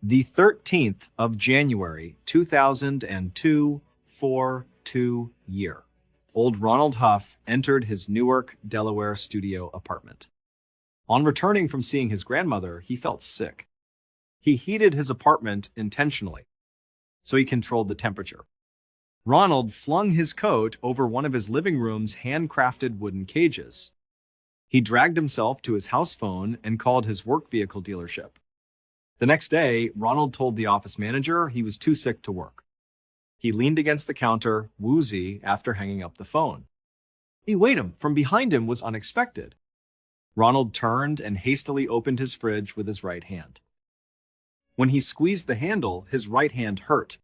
The 13th of January, 2002, 4-2 year. Old Ronald Huff entered his Newark, Delaware studio apartment. On returning from seeing his grandmother, he felt sick. He heated his apartment intentionally, so he controlled the temperature. Ronald flung his coat over one of his living room's handcrafted wooden cages. He dragged himself to his house phone and called his work vehicle dealership. The next day, Ronald told the office manager he was too sick to work. He leaned against the counter, woozy, after hanging up the phone. Wait, from behind him was unexpected. Ronald turned and hastily opened his fridge with his right hand. When he squeezed the handle, his right hand hurt.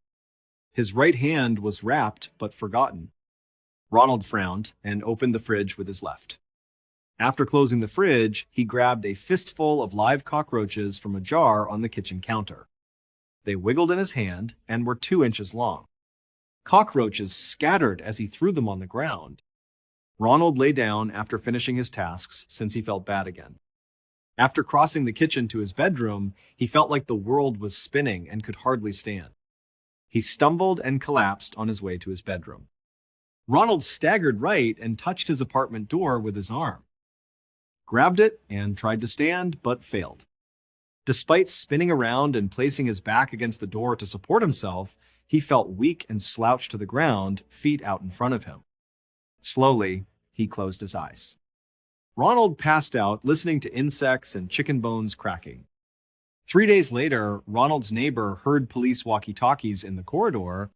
His right hand was wrapped but forgotten. Ronald frowned and opened the fridge with his left. After closing the fridge, he grabbed a fistful of live cockroaches from a jar on the kitchen counter. They wiggled in his hand and were 2 inches long. Cockroaches scattered as he threw them on the ground. Ronald lay down after finishing his tasks since he felt bad again. After crossing the kitchen to his bedroom, he felt like the world was spinning and could hardly stand. He stumbled and collapsed on his way to his bedroom. Ronald staggered right and touched his apartment door with his arm. Grabbed it and tried to stand, but failed. Despite spinning around and placing his back against the door to support himself, he felt weak and slouched to the ground, feet out in front of him. Slowly, he closed his eyes. Ronald passed out, listening to insects and chicken bones cracking. 3 days later, Ronald's neighbor heard police walkie-talkies in the corridor.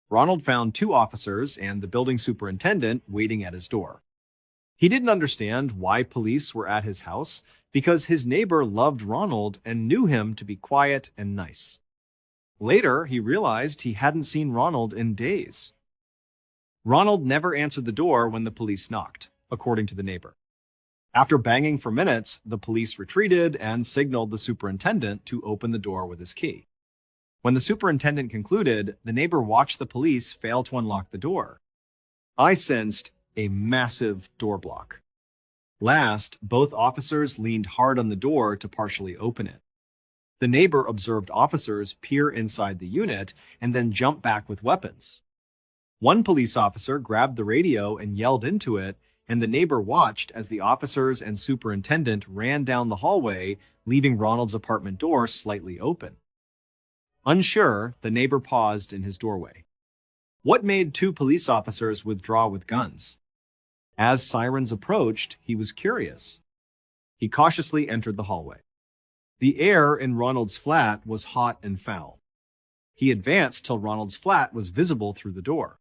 Ronald found 2 officers and the building superintendent waiting at his door. He didn't understand why police were at his house because his neighbor loved Ronald and knew him to be quiet and nice. Later, he realized he hadn't seen Ronald in days. Ronald never answered the door when the police knocked, according to the neighbor. After banging for minutes, the police retreated and signaled the superintendent to open the door with his key. When the superintendent concluded, the neighbor watched the police fail to unlock the door. I sensed a massive door block. Last, both officers leaned hard on the door to partially open it. The neighbor observed officers peer inside the unit and then jump back with weapons. One police officer grabbed the radio and yelled into it, and the neighbor watched as the officers and superintendent ran down the hallway, leaving Ronald's apartment door slightly open. Unsure, the neighbor paused in his doorway. What made 2 police officers withdraw with guns? As sirens approached, he was curious. He cautiously entered the hallway. The air in Ronald's flat was hot and foul. He advanced till Ronald's flat was visible through the door.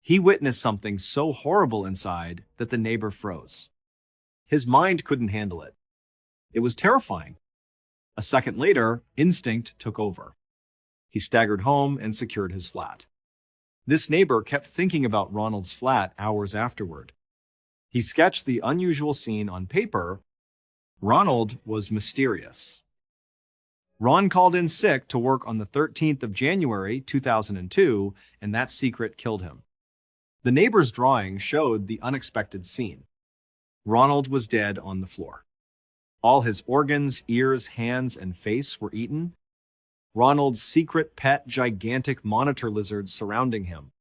He witnessed something so horrible inside that the neighbor froze. His mind couldn't handle it. It was terrifying. A second later, instinct took over. He staggered home and secured his flat. This neighbor kept thinking about Ronald's flat hours afterward. He sketched the unusual scene on paper. Ronald was mysterious. Ron called in sick to work on the 13th of January, 2002, and that secret killed him. The neighbor's drawing showed the unexpected scene. Ronald was dead on the floor. All his organs, ears, hands, and face were eaten. Ronald's secret pet gigantic monitor lizards surrounding him.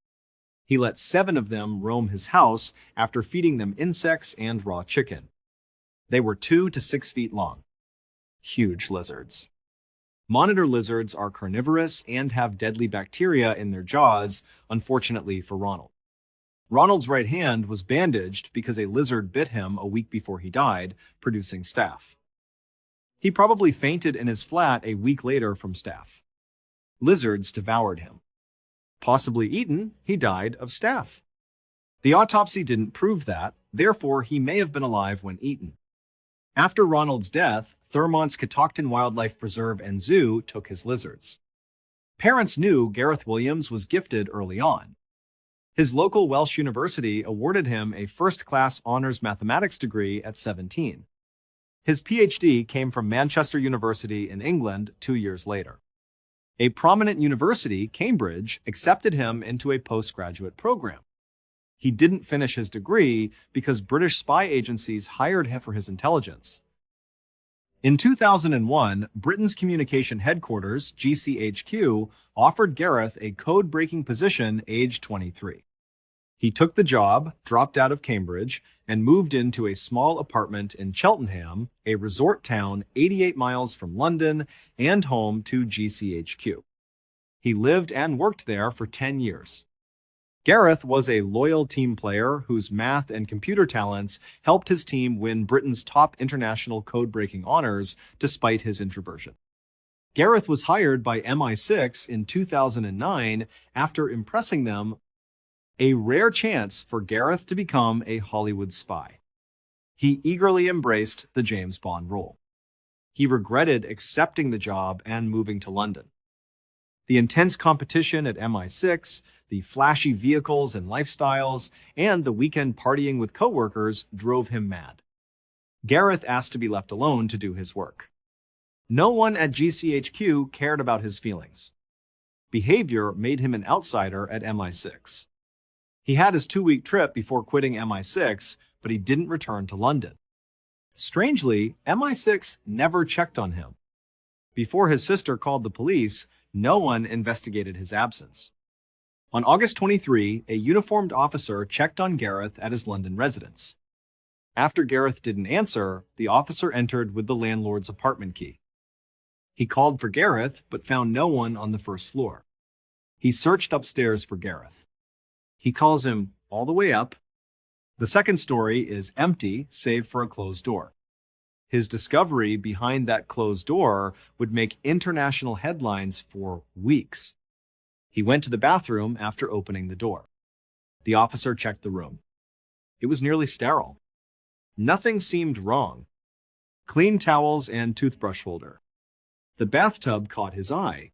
He let 7 of them roam his house after feeding them insects and raw chicken. They were 2 to 6 feet long. Huge lizards. Monitor lizards are carnivorous and have deadly bacteria in their jaws, unfortunately for Ronald. Ronald's right hand was bandaged because a lizard bit him a week before he died, producing staph. He probably fainted in his flat a week later from staph. Lizards devoured him. Possibly eaten, he died of staph. The autopsy didn't prove that, therefore he may have been alive when eaten. After Ronald's death, Thurmont's Catoctin Wildlife Preserve and Zoo took his lizards. Parents knew Gareth Williams was gifted early on. His local Welsh university awarded him a first-class honors mathematics degree at 17. His PhD came from Manchester University in England 2 years later. A prominent university, Cambridge, accepted him into a postgraduate program. He didn't finish his degree because British spy agencies hired him for his intelligence. In 2001, Britain's communication headquarters, GCHQ, offered Gareth a code-breaking position aged 23. He took the job, dropped out of Cambridge, and moved into a small apartment in Cheltenham, a resort town 88 miles from London and home to GCHQ. He lived and worked there for 10 years. Gareth was a loyal team player whose math and computer talents helped his team win Britain's top international code-breaking honors despite his introversion. Gareth was hired by MI6 in 2009 after impressing them, a rare chance for Gareth to become a Hollywood spy. He eagerly embraced the James Bond role. He regretted accepting the job and moving to London. The intense competition at MI6, the flashy vehicles and lifestyles, and the weekend partying with coworkers drove him mad. Gareth asked to be left alone to do his work. No one at GCHQ cared about his feelings. Behavior made him an outsider at MI6. He had his 2-week trip before quitting MI6, but he didn't return to London. Strangely, MI6 never checked on him. Before his sister called the police, no one investigated his absence. On August 23, a uniformed officer checked on Gareth at his London residence. After Gareth didn't answer, the officer entered with the landlord's apartment key. He called for Gareth, but found no one on the first floor. He searched upstairs for Gareth. He calls him all the way up. The second story is empty, save for a closed door. His discovery behind that closed door would make international headlines for weeks. He went to the bathroom after opening the door. The officer checked the room. It was nearly sterile. Nothing seemed wrong. Clean towels and toothbrush holder. The bathtub caught his eye.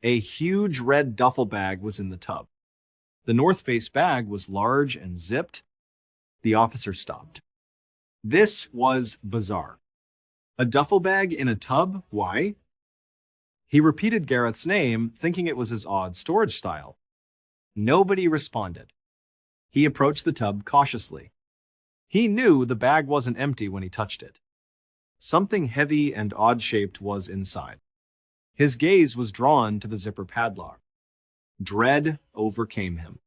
A huge red duffel bag was in the tub. The North Face bag was large and zipped. The officer stopped. This was bizarre. A duffel bag in a tub? Why? He repeated Gareth's name, thinking it was his odd storage style. Nobody responded. He approached the tub cautiously. He knew the bag wasn't empty when he touched it. Something heavy and odd-shaped was inside. His gaze was drawn to the zipper padlock. Dread overcame him.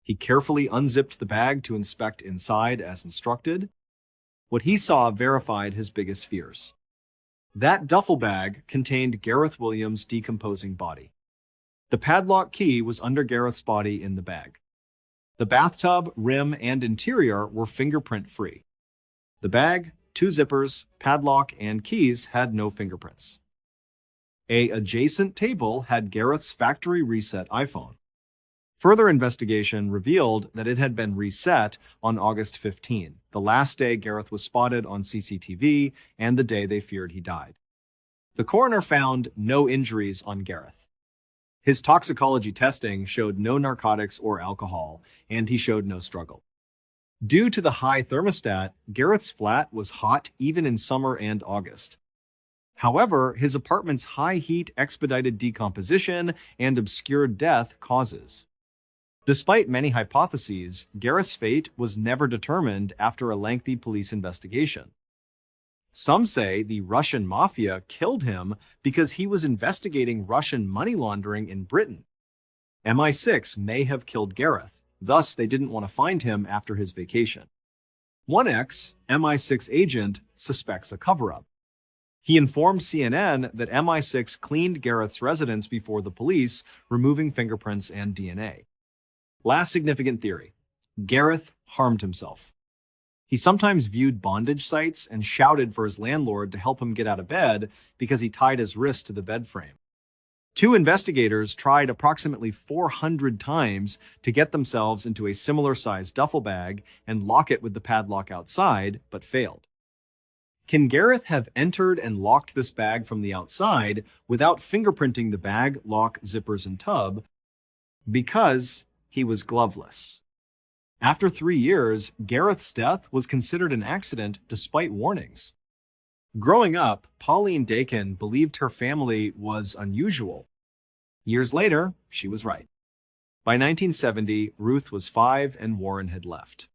He carefully unzipped the bag to inspect inside as instructed. What he saw verified his biggest fears. That duffel bag contained Gareth Williams' decomposing body. The padlock key was under Gareth's body in the bag. The bathtub, rim, and interior were fingerprint-free. The bag, 2 zippers, padlock, and keys had no fingerprints. An adjacent table had Gareth's factory reset iPhone. Further investigation revealed that it had been reset on August 15, the last day Gareth was spotted on CCTV and the day they feared he died. The coroner found no injuries on Gareth. His toxicology testing showed no narcotics or alcohol, and he showed no struggle. Due to the high thermostat, Gareth's flat was hot even in summer and August. However, his apartment's high heat expedited decomposition and obscured death causes. Despite many hypotheses, Gareth's fate was never determined after a lengthy police investigation. Some say the Russian mafia killed him because he was investigating Russian money laundering in Britain. MI6 may have killed Gareth, thus they didn't want to find him after his vacation. One ex-MI6 agent suspects a cover-up. He informed CNN that MI6 cleaned Gareth's residence before the police, removing fingerprints and DNA. Last significant theory. Gareth harmed himself. He sometimes viewed bondage sites and shouted for his landlord to help him get out of bed because he tied his wrist to the bed frame. 2 investigators tried approximately 400 times to get themselves into a similar-sized duffel bag and lock it with the padlock outside, but failed. Can Gareth have entered and locked this bag from the outside without fingerprinting the bag, lock, zippers, and tub? Because he was gloveless. After 3 years, Gareth's death was considered an accident despite warnings. Growing up, Pauline Dakin believed her family was unusual. Years later, she was right. By 1970, Ruth was 5 and Warren had left.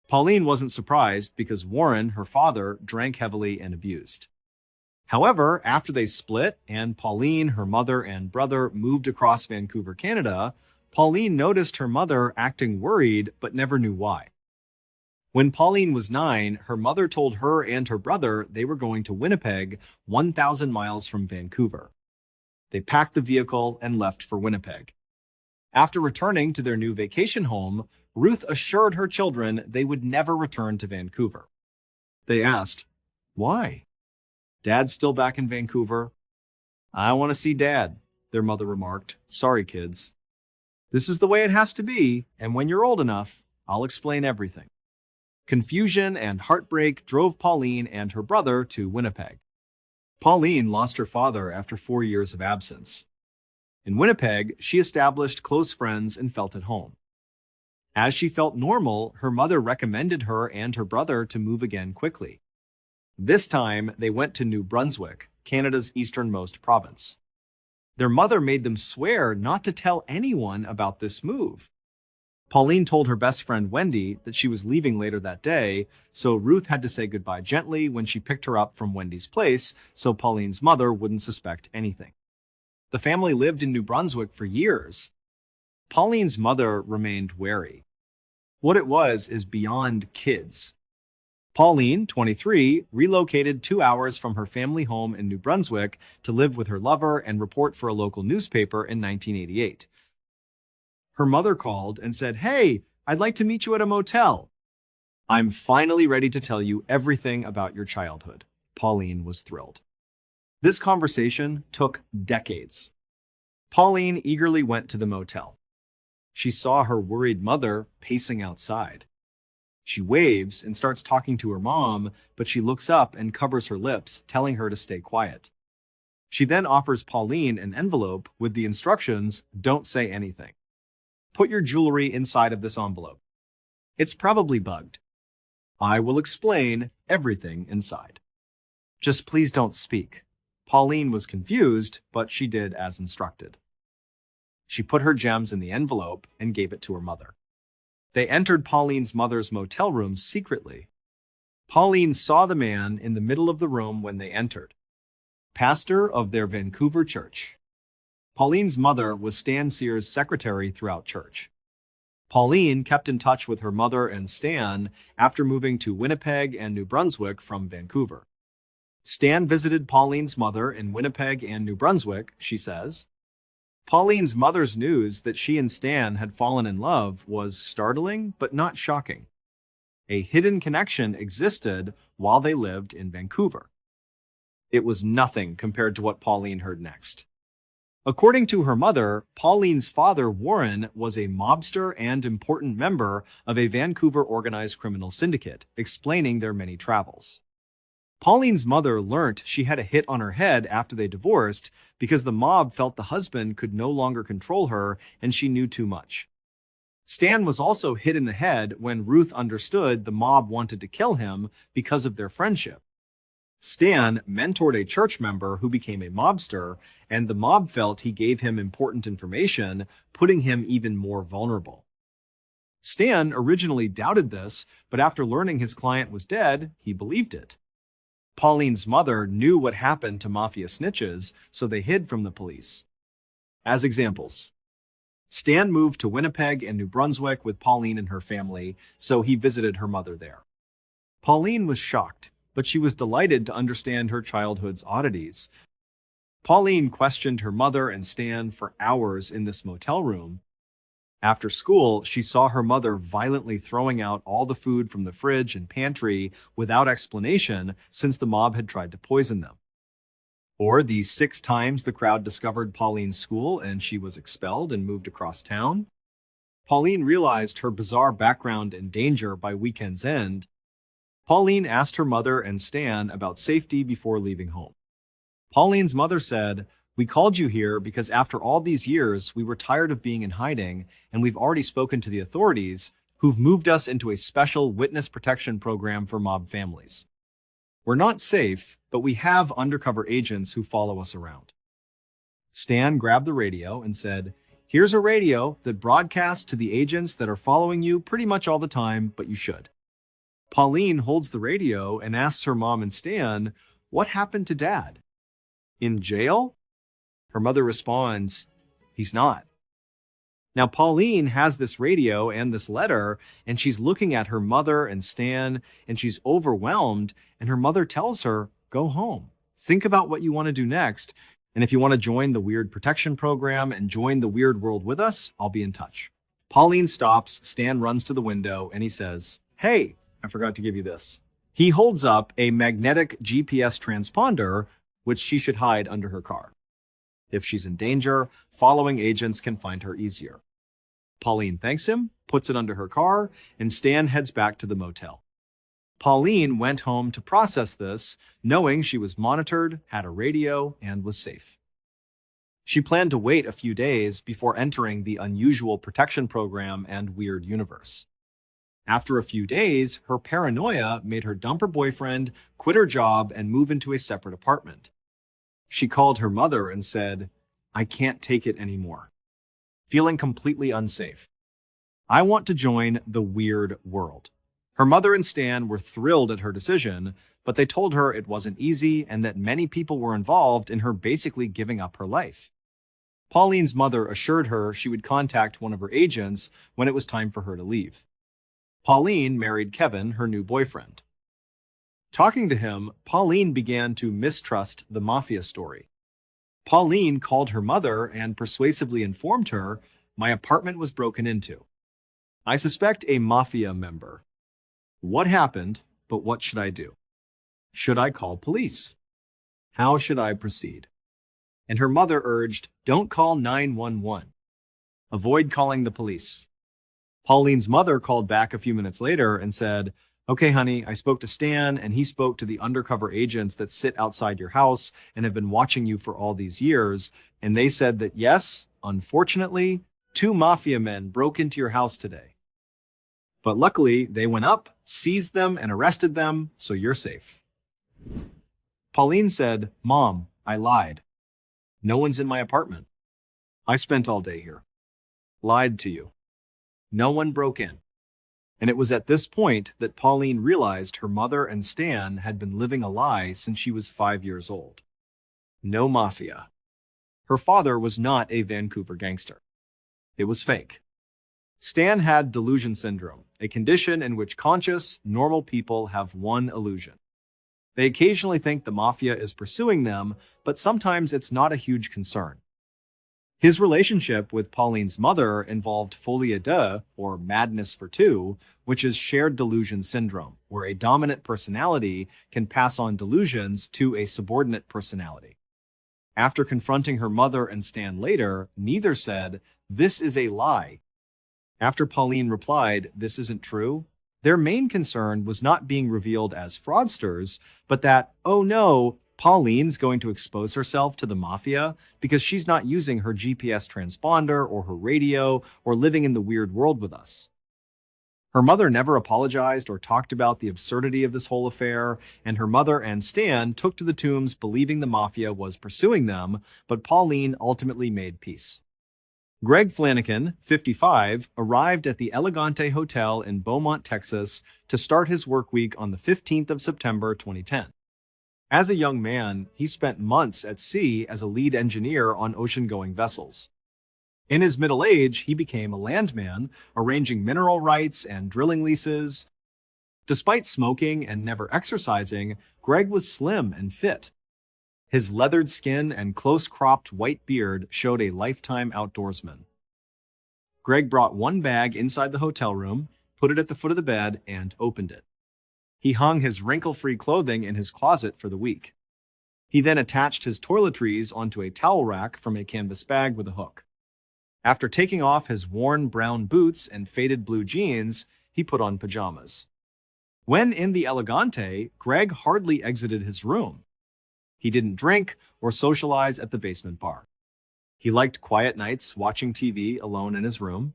Pauline wasn't surprised because Warren, her father, drank heavily and abused. However, after they split and Pauline, her mother, and brother moved across Vancouver, Canada, Pauline noticed her mother acting worried but never knew why. When Pauline was 9, her mother told her and her brother they were going to Winnipeg, 1,000 miles from Vancouver. They packed the vehicle and left for Winnipeg. After returning to their new vacation home, Ruth assured her children they would never return to Vancouver. They asked, "Why? Dad's still back in Vancouver?" "I want to see Dad," their mother remarked. "Sorry, kids. This is the way it has to be, and when you're old enough, I'll explain everything." Confusion and heartbreak drove Pauline and her brother to Winnipeg. Pauline lost her father after 4 years of absence. In Winnipeg, she established close friends and felt at home. As she felt normal, her mother recommended her and her brother to move again quickly. This time, they went to New Brunswick, Canada's easternmost province. Their mother made them swear not to tell anyone about this move. Pauline told her best friend Wendy that she was leaving later that day, so Ruth had to say goodbye gently when she picked her up from Wendy's place so Pauline's mother wouldn't suspect anything. The family lived in New Brunswick for years. Pauline's mother remained wary. What it was is beyond kids. Pauline, 23, relocated 2 hours from her family home in New Brunswick to live with her lover and report for a local newspaper in 1988. Her mother called and said, "Hey, I'd like to meet you at a motel." "I'm finally ready to tell you everything about your childhood." Pauline was thrilled. This conversation took decades. Pauline eagerly went to the motel. She saw her worried mother pacing outside. She waves and starts talking to her mom, but she looks up and covers her lips, telling her to stay quiet. She then offers Pauline an envelope with the instructions, "Don't say anything. Put your jewelry inside of this envelope. It's probably bugged. I will explain everything inside. Just please don't speak." Pauline was confused, but she did as instructed. She put her gems in the envelope and gave it to her mother. They entered Pauline's mother's motel room secretly. Pauline saw the man in the middle of the room when they entered. Pastor of their Vancouver church. Pauline's mother was Stan Sears' secretary throughout church. Pauline kept in touch with her mother and Stan after moving to Winnipeg and New Brunswick from Vancouver. Stan visited Pauline's mother in Winnipeg and New Brunswick, she says. Pauline's mother's news that she and Stan had fallen in love was startling but not shocking. A hidden connection existed while they lived in Vancouver. It was nothing compared to what Pauline heard next. According to her mother, Pauline's father, Warren, was a mobster and important member of a Vancouver organized criminal syndicate, explaining their many travels. Pauline's mother learnt she had a hit on her head after they divorced because the mob felt the husband could no longer control her and she knew too much. Stan was also hit in the head when Ruth understood the mob wanted to kill him because of their friendship. Stan mentored a church member who became a mobster, and the mob felt he gave him important information, putting him even more vulnerable. Stan originally doubted this, but after learning his client was dead, he believed it. Pauline's mother knew what happened to mafia snitches, so they hid from the police. As examples, Stan moved to Winnipeg and New Brunswick with Pauline and her family, so he visited her mother there. Pauline was shocked, but she was delighted to understand her childhood's oddities. Pauline questioned her mother and Stan for hours in this motel room. After school, she saw her mother violently throwing out all the food from the fridge and pantry without explanation since the mob had tried to poison them. Or the 6 times the crowd discovered Pauline's school and she was expelled and moved across town. Pauline realized her bizarre background and danger by weekend's end. Pauline asked her mother and Stan about safety before leaving home. Pauline's mother said, "We called you here because after all these years, we were tired of being in hiding, and we've already spoken to the authorities, who've moved us into a special witness protection program for mob families. We're not safe, but we have undercover agents who follow us around." Stan grabbed the radio and said, "Here's a radio that broadcasts to the agents that are following you pretty much all the time, but you should." Pauline holds the radio and asks her mom and Stan, What happened to Dad? In jail? Her mother responds, he's not. Now, Pauline has this radio and this letter, and she's looking at her mother and Stan, and she's overwhelmed, and her mother tells her, go home. Think about what you want to do next, and if you want to join the Weird Protection Program and join the weird world with us, I'll be in touch. Pauline stops, Stan runs to the window, and he says, hey, I forgot to give you this. He holds up a magnetic GPS transponder, which she should hide under her car. If she's in danger, following agents can find her easier. Pauline thanks him, puts it under her car, and Stan heads back to the motel. Pauline went home to process this, knowing she was monitored, had a radio, and was safe. She planned to wait a few days before entering the unusual protection program and weird universe. After a few days, her paranoia made her dump her boyfriend, quit her job, and move into a separate apartment. She called her mother and said, I can't take it anymore. Feeling completely unsafe. I want to join the weird world. Her mother and Stan were thrilled at her decision, but they told her it wasn't easy and that many people were involved in her basically giving up her life. Pauline's mother assured her she would contact one of her agents when it was time for her to leave. Pauline married Kevin, her new boyfriend. Talking to him, Pauline began to mistrust the mafia story. Pauline called her mother and persuasively informed her, my apartment was broken into. I suspect a mafia member. What happened, but what should I do? Should I call police? How should I proceed? And her mother urged, don't call 911. Avoid calling the police. Pauline's mother called back a few minutes later and said, okay, honey, I spoke to Stan, and he spoke to the undercover agents that sit outside your house and have been watching you for all these years, and they said that yes, unfortunately, 2 mafia men broke into your house today. But luckily, they went up, seized them, and arrested them, so you're safe. Pauline said, Mom, I lied. No one's in my apartment. I spent all day here. Lied to you. No one broke in. And it was at this point that Pauline realized her mother and Stan had been living a lie since she was 5 years old. No mafia. Her father was not a Vancouver gangster. It was fake. Stan had delusion syndrome, a condition in which conscious, normal people have one illusion. They occasionally think the mafia is pursuing them, but sometimes it's not a huge concern. His relationship with Pauline's mother involved folie à deux, or madness for two, which is shared delusion syndrome, where a dominant personality can pass on delusions to a subordinate personality. After confronting her mother and Stan later, neither said, this is a lie. After Pauline replied, this isn't true, their main concern was not being revealed as fraudsters, but that, oh no, Pauline's going to expose herself to the mafia because she's not using her GPS transponder or her radio or living in the weird world with us. Her mother never apologized or talked about the absurdity of this whole affair, and her mother and Stan took to the tombs believing the mafia was pursuing them, but Pauline ultimately made peace. Greg Flanagan, 55, arrived at the Elegante Hotel in Beaumont, Texas, to start his work week on the 15th of September 2010. As a young man, he spent months at sea as a lead engineer on ocean-going vessels. In his middle age, he became a landman, arranging mineral rights and drilling leases. Despite smoking and never exercising, Greg was slim and fit. His leathered skin and close-cropped white beard showed a lifetime outdoorsman. Greg brought one bag inside the hotel room, put it at the foot of the bed, and opened it. He hung his wrinkle-free clothing in his closet for the week. He then attached his toiletries onto a towel rack from a canvas bag with a hook. After taking off his worn brown boots and faded blue jeans, he put on pajamas. When in the Elegante, Greg hardly exited his room. He didn't drink or socialize at the basement bar. He liked quiet nights watching TV alone in his room.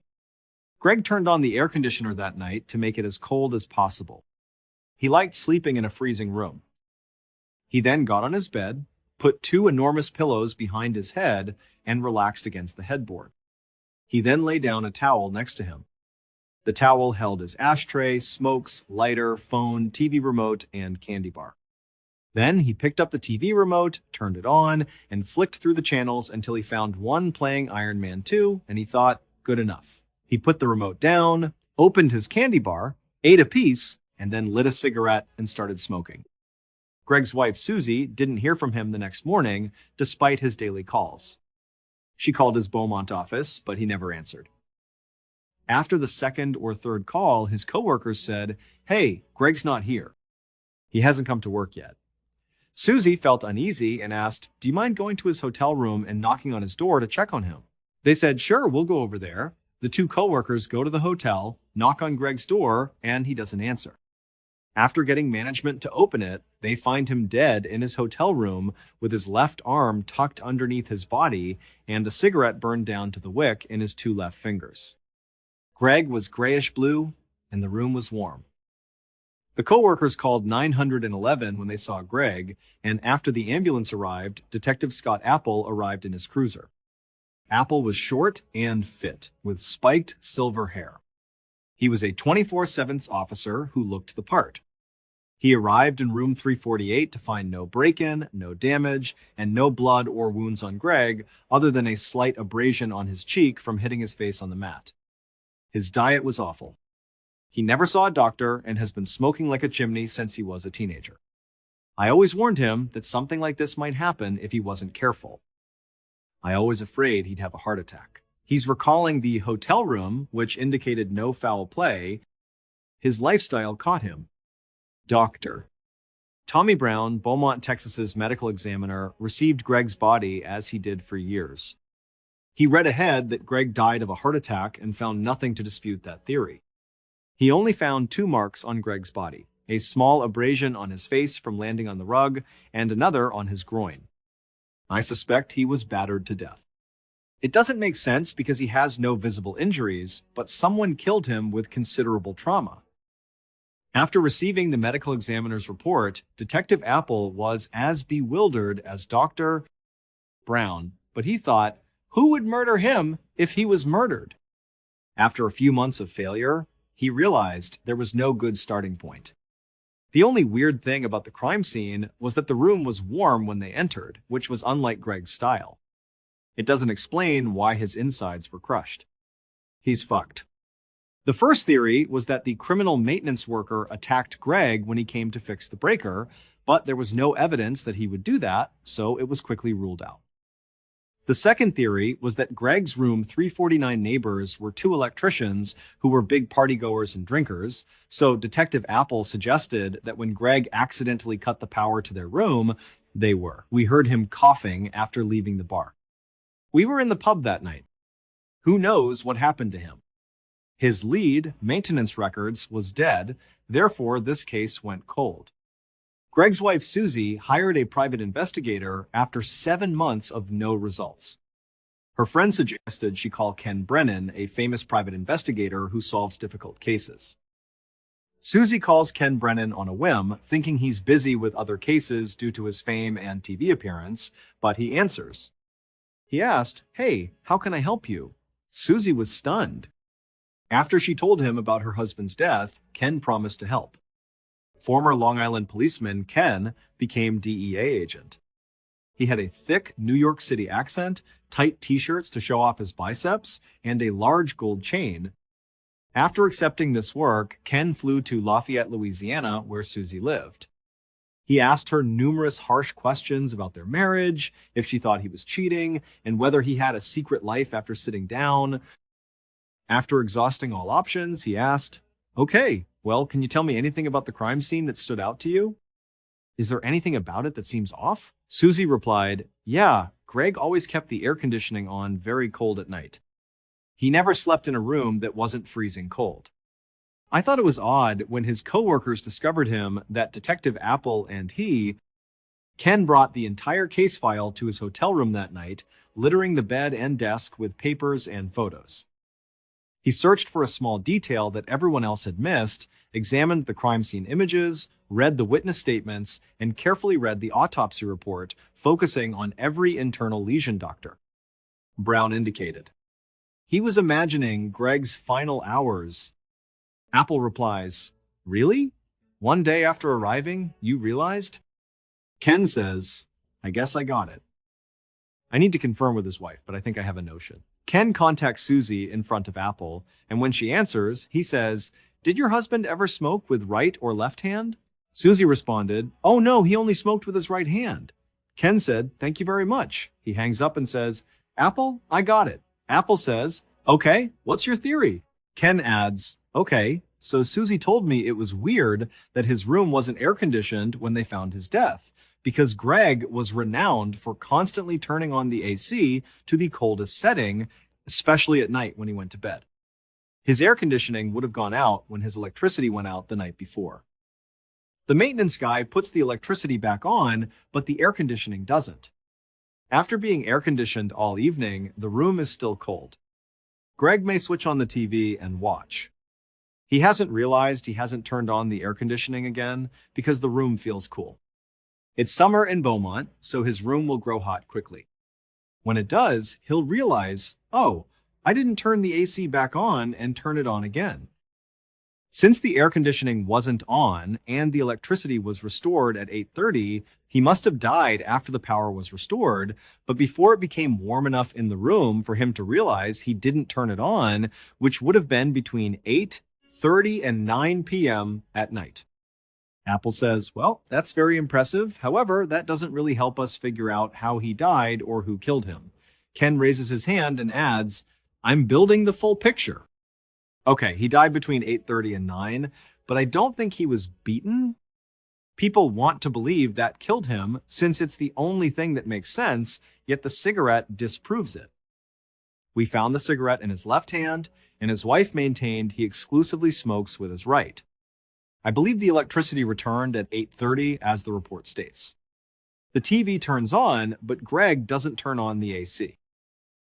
Greg turned on the air conditioner that night to make it as cold as possible. He liked sleeping in a freezing room. He then got on his bed, put 2 enormous pillows behind his head, and relaxed against the headboard. He then lay down a towel next to him. The towel held his ashtray, smokes, lighter, phone, TV remote, and candy bar. Then he picked up the TV remote, turned it on, and flicked through the channels until he found one playing Iron Man 2, and he thought, good enough. He put the remote down, opened his candy bar, ate a piece, and then lit a cigarette and started smoking. Greg's wife, Susie, didn't hear from him the next morning, despite his daily calls. She called his Beaumont office, but he never answered. After the second or third call, his coworkers said, "Hey, Greg's not here. He hasn't come to work yet." Susie felt uneasy and asked, "Do you mind going to his hotel room and knocking on his door to check on him?" They said, "Sure, we'll go over there." The two coworkers go to the hotel, knock on Greg's door, and he doesn't answer. After getting management to open it, they find him dead in his hotel room with his left arm tucked underneath his body and a cigarette burned down to the wick in his two left fingers. Greg was grayish-blue, and the room was warm. The coworkers called 911 when they saw Greg, and after the ambulance arrived, Detective Scott Apple arrived in his cruiser. Apple was short and fit, with spiked silver hair. He was a 24/7 officer who looked the part. He arrived in room 348 to find no break-in, no damage, and no blood or wounds on Greg, other than a slight abrasion on his cheek from hitting his face on the mat. His diet was awful. He never saw a doctor and has been smoking like a chimney since he was a teenager. I always warned him that something like this might happen if he wasn't careful. I always afraid he'd have a heart attack. He's recalling the hotel room, which indicated no foul play. His lifestyle caught him. Doctor. Tommy Brown, Beaumont, Texas's medical examiner, received Greg's body as he did for years. He read ahead that Greg died of a heart attack and found nothing to dispute that theory. He only found 2 marks on Greg's body, a small abrasion on his face from landing on the rug and another on his groin. I suspect he was battered to death. It doesn't make sense because he has no visible injuries, but someone killed him with considerable trauma. After receiving the medical examiner's report, Detective Apple was as bewildered as Dr. Brown, but he thought, who would murder him if he was murdered? After a few months of failure, he realized there was no good starting point. The only weird thing about the crime scene was that the room was warm when they entered, which was unlike Greg's style. It doesn't explain why his insides were crushed. He's fucked. The first theory was that the criminal maintenance worker attacked Greg when he came to fix the breaker, but there was no evidence that he would do that, so it was quickly ruled out. The second theory was that Greg's room 349 neighbors were 2 electricians who were big partygoers and drinkers, so Detective Apple suggested that when Greg accidentally cut the power to their room, they were. We heard him coughing after leaving the bar. We were in the pub that night. Who knows what happened to him? His lead, maintenance records, was dead, therefore this case went cold. Greg's wife, Susie, hired a private investigator after 7 months of no results. Her friend suggested she call Ken Brennan, a famous private investigator who solves difficult cases. Susie calls Ken Brennan on a whim, thinking he's busy with other cases due to his fame and TV appearance, but he answers. He asked, "Hey, how can I help you?" Susie was stunned. After she told him about her husband's death, Ken promised to help. Former Long Island policeman Ken became DEA agent. He had a thick New York City accent, tight t-shirts to show off his biceps, and a large gold chain. After accepting this work, Ken flew to Lafayette, Louisiana, where Susie lived. He asked her numerous harsh questions about their marriage, if she thought he was cheating, and whether he had a secret life after sitting down. After exhausting all options, he asked, "Okay, well, can you tell me anything about the crime scene that stood out to you? Is there anything about it that seems off?" Susie replied, "Yeah, Greg always kept the air conditioning on very cold at night. He never slept in a room that wasn't freezing cold." I thought it was odd when his coworkers discovered him that Detective Apple and Ken brought the entire case file to his hotel room that night, littering the bed and desk with papers and photos. He searched for a small detail that everyone else had missed, examined the crime scene images, read the witness statements, and carefully read the autopsy report, focusing on every internal lesion, Dr. Brown indicated. He was imagining Greg's final hours. Apple replies, "Really? One day after arriving, you realized?" Ken says, I guess I got it. I need to confirm with his wife, but I think I have a notion. Ken contacts Susie in front of Apple, and when she answers, he says, did your husband ever smoke with right or left hand? Susie responded, oh no, he only smoked with his right hand. Ken said, thank you very much. He hangs up and says, Apple, I got it. Apple says, okay, what's your theory? Ken adds, okay, so Susie told me it was weird that his room wasn't air-conditioned when they found his death, because Greg was renowned for constantly turning on the AC to the coldest setting, especially at night when he went to bed. His air conditioning would have gone out when his electricity went out the night before. The maintenance guy puts the electricity back on, but the air conditioning doesn't. After being air conditioned all evening, the room is still cold. Greg may switch on the TV and watch. He hasn't realized he hasn't turned on the air conditioning again because the room feels cool. It's summer in Beaumont, so his room will grow hot quickly. When it does, he'll realize, oh, I didn't turn the AC back on and turn it on again. Since the air conditioning wasn't on and the electricity was restored at 8:30, he must have died after the power was restored, but before it became warm enough in the room for him to realize he didn't turn it on, which would have been between 8:30 and 9 p.m. at night. Apple says, well, that's very impressive. However, that doesn't really help us figure out how he died or who killed him. Ken raises his hand and adds, I'm building the full picture. Okay, he died between 8:30 and 9, but I don't think he was beaten. People want to believe that killed him since it's the only thing that makes sense, yet the cigarette disproves it. We found the cigarette in his left hand, and his wife maintained he exclusively smokes with his right. I believe the electricity returned at 8:30, as the report states. The TV turns on, but Greg doesn't turn on the AC.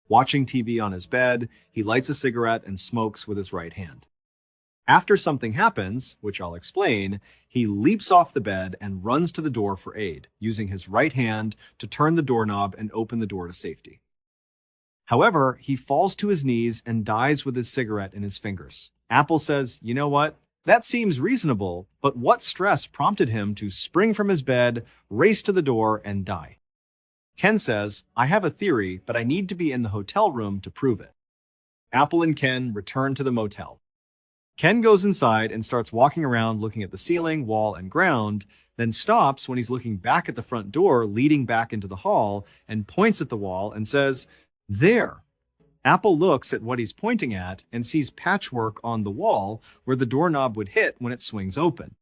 Watching TV on his bed, he lights a cigarette and smokes with his right hand. After something happens, which I'll explain, he leaps off the bed and runs to the door for aid, using his right hand to turn the doorknob and open the door to safety. However, he falls to his knees and dies with his cigarette in his fingers. Apple says, you know what? That seems reasonable, but what stress prompted him to spring from his bed, race to the door, and die? Ken says, I have a theory, but I need to be in the hotel room to prove it. Apple and Ken return to the motel. Ken goes inside and starts walking around looking at the ceiling, wall, and ground, then stops when he's looking back at the front door leading back into the hall and points at the wall and says, there. Apple looks at what he's pointing at and sees patchwork on the wall where the doorknob would hit when it swings open.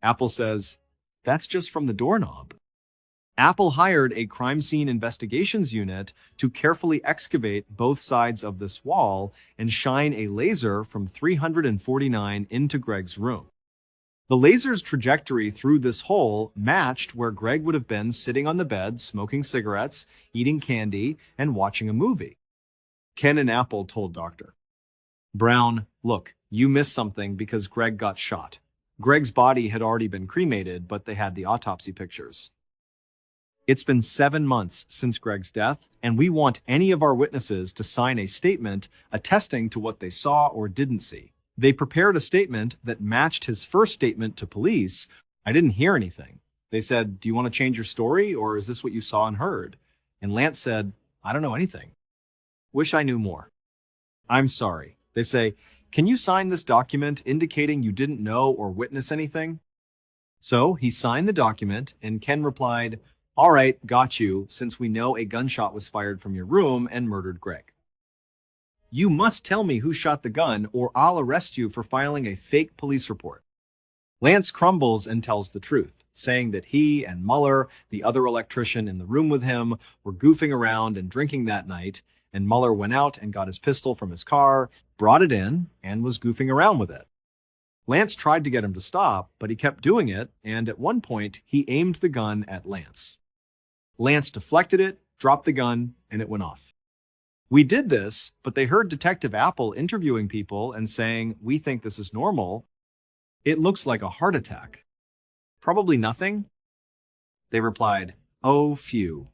Apple says, that's just from the doorknob. Apple hired a crime scene investigations unit to carefully excavate both sides of this wall and shine a laser from 349 into Greg's room. The laser's trajectory through this hole matched where Greg would have been sitting on the bed, smoking cigarettes, eating candy, and watching a movie. Ken and Apple told Dr. Brown, look, you missed something because Greg got shot. Greg's body had already been cremated, but they had the autopsy pictures. It's been 7 months since Greg's death, and we want any of our witnesses to sign a statement attesting to what they saw or didn't see. They prepared a statement that matched his first statement to police. I didn't hear anything. They said, do you want to change your story, or is this what you saw and heard? And Lance said, I don't know anything. Wish I knew more. I'm sorry. They say, can you sign this document indicating you didn't know or witness anything? So he signed the document, and Ken replied, all right, got you, since we know a gunshot was fired from your room and murdered Greg. You must tell me who shot the gun, or I'll arrest you for filing a fake police report. Lance crumbles and tells the truth, saying that he and Mueller, the other electrician in the room with him, were goofing around and drinking that night, and Mueller went out and got his pistol from his car, brought it in, and was goofing around with it. Lance tried to get him to stop, but he kept doing it, and at one point, he aimed the gun at Lance. Lance deflected it, dropped the gun, and it went off. We did this, but they heard Detective Apple interviewing people and saying, we think this is normal. It looks like a heart attack. Probably nothing? They replied, oh, phew.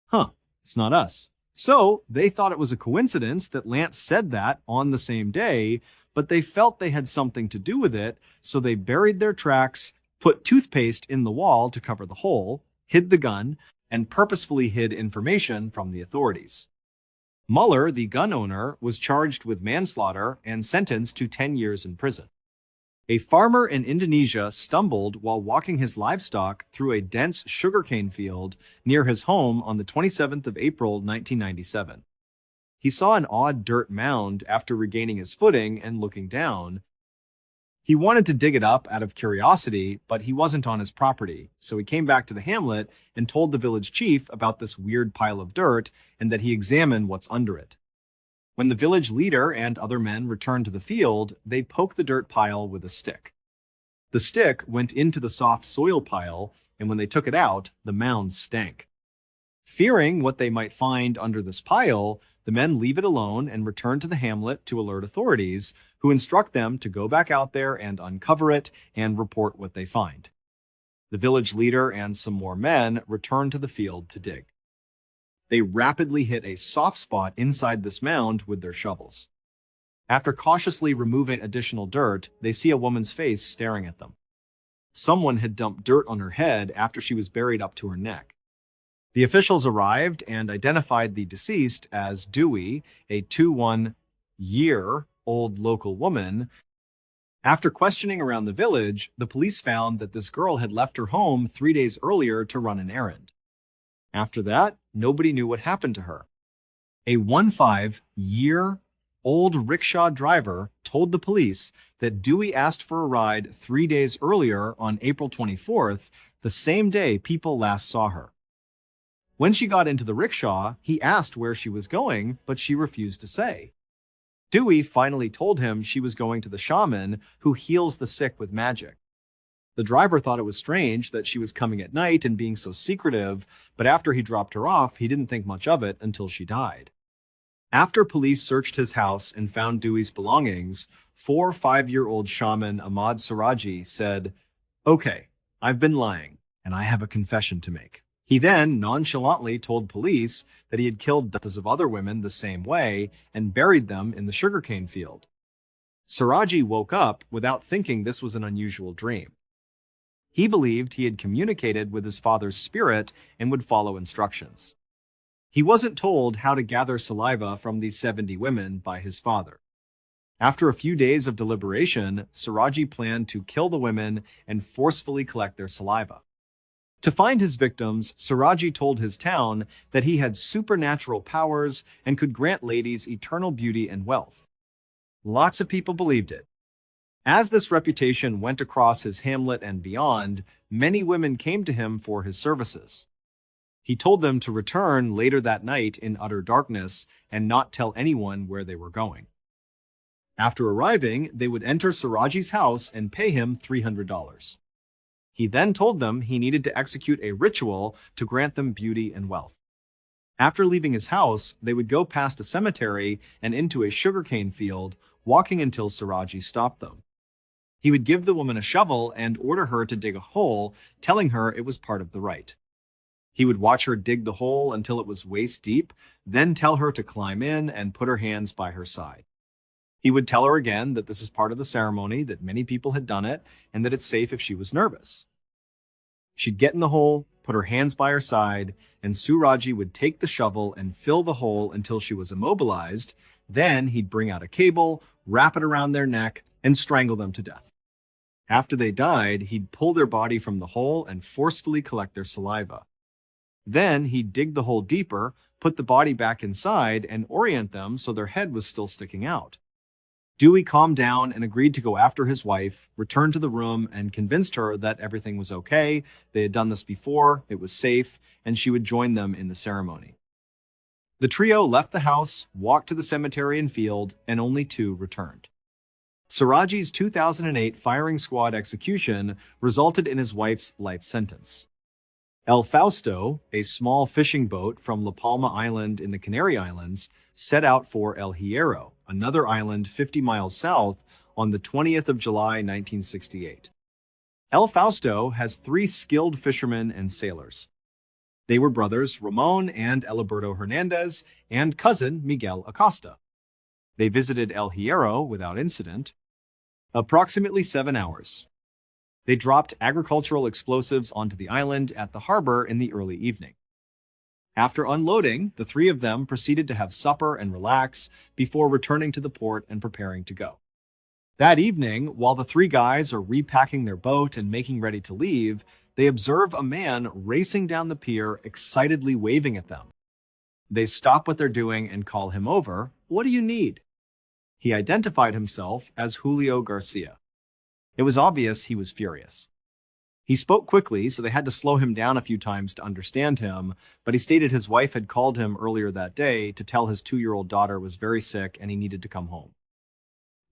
Huh, it's not us. So they thought it was a coincidence that Lance said that on the same day, but they felt they had something to do with it, so they buried their tracks, put toothpaste in the wall to cover the hole, hid the gun, and purposefully hid information from the authorities. Muller, the gun owner, was charged with manslaughter and sentenced to 10 years in prison. A farmer in Indonesia stumbled while walking his livestock through a dense sugarcane field near his home on the 27th of April, 1997. He saw an odd dirt mound after regaining his footing and looking down. He wanted to dig it up out of curiosity, but he wasn't on his property, so he came back to the hamlet and told the village chief about this weird pile of dirt and that he examine what's under it. When the village leader and other men returned to the field, they poked the dirt pile with a stick. The stick went into the soft soil pile, and when they took it out, the mound stank. Fearing what they might find under this pile, the men leave it alone and return to the hamlet to alert authorities, who instruct them to go back out there and uncover it and report what they find. The village leader and some more men return to the field to dig. They rapidly hit a soft spot inside this mound with their shovels. After cautiously removing additional dirt, they see a woman's face staring at them. Someone had dumped dirt on her head after she was buried up to her neck. The officials arrived and identified the deceased as Dewey, a 21-year-old local woman. After questioning around the village, the police found that this girl had left her home 3 days earlier to run an errand. After that, nobody knew what happened to her. A 15-year-old rickshaw driver told the police that Dewey asked for a ride 3 days earlier on April 24th, the same day people last saw her. When she got into the rickshaw, he asked where she was going, but she refused to say. Dewey finally told him she was going to the shaman who heals the sick with magic. The driver thought it was strange that she was coming at night and being so secretive, but after he dropped her off, he didn't think much of it until she died. After police searched his house and found Dewey's belongings, 5-year-old shaman Ahmad Siraji said, "Okay, I've been lying, and I have a confession to make." He then nonchalantly told police that he had killed dozens of other women the same way and buried them in the sugarcane field. Siraji woke up without thinking this was an unusual dream. He believed he had communicated with his father's spirit and would follow instructions. He wasn't told how to gather saliva from these 70 women by his father. After a few days of deliberation, Siraji planned to kill the women and forcefully collect their saliva. To find his victims, Siraji told his town that he had supernatural powers and could grant ladies eternal beauty and wealth. Lots of people believed it. As this reputation went across his hamlet and beyond, many women came to him for his services. He told them to return later that night in utter darkness and not tell anyone where they were going. After arriving, they would enter Siraji's house and pay him $300. He then told them he needed to execute a ritual to grant them beauty and wealth. After leaving his house, they would go past a cemetery and into a sugarcane field, walking until Siraji stopped them. He would give the woman a shovel and order her to dig a hole, telling her it was part of the rite. He would watch her dig the hole until it was waist deep, then tell her to climb in and put her hands by her side. He would tell her again that this is part of the ceremony, that many people had done it, and that it's safe if she was nervous. She'd get in the hole, put her hands by her side, and Siraji would take the shovel and fill the hole until she was immobilized. Then he'd bring out a cable, wrap it around their neck, and strangle them to death. After they died, he'd pull their body from the hole and forcefully collect their saliva. Then he'd dig the hole deeper, put the body back inside, and orient them so their head was still sticking out. Dewey calmed down and agreed to go after his wife, returned to the room, and convinced her that everything was okay, they had done this before, it was safe, and she would join them in the ceremony. The trio left the house, walked to the cemetery and field, and only 2 returned. Siraji's 2008 firing squad execution resulted in his wife's life sentence. El Fausto, a small fishing boat from La Palma Island in the Canary Islands, set out for El Hierro, another island 50 miles south, on the 20th of July, 1968. El Fausto has 3 skilled fishermen and sailors. They were brothers Ramon and Eliberto Hernandez and cousin Miguel Acosta. They visited El Hierro without incident. Approximately 7 hours. They dropped agricultural explosives onto the island at the harbor in the early evening. After unloading, the three of them proceeded to have supper and relax before returning to the port and preparing to go. That evening, while the three guys are repacking their boat and making ready to leave, they observe a man racing down the pier, excitedly waving at them. They stop what they're doing and call him over. "What do you need?" He identified himself as Julio Garcia. It was obvious he was furious. He spoke quickly, so they had to slow him down a few times to understand him, but he stated his wife had called him earlier that day to tell his 2-year-old daughter was very sick and he needed to come home.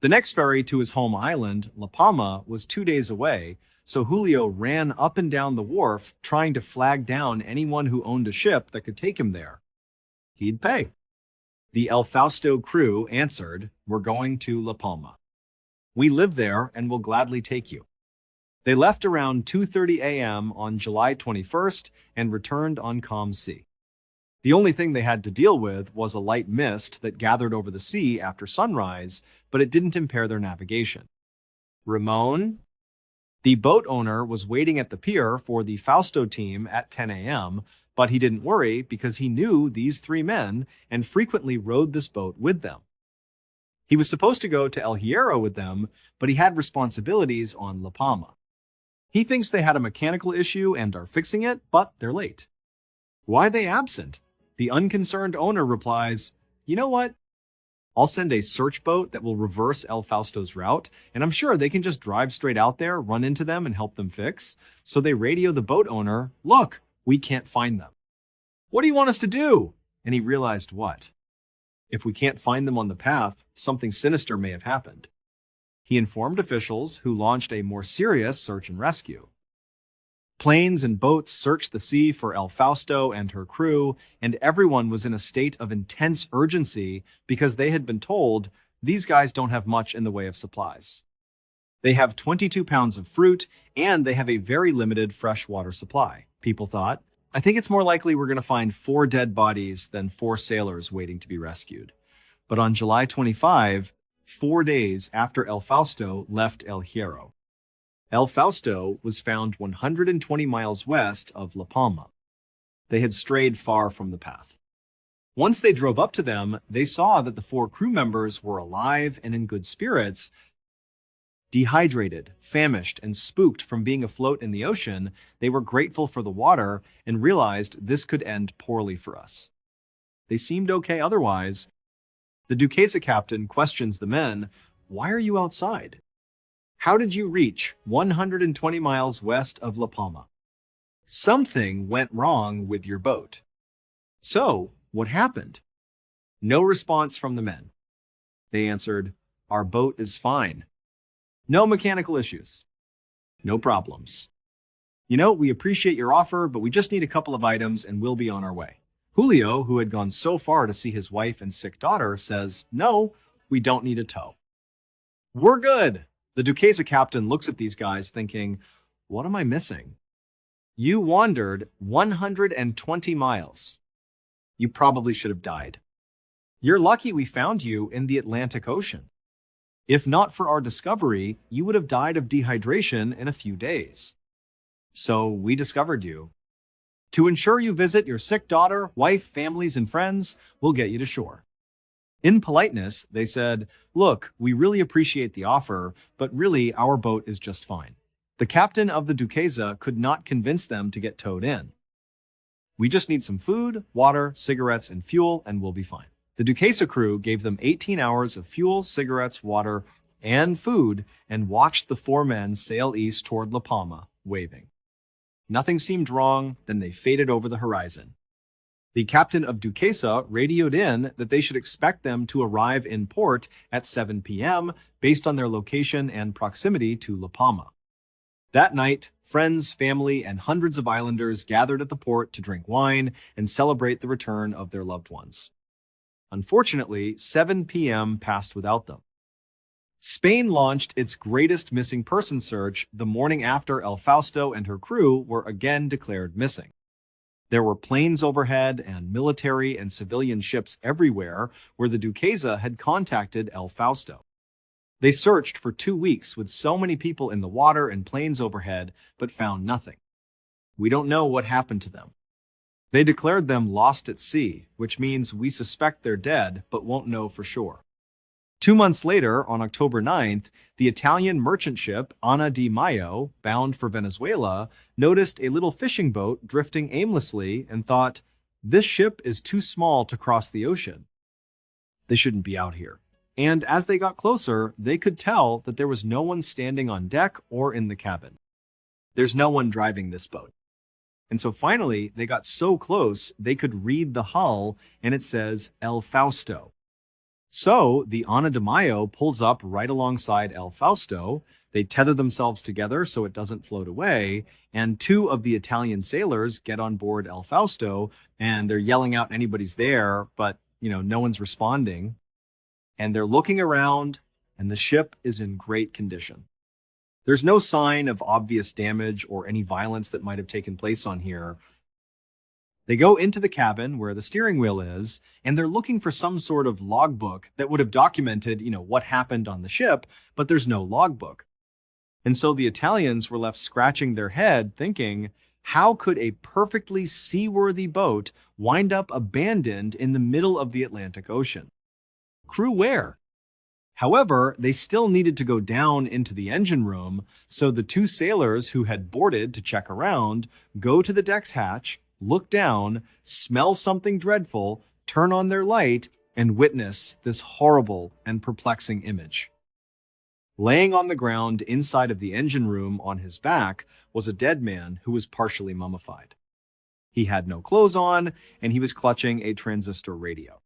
The next ferry to his home island, La Palma, was 2 days away, so Julio ran up and down the wharf trying to flag down anyone who owned a ship that could take him there. He'd pay. The El Fausto crew answered, "We're going to La Palma. We live there and will gladly take you." They left around 2:30 a.m. on July 21st and returned on calm sea. The only thing they had to deal with was a light mist that gathered over the sea after sunrise, but it didn't impair their navigation. Ramon? The boat owner was waiting at the pier for the Fausto team at 10 a.m., but he didn't worry because he knew these three men and frequently rowed this boat with them. He was supposed to go to El Hierro with them, but he had responsibilities on La Palma. He thinks they had a mechanical issue and are fixing it, but they're late. Why are they absent? The unconcerned owner replies, "You know what? I'll send a search boat that will reverse El Fausto's route, and I'm sure they can just drive straight out there, run into them, and help them fix." So they radio the boat owner, "Look, we can't find them." "What do you want us to do?" And he realized what? If we can't find them on the path, something sinister may have happened. He informed officials, who launched a more serious search and rescue. Planes and boats searched the sea for El Fausto and her crew, and everyone was in a state of intense urgency because they had been told these guys don't have much in the way of supplies. They have 22 pounds of fruit, and they have a very limited freshwater supply. People thought, "I think it's more likely we're going to find 4 dead bodies than 4 sailors waiting to be rescued." But on July 25, 4 days after El Fausto left El Hierro, El Fausto was found 120 miles west of La Palma. They had strayed far from the path. Once they drove up to them, they saw that the 4 crew members were alive and in good spirits. Dehydrated, famished, and spooked from being afloat in the ocean, they were grateful for the water and realized this could end poorly for us. They seemed okay otherwise. The Duquesa captain questions the men, "Why are you outside? How did you reach 120 miles west of La Palma? Something went wrong with your boat." "So, what happened?" No response from the men. They answered, "Our boat is fine. No mechanical issues. No problems. We appreciate your offer, but we just need a couple of items and we'll be on our way." Julio, who had gone so far to see his wife and sick daughter, says, "No, we don't need a tow. We're good." The Duquesa captain looks at these guys thinking, "What am I missing? You wandered 120 miles. You probably should have died. You're lucky we found you in the Atlantic Ocean. If not for our discovery, you would have died of dehydration in a few days. So we discovered you. To ensure you visit your sick daughter, wife, families, and friends, we'll get you to shore." In politeness, they said, "Look, we really appreciate the offer, but really our boat is just fine." The captain of the Duquesa could not convince them to get towed in. "We just need some food, water, cigarettes, and fuel, and we'll be fine." The Duquesa crew gave them 18 hours of fuel, cigarettes, water, and food, and watched the 4 men sail east toward La Palma, waving. Nothing seemed wrong, then they faded over the horizon. The captain of Duquesa radioed in that they should expect them to arrive in port at 7 p.m. based on their location and proximity to La Palma. That night, friends, family, and hundreds of islanders gathered at the port to drink wine and celebrate the return of their loved ones. Unfortunately, 7 p.m. passed without them. Spain launched its greatest missing person search the morning after El Fausto and her crew were again declared missing. There were planes overhead and military and civilian ships everywhere where the Duquesa had contacted El Fausto. They searched for 2 weeks with so many people in the water and planes overhead, but found nothing. We don't know what happened to them. They declared them lost at sea, which means we suspect they're dead, but won't know for sure. 2 months later, on October 9th, the Italian merchant ship Anna di Maio, bound for Venezuela, noticed a little fishing boat drifting aimlessly and thought, "This ship is too small to cross the ocean. They shouldn't be out here." And as they got closer, they could tell that there was no one standing on deck or in the cabin. There's no one driving this boat. And so finally, they got so close, they could read the hull, and it says El Fausto. So the Anna di Maio pulls up right alongside El Fausto. They tether themselves together so it doesn't float away, and 2 of the Italian sailors get on board El Fausto, and they're yelling out anybody's there, but no one's responding. And they're looking around, and the ship is in great condition. There's no sign of obvious damage or any violence that might have taken place on here. They go into the cabin where the steering wheel is, and they're looking for some sort of logbook that would have documented, what happened on the ship, but there's no logbook. And so the Italians were left scratching their head thinking, how could a perfectly seaworthy boat wind up abandoned in the middle of the Atlantic Ocean? Crew where? However, they still needed to go down into the engine room, so the 2 sailors who had boarded to check around go to the deck's hatch, look down, smell something dreadful, turn on their light, and witness this horrible and perplexing image. Laying on the ground inside of the engine room on his back was a dead man who was partially mummified. He had no clothes on, and he was clutching a transistor radio.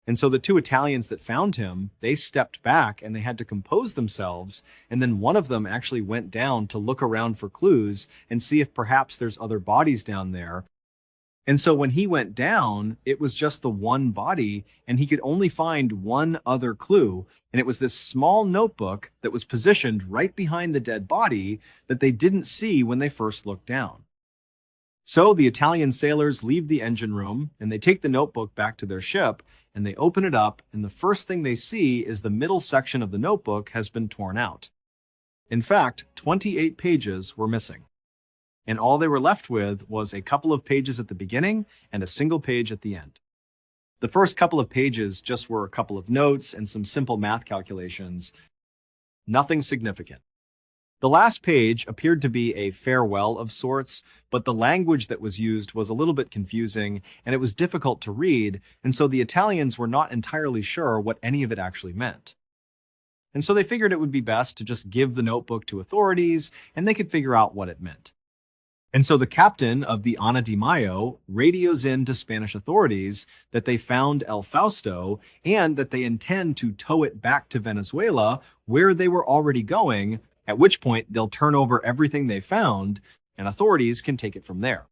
And so the 2 Italians that found him, they stepped back and they had to compose themselves, and then one of them actually went down to look around for clues and see if perhaps there's other bodies down there. And so when he went down, it was just the one body, and he could only find one other clue, and it was this small notebook that was positioned right behind the dead body that they didn't see when they first looked down. So the Italian sailors leave the engine room, and they take the notebook back to their ship, and they open it up, and the first thing they see is the middle section of the notebook has been torn out. In fact, 28 pages were missing. And all they were left with was a couple of pages at the beginning and a single page at the end. The first couple of pages just were a couple of notes and some simple math calculations. Nothing significant. The last page appeared to be a farewell of sorts, but the language that was used was a little bit confusing and it was difficult to read, and so the Italians were not entirely sure what any of it actually meant. And so they figured it would be best to just give the notebook to authorities and they could figure out what it meant. And so the captain of the Anna di Maio radios in to Spanish authorities that they found El Fausto and that they intend to tow it back to Venezuela, where they were already going, at which point they'll turn over everything they found and authorities can take it from there.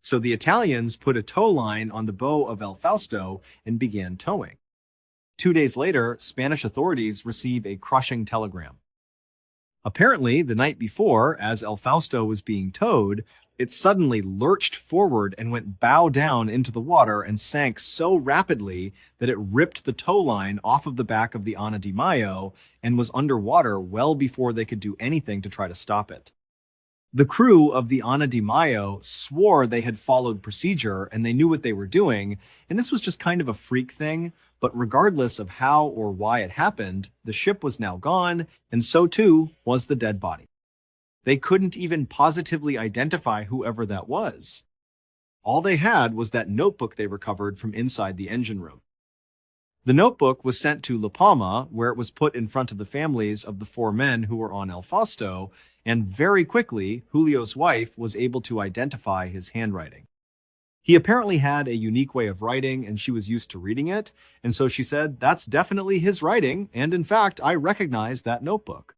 So the Italians put a tow line on the bow of El Fausto and began towing. 2 days later, Spanish authorities receive a crushing telegram. Apparently, the night before, as El Fausto was being towed, it suddenly lurched forward and went bow down into the water and sank so rapidly that it ripped the tow line off of the back of the Anna di Maio and was underwater well before they could do anything to try to stop it. The crew of the Anna di Maio swore they had followed procedure and they knew what they were doing, and this was just kind of a freak thing. But regardless of how or why it happened, the ship was now gone, and so too was the dead body. They couldn't even positively identify whoever that was. All they had was that notebook they recovered from inside the engine room. The notebook was sent to La Palma, where it was put in front of the families of the 4 men who were on El Fausto, and very quickly, Julio's wife was able to identify his handwriting. He apparently had a unique way of writing, and she was used to reading it, and so she said, "That's definitely his writing, and in fact, I recognize that notebook."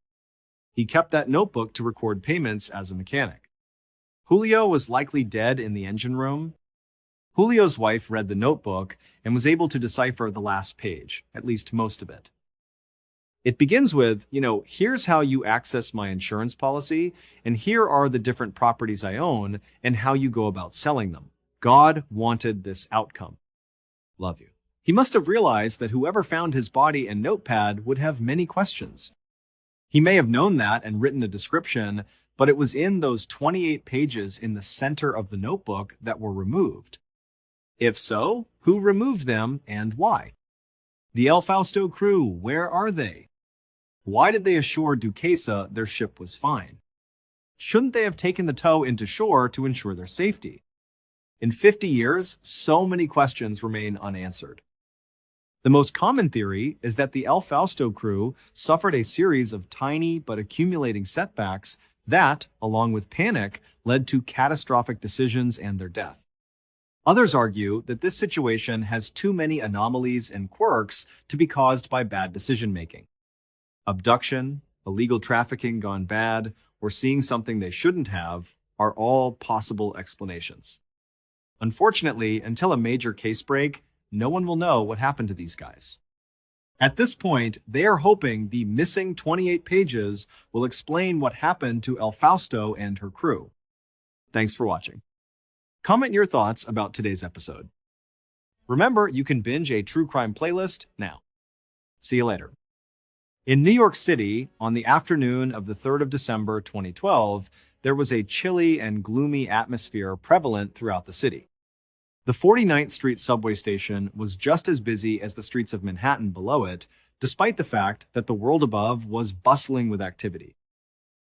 He kept that notebook to record payments as a mechanic. Julio was likely dead in the engine room. Julio's wife read the notebook and was able to decipher the last page, at least most of it. It begins with, here's how you access my insurance policy, and here are the different properties I own, and how you go about selling them. God wanted this outcome. Love you. He must have realized that whoever found his body and notepad would have many questions. He may have known that and written a description, but it was in those 28 pages in the center of the notebook that were removed. If so, who removed them and why? The El Fausto crew, where are they? Why did they assure Duquesa their ship was fine? Shouldn't they have taken the tow into shore to ensure their safety? In 50 years, so many questions remain unanswered. The most common theory is that the El Fausto crew suffered a series of tiny but accumulating setbacks that, along with panic, led to catastrophic decisions and their death. Others argue that this situation has too many anomalies and quirks to be caused by bad decision-making. Abduction, illegal trafficking gone bad, or seeing something they shouldn't have are all possible explanations. Unfortunately, until a major case break, no one will know what happened to these guys. At this point, they are hoping the missing 28 pages will explain what happened to El Fausto and her crew. Thanks for watching. Comment your thoughts about today's episode. Remember, you can binge a true crime playlist now. See you later. In New York City, on the afternoon of the 3rd of December 2012, there was a chilly and gloomy atmosphere prevalent throughout the city. The 49th Street subway station was just as busy as the streets of Manhattan below it, despite the fact that the world above was bustling with activity.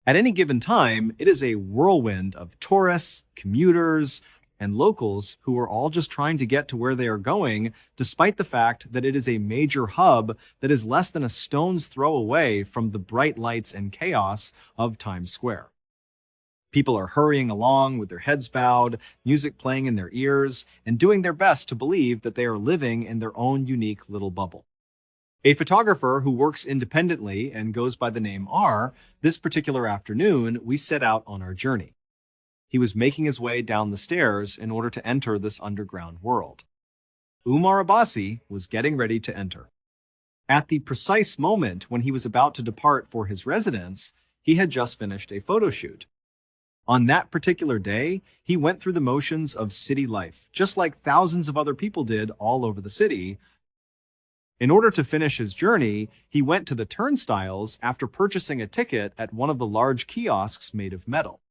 At any given time, it is a whirlwind of tourists, commuters, and locals who are all just trying to get to where they are going, despite the fact that it is a major hub that is less than a stone's throw away from the bright lights and chaos of Times Square. People are hurrying along with their heads bowed, music playing in their ears, and doing their best to believe that they are living in their own unique little bubble. A photographer who works independently and goes by the name R, this particular afternoon, we set out on our journey. He was making his way down the stairs in order to enter this underground world. Umar Abbasi was getting ready to enter. At the precise moment when he was about to depart for his residence, he had just finished a photo shoot. On that particular day, he went through the motions of city life, just like thousands of other people did all over the city. In order to finish his journey, he went to the turnstiles after purchasing a ticket at one of the large kiosks made of metal.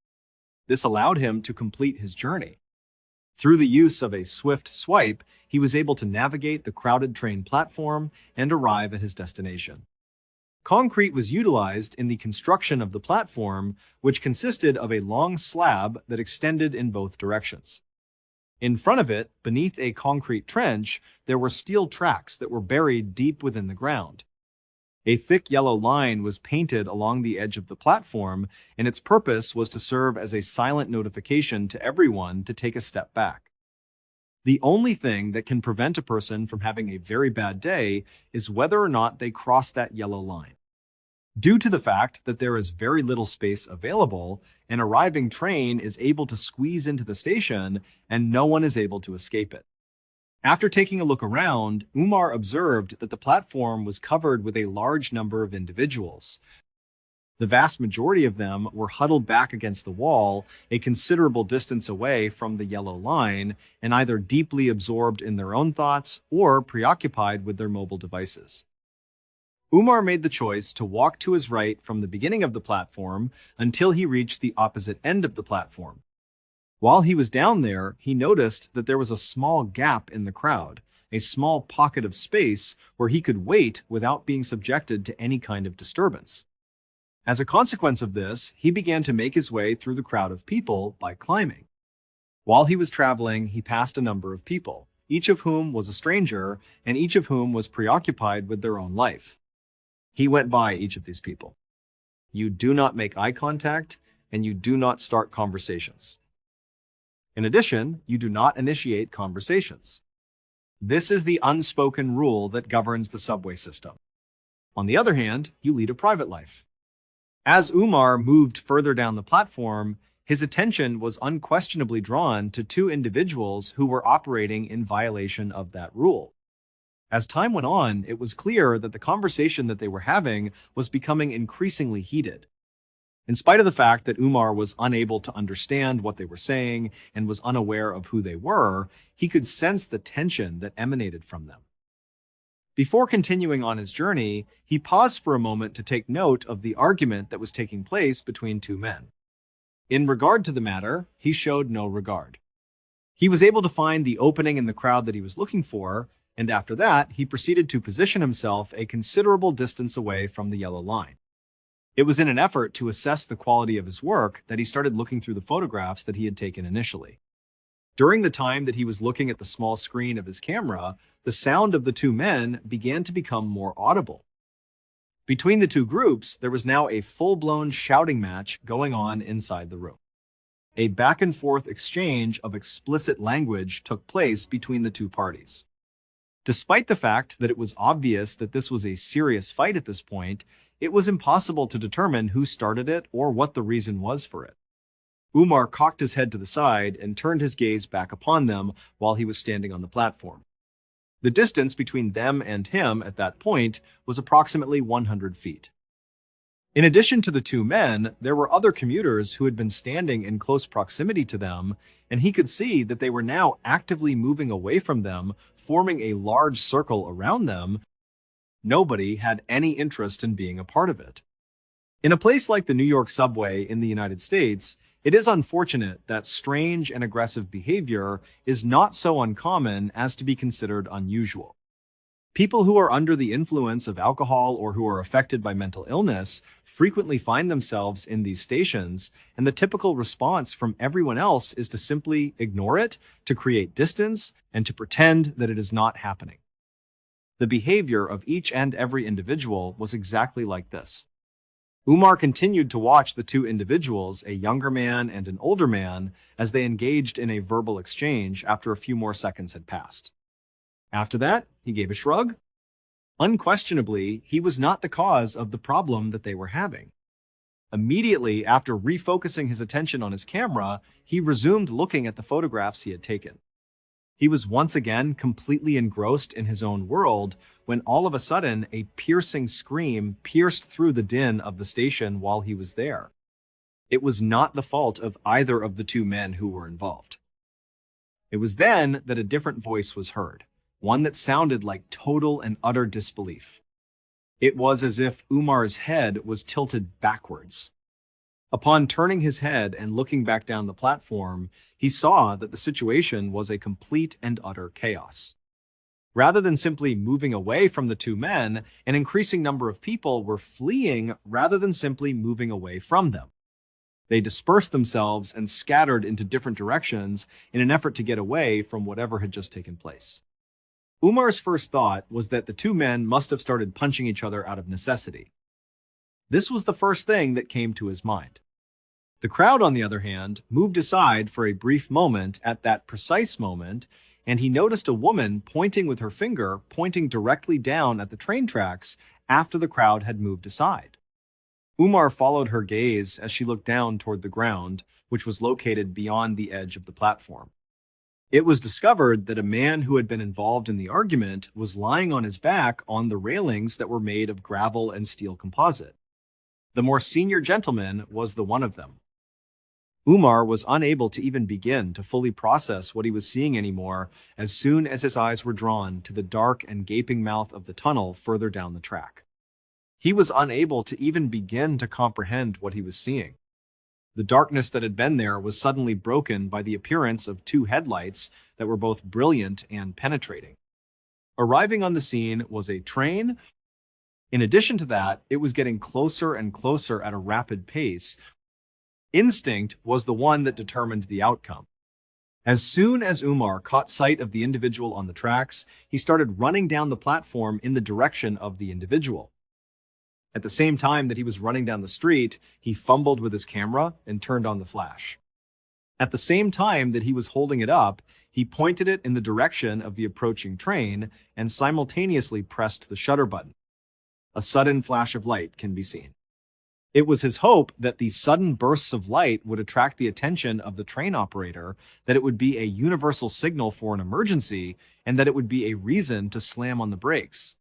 This allowed him to complete his journey. Through the use of a swift swipe, he was able to navigate the crowded train platform and arrive at his destination. Concrete was utilized in the construction of the platform, which consisted of a long slab that extended in both directions. In front of it, beneath a concrete trench, there were steel tracks that were buried deep within the ground. A thick yellow line was painted along the edge of the platform, and its purpose was to serve as a silent notification to everyone to take a step back. The only thing that can prevent a person from having a very bad day is whether or not they cross that yellow line. Due to the fact that there is very little space available, an arriving train is able to squeeze into the station and no one is able to escape it. After taking a look around, Umar observed that the platform was covered with a large number of individuals. The vast majority of them were huddled back against the wall, a considerable distance away from the yellow line, and either deeply absorbed in their own thoughts or preoccupied with their mobile devices. Umar made the choice to walk to his right from the beginning of the platform until he reached the opposite end of the platform. While he was down there, he noticed that there was a small gap in the crowd, a small pocket of space where he could wait without being subjected to any kind of disturbance. As a consequence of this, he began to make his way through the crowd of people by climbing. While he was traveling, he passed a number of people, each of whom was a stranger, and each of whom was preoccupied with their own life. He went by each of these people. You do not make eye contact, and you do not start conversations. In addition, you do not initiate conversations. This is the unspoken rule that governs the subway system. On the other hand, you lead a private life. As Umar moved further down the platform, his attention was unquestionably drawn to two individuals who were operating in violation of that rule. As time went on, it was clear that the conversation that they were having was becoming increasingly heated. In spite of the fact that Umar was unable to understand what they were saying and was unaware of who they were, he could sense the tension that emanated from them. Before continuing on his journey, he paused for a moment to take note of the argument that was taking place between two men. In regard to the matter, he showed no regard. He was able to find the opening in the crowd that he was looking for, and after that, he proceeded to position himself a considerable distance away from the yellow line. It was in an effort to assess the quality of his work that he started looking through the photographs that he had taken initially. During the time that he was looking at the small screen of his camera, the sound of the two men began to become more audible. Between the two groups, there was now a full-blown shouting match going on inside the room. A back-and-forth exchange of explicit language took place between the two parties. Despite the fact that it was obvious that this was a serious fight at this point, it was impossible to determine who started it or what the reason was for it. Umar cocked his head to the side and turned his gaze back upon them while he was standing on the platform. The distance between them and him at that point was approximately 100 feet. In addition to the two men, there were other commuters who had been standing in close proximity to them, and he could see that they were now actively moving away from them, forming a large circle around them. Nobody had any interest in being a part of it. In a place like the New York subway in the United States, it is unfortunate that strange and aggressive behavior is not so uncommon as to be considered unusual. People who are under the influence of alcohol or who are affected by mental illness frequently find themselves in these stations, and the typical response from everyone else is to simply ignore it, to create distance, and to pretend that it is not happening. The behavior of each and every individual was exactly like this. Umar continued to watch the two individuals, a younger man and an older man, as they engaged in a verbal exchange after a few more seconds had passed. After that, he gave a shrug. Unquestionably, he was not the cause of the problem that they were having. Immediately after refocusing his attention on his camera, he resumed looking at the photographs he had taken. He was once again completely engrossed in his own world when all of a sudden a piercing scream pierced through the din of the station while he was there. It was not the fault of either of the two men who were involved. It was then that a different voice was heard, one that sounded like total and utter disbelief. It was as if Umar's head was tilted backwards. Upon turning his head and looking back down the platform, he saw that the situation was a complete and utter chaos. Rather than simply moving away from the two men, an increasing number of people were fleeing rather than simply moving away from them. They dispersed themselves and scattered into different directions in an effort to get away from whatever had just taken place. Umar's first thought was that the two men must have started punching each other out of necessity. This was the first thing that came to his mind. The crowd, on the other hand, moved aside for a brief moment at that precise moment, and he noticed a woman pointing with her finger, pointing directly down at the train tracks after the crowd had moved aside. Umar followed her gaze as she looked down toward the ground, which was located beyond the edge of the platform. It was discovered that a man who had been involved in the argument was lying on his back on the railings that were made of gravel and steel composite. The more senior gentleman was the one of them. Umar was unable to even begin to fully process what he was seeing anymore as soon as his eyes were drawn to the dark and gaping mouth of the tunnel further down the track. He was unable to even begin to comprehend what he was seeing. The darkness that had been there was suddenly broken by the appearance of two headlights that were both brilliant and penetrating. Arriving on the scene was a train. In addition to that, it was getting closer and closer at a rapid pace. Instinct was the one that determined the outcome. As soon as Umar caught sight of the individual on the tracks, he started running down the platform in the direction of the individual. At the same time that he was running down the street, he fumbled with his camera and turned on the flash. At the same time that he was holding it up, he pointed it in the direction of the approaching train and simultaneously pressed the shutter button. A sudden flash of light can be seen. It was his hope that these sudden bursts of light would attract the attention of the train operator, that it would be a universal signal for an emergency, and that it would be a reason to slam on the brakes.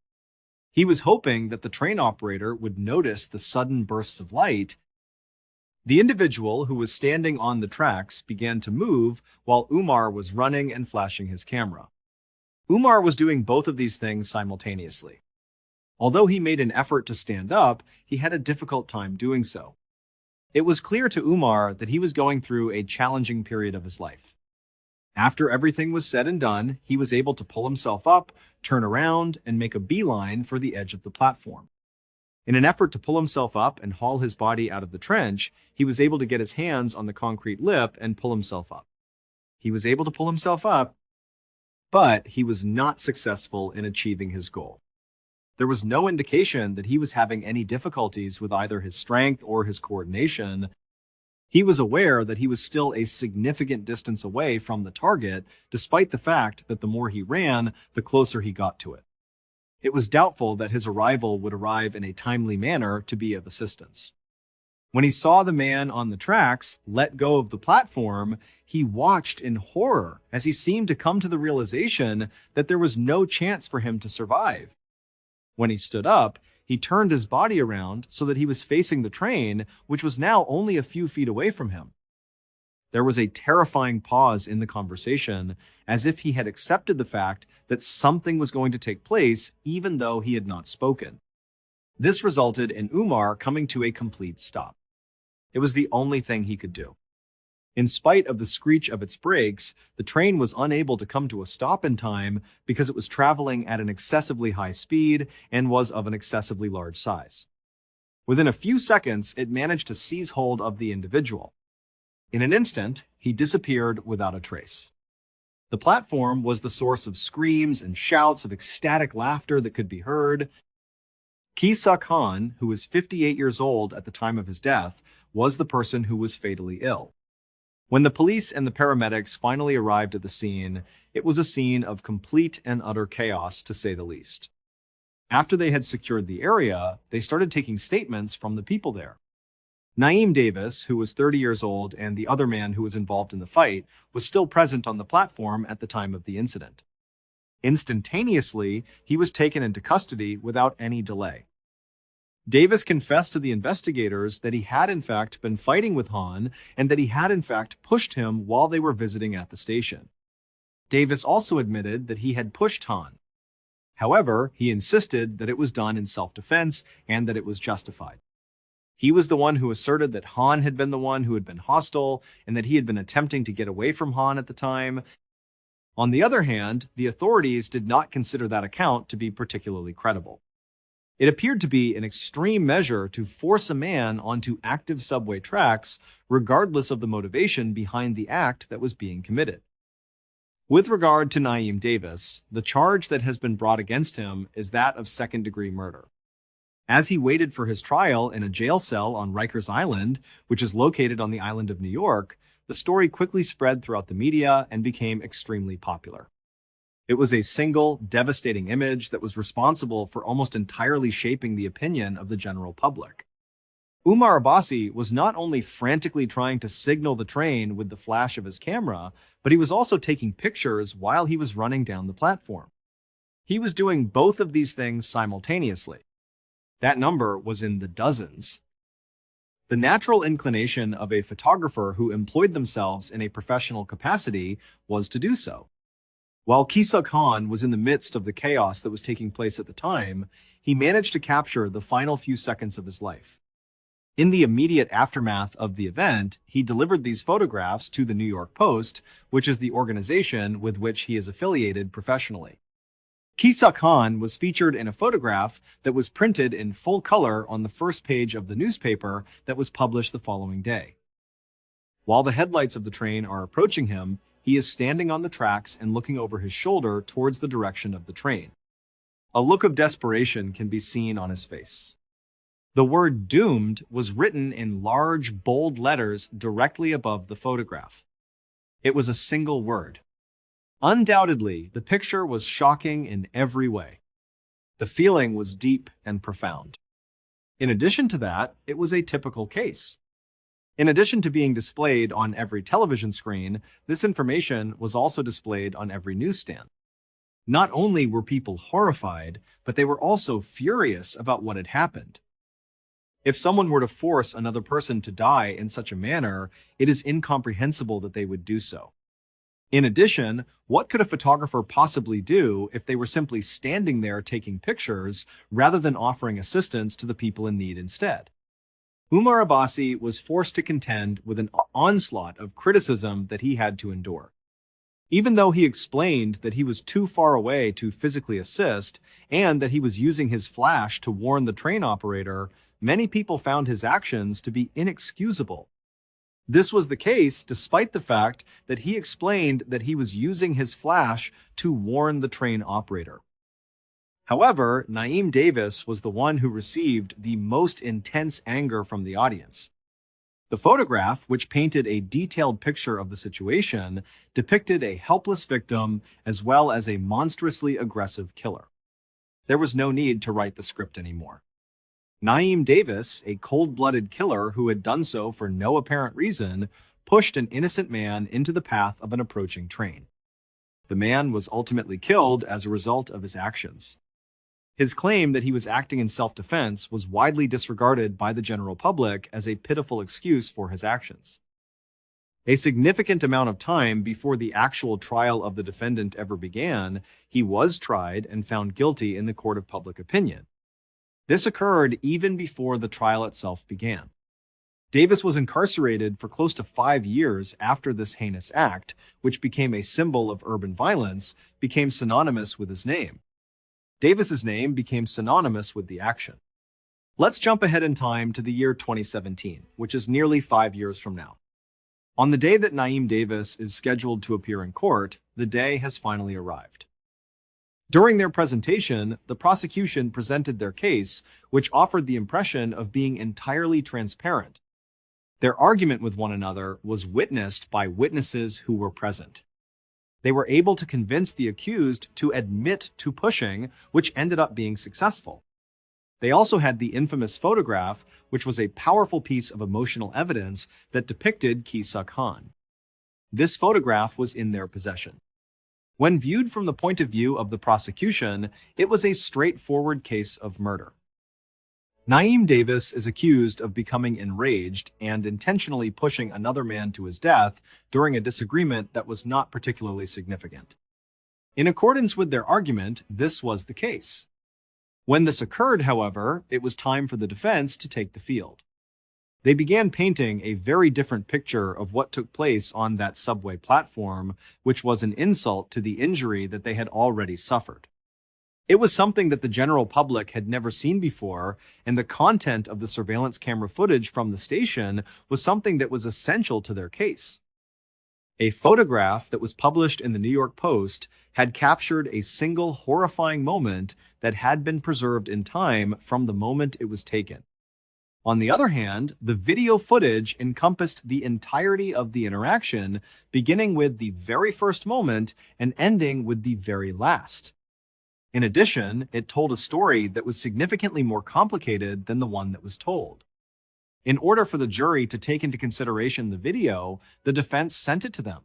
He was hoping that the train operator would notice the sudden bursts of light. The individual who was standing on the tracks began to move while Umar was running and flashing his camera. Umar was doing both of these things simultaneously. Although he made an effort to stand up, he had a difficult time doing so. It was clear to Umar that he was going through a challenging period of his life. After everything was said and done, he was able to pull himself up, turn around, and make a beeline for the edge of the platform. In an effort to pull himself up and haul his body out of the trench, he was able to get his hands on the concrete lip and pull himself up. He was able to pull himself up, but he was not successful in achieving his goal. There was no indication that he was having any difficulties with either his strength or his coordination. He was aware that he was still a significant distance away from the target, despite the fact that the more he ran, the closer he got to it. It was doubtful that his arrival would arrive in a timely manner to be of assistance. When he saw the man on the tracks let go of the platform, he watched in horror as he seemed to come to the realization that there was no chance for him to survive. When he stood up, he turned his body around so that he was facing the train, which was now only a few feet away from him. There was a terrifying pause in the conversation, as if he had accepted the fact that something was going to take place even though he had not spoken. This resulted in Umar coming to a complete stop. It was the only thing he could do. In spite of the screech of its brakes, the train was unable to come to a stop in time because it was traveling at an excessively high speed and was of an excessively large size. Within a few seconds, it managed to seize hold of the individual. In an instant, he disappeared without a trace. The platform was the source of screams and shouts of ecstatic laughter that could be heard. Kisa Khan, who was 58 years old at the time of his death, was the person who was fatally ill. When the police and the paramedics finally arrived at the scene, it was a scene of complete and utter chaos, to say the least. After they had secured the area, they started taking statements from the people there. Naeem Davis, who was 30 years old, and the other man who was involved in the fight, was still present on the platform at the time of the incident. Instantaneously, he was taken into custody without any delay. Davis confessed to the investigators that he had in fact been fighting with Han and that he had in fact pushed him while they were visiting at the station. Davis also admitted that he had pushed Han. However, he insisted that it was done in self-defense and that it was justified. He was the one who asserted that Han had been the one who had been hostile and that he had been attempting to get away from Han at the time. On the other hand, the authorities did not consider that account to be particularly credible. It appeared to be an extreme measure to force a man onto active subway tracks, regardless of the motivation behind the act that was being committed. With regard to Naeem Davis, the charge that has been brought against him is that of second-degree murder. As he waited for his trial in a jail cell on Rikers Island, which is located on the island of New York, the story quickly spread throughout the media and became extremely popular. It was a single, devastating image that was responsible for almost entirely shaping the opinion of the general public. Umar Abbasi was not only frantically trying to signal the train with the flash of his camera, but he was also taking pictures while he was running down the platform. He was doing both of these things simultaneously. That number was in the dozens. The natural inclination of a photographer who employed themselves in a professional capacity was to do so. While Kisa Khan was in the midst of the chaos that was taking place at the time, he managed to capture the final few seconds of his life. In the immediate aftermath of the event, he delivered these photographs to the New York Post, which is the organization with which he is affiliated professionally. Kisa Khan was featured in a photograph that was printed in full color on the first page of the newspaper that was published the following day. While the headlights of the train are approaching him, he is standing on the tracks and looking over his shoulder towards the direction of the train. A look of desperation can be seen on his face. The word "doomed" was written in large, bold letters directly above the photograph. It was a single word. Undoubtedly, the picture was shocking in every way. The feeling was deep and profound. In addition to that, it was a typical case. In addition to being displayed on every television screen, this information was also displayed on every newsstand. Not only were people horrified, but they were also furious about what had happened. If someone were to force another person to die in such a manner, it is incomprehensible that they would do so. In addition, what could a photographer possibly do if they were simply standing there taking pictures rather than offering assistance to the people in need instead? Umar Abbasi was forced to contend with an onslaught of criticism that he had to endure. Even though he explained that he was too far away to physically assist and that he was using his flash to warn the train operator, many people found his actions to be inexcusable. This was the case despite the fact that he explained that he was using his flash to warn the train operator. However, Naeem Davis was the one who received the most intense anger from the audience. The photograph, which painted a detailed picture of the situation, depicted a helpless victim as well as a monstrously aggressive killer. There was no need to write the script anymore. Naeem Davis, a cold-blooded killer who had done so for no apparent reason, pushed an innocent man into the path of an approaching train. The man was ultimately killed as a result of his actions. His claim that he was acting in self-defense was widely disregarded by the general public as a pitiful excuse for his actions. A significant amount of time before the actual trial of the defendant ever began, he was tried and found guilty in the court of public opinion. This occurred even before the trial itself began. Davis was incarcerated for close to 5 years after this heinous act, which became a symbol of urban violence, became synonymous with his name. Davis's name became synonymous with the action. Let's jump ahead in time to the year 2017, which is nearly 5 years from now. On the day that Naeem Davis is scheduled to appear in court, the day has finally arrived. During their presentation, the prosecution presented their case, which offered the impression of being entirely transparent. Their argument with one another was witnessed by witnesses who were present. They were able to convince the accused to admit to pushing, which ended up being successful. They also had the infamous photograph, which was a powerful piece of emotional evidence that depicted Kisa Khan. This photograph was in their possession. When viewed from the point of view of the prosecution, it was a straightforward case of murder. Naeem Davis is accused of becoming enraged and intentionally pushing another man to his death during a disagreement that was not particularly significant. In accordance with their argument, this was the case. When this occurred, however, it was time for the defense to take the field. They began painting a very different picture of what took place on that subway platform, which was an insult to the injury that they had already suffered. It was something that the general public had never seen before, and the content of the surveillance camera footage from the station was something that was essential to their case. A photograph that was published in the New York Post had captured a single horrifying moment that had been preserved in time from the moment it was taken. On the other hand, the video footage encompassed the entirety of the interaction, beginning with the very first moment and ending with the very last. In addition, it told a story that was significantly more complicated than the one that was told. In order for the jury to take into consideration the video, the defense sent it to them.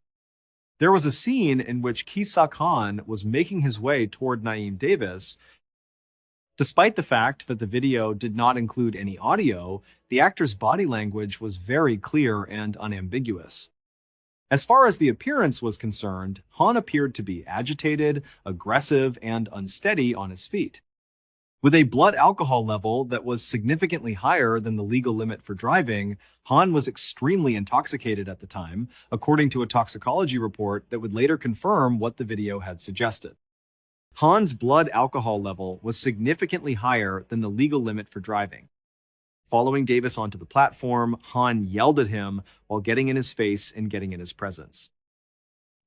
There was a scene in which Kisa Khan was making his way toward Naeem Davis. Despite the fact that the video did not include any audio, the actor's body language was very clear and unambiguous. As far as the appearance was concerned, Han appeared to be agitated, aggressive, and unsteady on his feet. With a blood alcohol level that was significantly higher than the legal limit for driving, Han was extremely intoxicated at the time, according to a toxicology report that would later confirm what the video had suggested. Han's blood alcohol level was significantly higher than the legal limit for driving. Following Davis onto the platform, Han yelled at him while getting in his face and getting in his presence.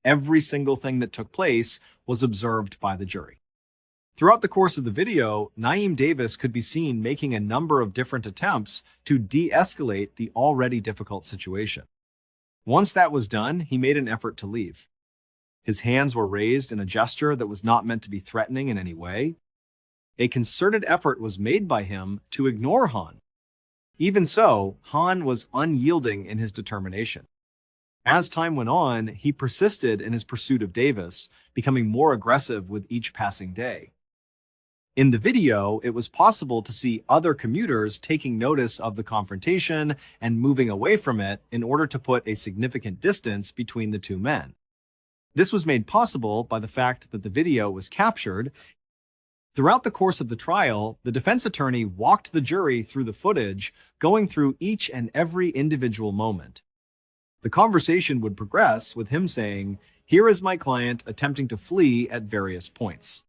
Every single thing that took place was observed by the jury. Throughout the course of the video, Naeem Davis could be seen making a number of different attempts to de-escalate the already difficult situation. Once that was done, he made an effort to leave. His hands were raised in a gesture that was not meant to be threatening in any way. A concerted effort was made by him to ignore Han. Even so, Han was unyielding in his determination. As time went on, he persisted in his pursuit of Davis, becoming more aggressive with each passing day. In the video, it was possible to see other commuters taking notice of the confrontation and moving away from it in order to put a significant distance between the two men. This was made possible by the fact that the video was captured. Throughout the course of the trial, the defense attorney walked the jury through the footage, going through each and every individual moment. The conversation would progress with him saying, "Here is my client attempting to flee at various points."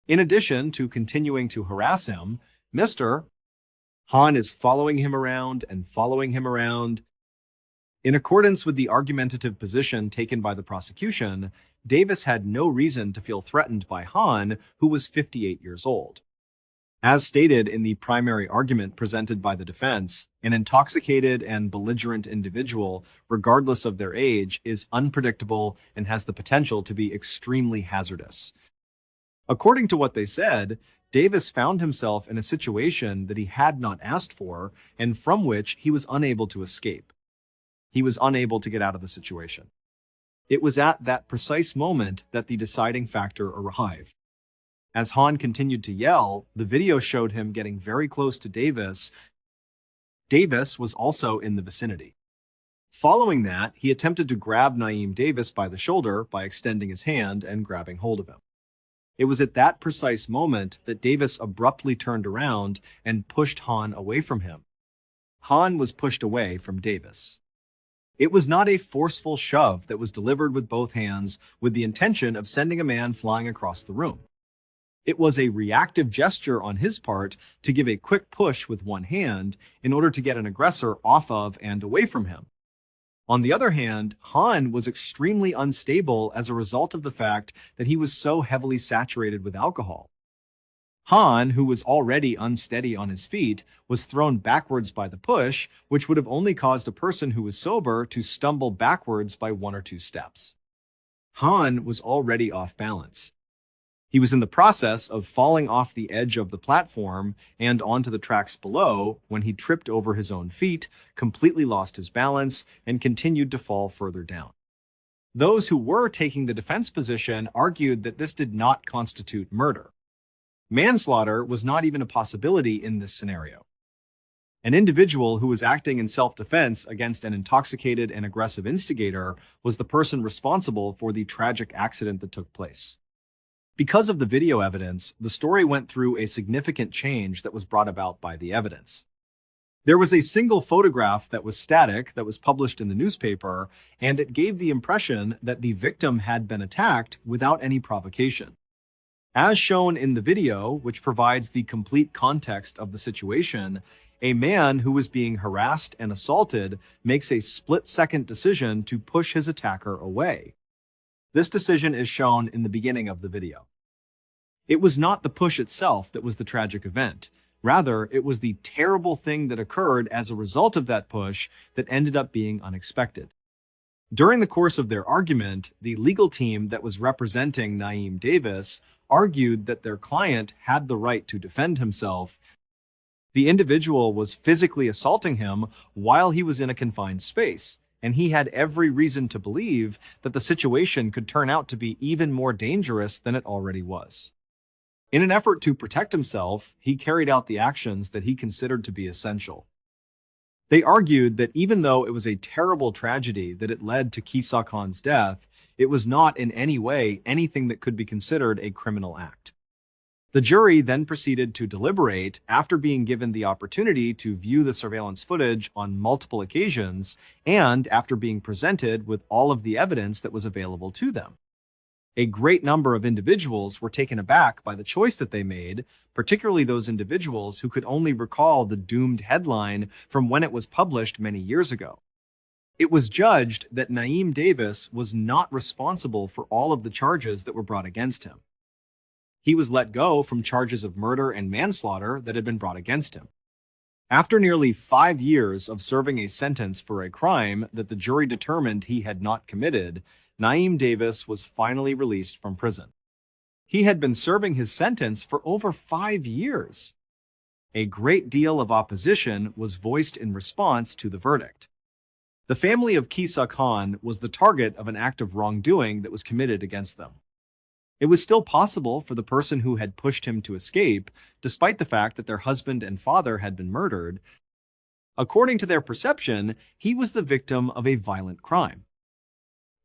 In addition to continuing to harass him, Mr. Han is following him around and following him around. In accordance with the argumentative position taken by the prosecution, Davis had no reason to feel threatened by Han, who was 58 years old. As stated in the primary argument presented by the defense, an intoxicated and belligerent individual, regardless of their age, is unpredictable and has the potential to be extremely hazardous. According to what they said, Davis found himself in a situation that he had not asked for and from which he was unable to escape. He was unable to get out of the situation. It was at that precise moment that the deciding factor arrived. As Han continued to yell, the video showed him getting very close to Davis. Davis was also in the vicinity. Following that, he attempted to grab Naeem Davis by the shoulder by extending his hand and grabbing hold of him. It was at that precise moment that Davis abruptly turned around and pushed Han away from him. Han was pushed away from Davis. It was not a forceful shove that was delivered with both hands with the intention of sending a man flying across the room. It was a reactive gesture on his part to give a quick push with one hand in order to get an aggressor off of and away from him. On the other hand, Han was extremely unstable as a result of the fact that he was so heavily saturated with alcohol. Han, who was already unsteady on his feet, was thrown backwards by the push, which would have only caused a person who was sober to stumble backwards by 1 or 2 steps. Han was already off balance. He was in the process of falling off the edge of the platform and onto the tracks below when he tripped over his own feet, completely lost his balance, and continued to fall further down. Those who were taking the defense position argued that this did not constitute murder. Manslaughter was not even a possibility in this scenario. An individual who was acting in self-defense against an intoxicated and aggressive instigator was the person responsible for the tragic accident that took place. Because of the video evidence, the story went through a significant change that was brought about by the evidence. There was a single photograph that was static that was published in the newspaper, and it gave the impression that the victim had been attacked without any provocation. As shown in the video, which provides the complete context of the situation, a man who was being harassed and assaulted makes a split-second decision to push his attacker away. This decision is shown in the beginning of the video. It was not the push itself that was the tragic event. Rather, it was the terrible thing that occurred as a result of that push that ended up being unexpected. During the course of their argument, the legal team that was representing Naeem Davis argued that their client had the right to defend himself. The individual was physically assaulting him while he was in a confined space, and he had every reason to believe that the situation could turn out to be even more dangerous than it already was. In an effort to protect himself, he carried out the actions that he considered to be essential. They argued that even though it was a terrible tragedy that it led to Kisa Khan's death, it was not in any way anything that could be considered a criminal act. The jury then proceeded to deliberate after being given the opportunity to view the surveillance footage on multiple occasions and after being presented with all of the evidence that was available to them. A great number of individuals were taken aback by the choice that they made, particularly those individuals who could only recall the doomed headline from when it was published many years ago. It was judged that Naeem Davis was not responsible for all of the charges that were brought against him. He was let go from charges of murder and manslaughter that had been brought against him. After nearly 5 years of serving a sentence for a crime that the jury determined he had not committed, Naeem Davis was finally released from prison. He had been serving his sentence for over 5 years. A great deal of opposition was voiced in response to the verdict. The family of Kisa Khan was the target of an act of wrongdoing that was committed against them. It was still possible for the person who had pushed him to escape, despite the fact that their husband and father had been murdered. According to their perception, he was the victim of a violent crime.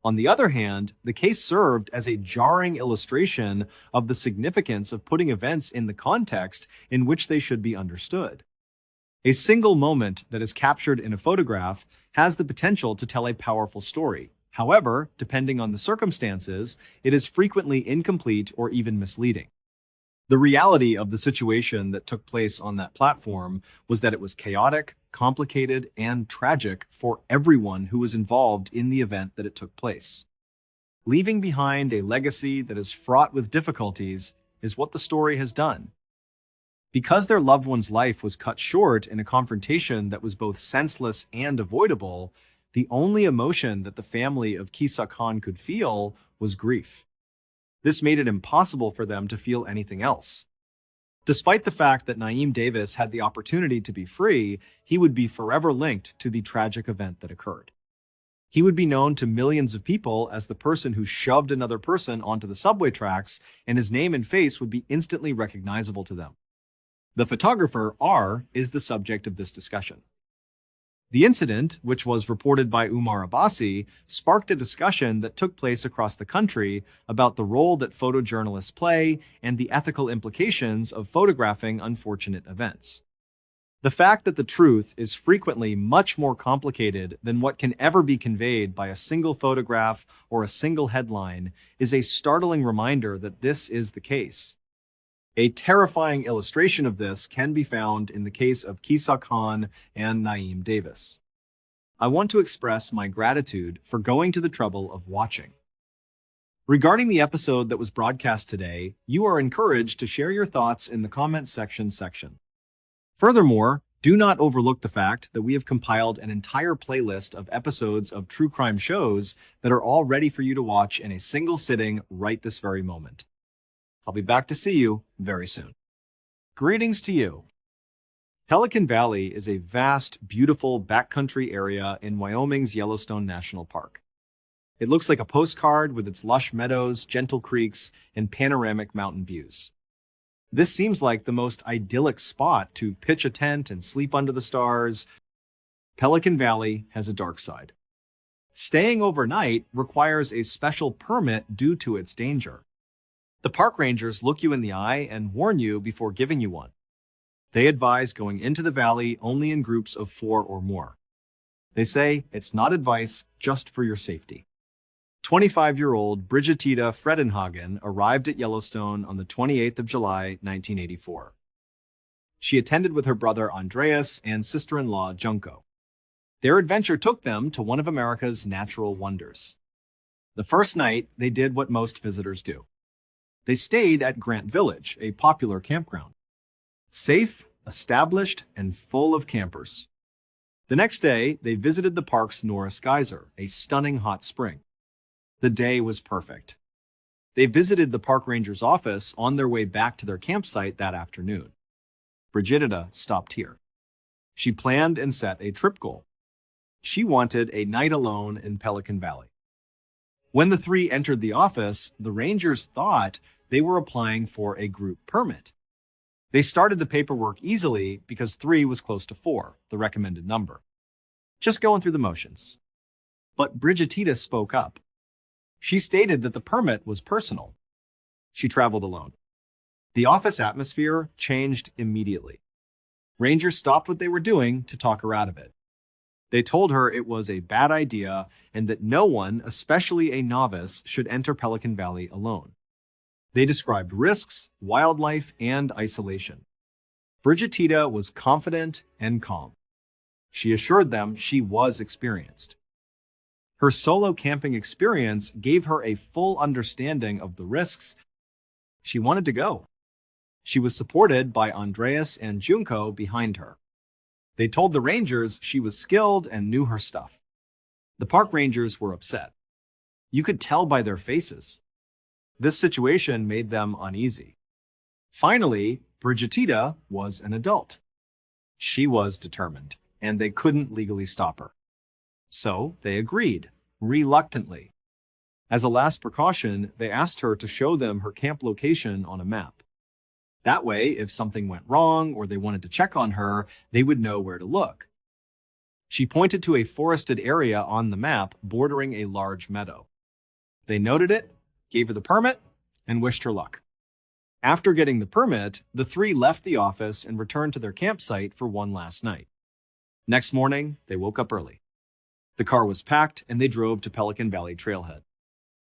On the other hand, the case served as a jarring illustration of the significance of putting events in the context in which they should be understood. A single moment that is captured in a photograph has the potential to tell a powerful story. However, depending on the circumstances, it is frequently incomplete or even misleading. The reality of the situation that took place on that platform was that it was chaotic, complicated, and tragic for everyone who was involved in the event that it took place. Leaving behind a legacy that is fraught with difficulties is what the story has done. Because their loved one's life was cut short in a confrontation that was both senseless and avoidable, the only emotion that the family of Kisa Khan could feel was grief. This made it impossible for them to feel anything else. Despite the fact that Naeem Davis had the opportunity to be free, he would be forever linked to the tragic event that occurred. He would be known to millions of people as the person who shoved another person onto the subway tracks, and his name and face would be instantly recognizable to them. The photographer, R, is the subject of this discussion. The incident, which was reported by Umar Abbasi, sparked a discussion that took place across the country about the role that photojournalists play and the ethical implications of photographing unfortunate events. The fact that the truth is frequently much more complicated than what can ever be conveyed by a single photograph or a single headline is a startling reminder that this is the case. A terrifying illustration of this can be found in the case of Kisa Khan and Naeem Davis. I want to express my gratitude for going to the trouble of watching. Regarding the episode that was broadcast today, you are encouraged to share your thoughts in the comments section. Furthermore, do not overlook the fact that we have compiled an entire playlist of episodes of true crime shows that are all ready for you to watch in a single sitting right this very moment. I'll be back to see you very soon. Greetings to you. Pelican Valley is a vast, beautiful backcountry area in Wyoming's Yellowstone National Park. It looks like a postcard with its lush meadows, gentle creeks, and panoramic mountain views. This seems like the most idyllic spot to pitch a tent and sleep under the stars. Pelican Valley has a dark side. Staying overnight requires a special permit due to its danger. The park rangers look you in the eye and warn you before giving you one. They advise going into the valley only in groups of 4 or more. They say it's not advice, just for your safety. 25-year-old Brigittita Fredenhagen arrived at Yellowstone on the 28th of July, 1984. She attended with her brother Andreas and sister-in-law Junko. Their adventure took them to one of America's natural wonders. The first night, they did what most visitors do. They stayed at Grant Village, a popular campground. Safe, established, and full of campers. The next day, they visited the park's Norris Geyser, a stunning hot spring. The day was perfect. They visited the park ranger's office on their way back to their campsite that afternoon. Brigittita stopped here. She planned and set a trip goal. She wanted a night alone in Pelican Valley. When the three entered the office, the rangers thought they were applying for a group permit. They started the paperwork easily because 3 was close to 4, the recommended number. Just going through the motions. But Brigittita spoke up. She stated that the permit was personal. She traveled alone. The office atmosphere changed immediately. Rangers stopped what they were doing to talk her out of it. They told her it was a bad idea and that no one, especially a novice, should enter Pelican Valley alone. They described risks, wildlife, and isolation. Brigittita was confident and calm. She assured them she was experienced. Her solo camping experience gave her a full understanding of the risks. She wanted to go. She was supported by Andreas and Junko behind her. They told the rangers she was skilled and knew her stuff. The park rangers were upset. You could tell by their faces. This situation made them uneasy. Finally, Brigittita was an adult. She was determined, and they couldn't legally stop her. So they agreed, reluctantly. As a last precaution, they asked her to show them her camp location on a map. That way, if something went wrong or they wanted to check on her, they would know where to look. She pointed to a forested area on the map bordering a large meadow. They noted it, gave her the permit, and wished her luck. After getting the permit, the three left the office and returned to their campsite for one last night. Next morning, they woke up early. The car was packed and they drove to Pelican Valley Trailhead.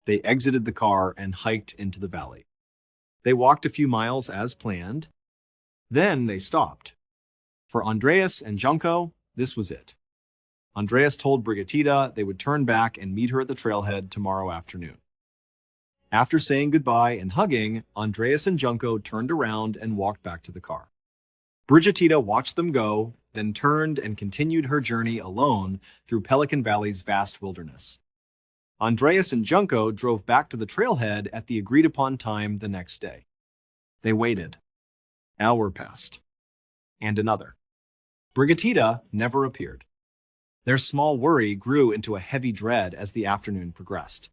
They exited the car and hiked into the valley. They walked a few miles as planned. Then they stopped. For Andreas and Junko, this was it. Andreas told Brigittida they would turn back and meet her at the trailhead tomorrow afternoon. After saying goodbye and hugging, Andreas and Junko turned around and walked back to the car. Brigittida watched them go, then turned and continued her journey alone through Pelican Valley's vast wilderness. Andreas and Junko drove back to the trailhead at the agreed-upon time the next day. They waited. An hour passed. And another. Brigittida never appeared. Their small worry grew into a heavy dread as the afternoon progressed.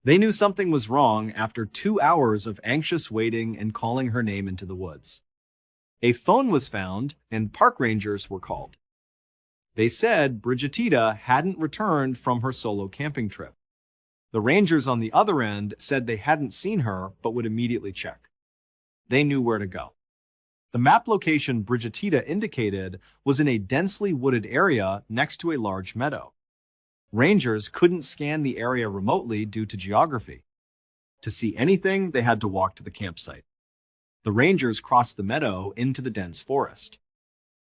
They knew something was wrong after 2 hours of anxious waiting and calling her name into the woods. A phone was found and park rangers were called. They said Brigittida hadn't returned from her solo camping trip. The rangers on the other end said they hadn't seen her but would immediately check. They knew where to go. The map location Brigittida indicated was in a densely wooded area next to a large meadow. Rangers couldn't scan the area remotely due to geography. To see anything, they had to walk to the campsite. The rangers crossed the meadow into the dense forest.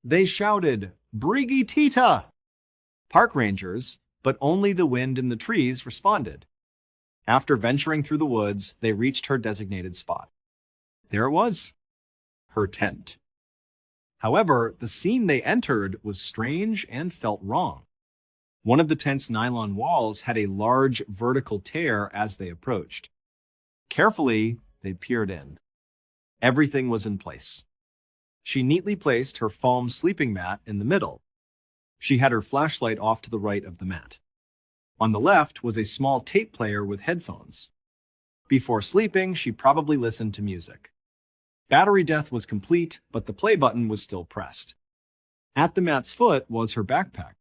They shouted, "Brigittida!" Park rangers, but only the wind in the trees responded. After venturing through the woods, they reached her designated spot. There it was. Her tent. However, the scene they entered was strange and felt wrong. One of the tent's nylon walls had a large vertical tear as they approached. Carefully, they peered in. Everything was in place. She neatly placed her foam sleeping mat in the middle. She had her flashlight off to the right of the mat. On the left was a small tape player with headphones. Before sleeping, she probably listened to music. Battery death was complete, but the play button was still pressed. At the mat's foot was her backpack.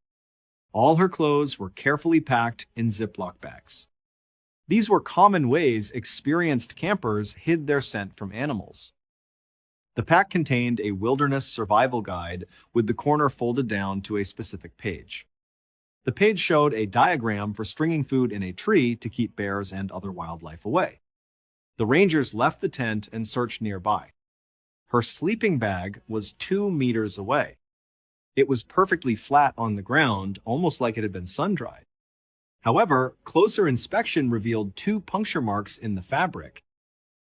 All her clothes were carefully packed in Ziploc bags. These were common ways experienced campers hid their scent from animals. The pack contained a wilderness survival guide with the corner folded down to a specific page. The page showed a diagram for stringing food in a tree to keep bears and other wildlife away. The rangers left the tent and searched nearby. Her sleeping bag was 2 meters away. It was perfectly flat on the ground, almost like it had been sun-dried. However, closer inspection revealed 2 puncture marks in the fabric.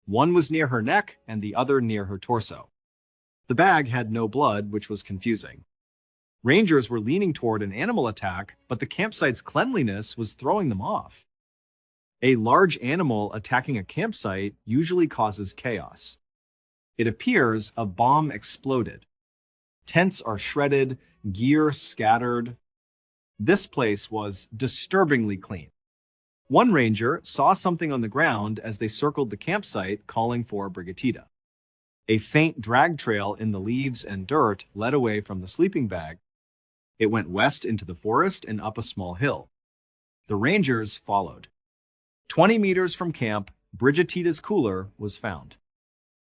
One was near her neck and the other near her torso. The bag had no blood, which was confusing. Rangers were leaning toward an animal attack, but the campsite's cleanliness was throwing them off. A large animal attacking a campsite usually causes chaos. It appears a bomb exploded. Tents are shredded, gear scattered. This place was disturbingly clean. One ranger saw something on the ground as they circled the campsite, calling for Brigittida. A faint drag trail in the leaves and dirt led away from the sleeping bag. It went west into the forest and up a small hill. The rangers followed. 20 meters from camp, Brigittida's cooler was found.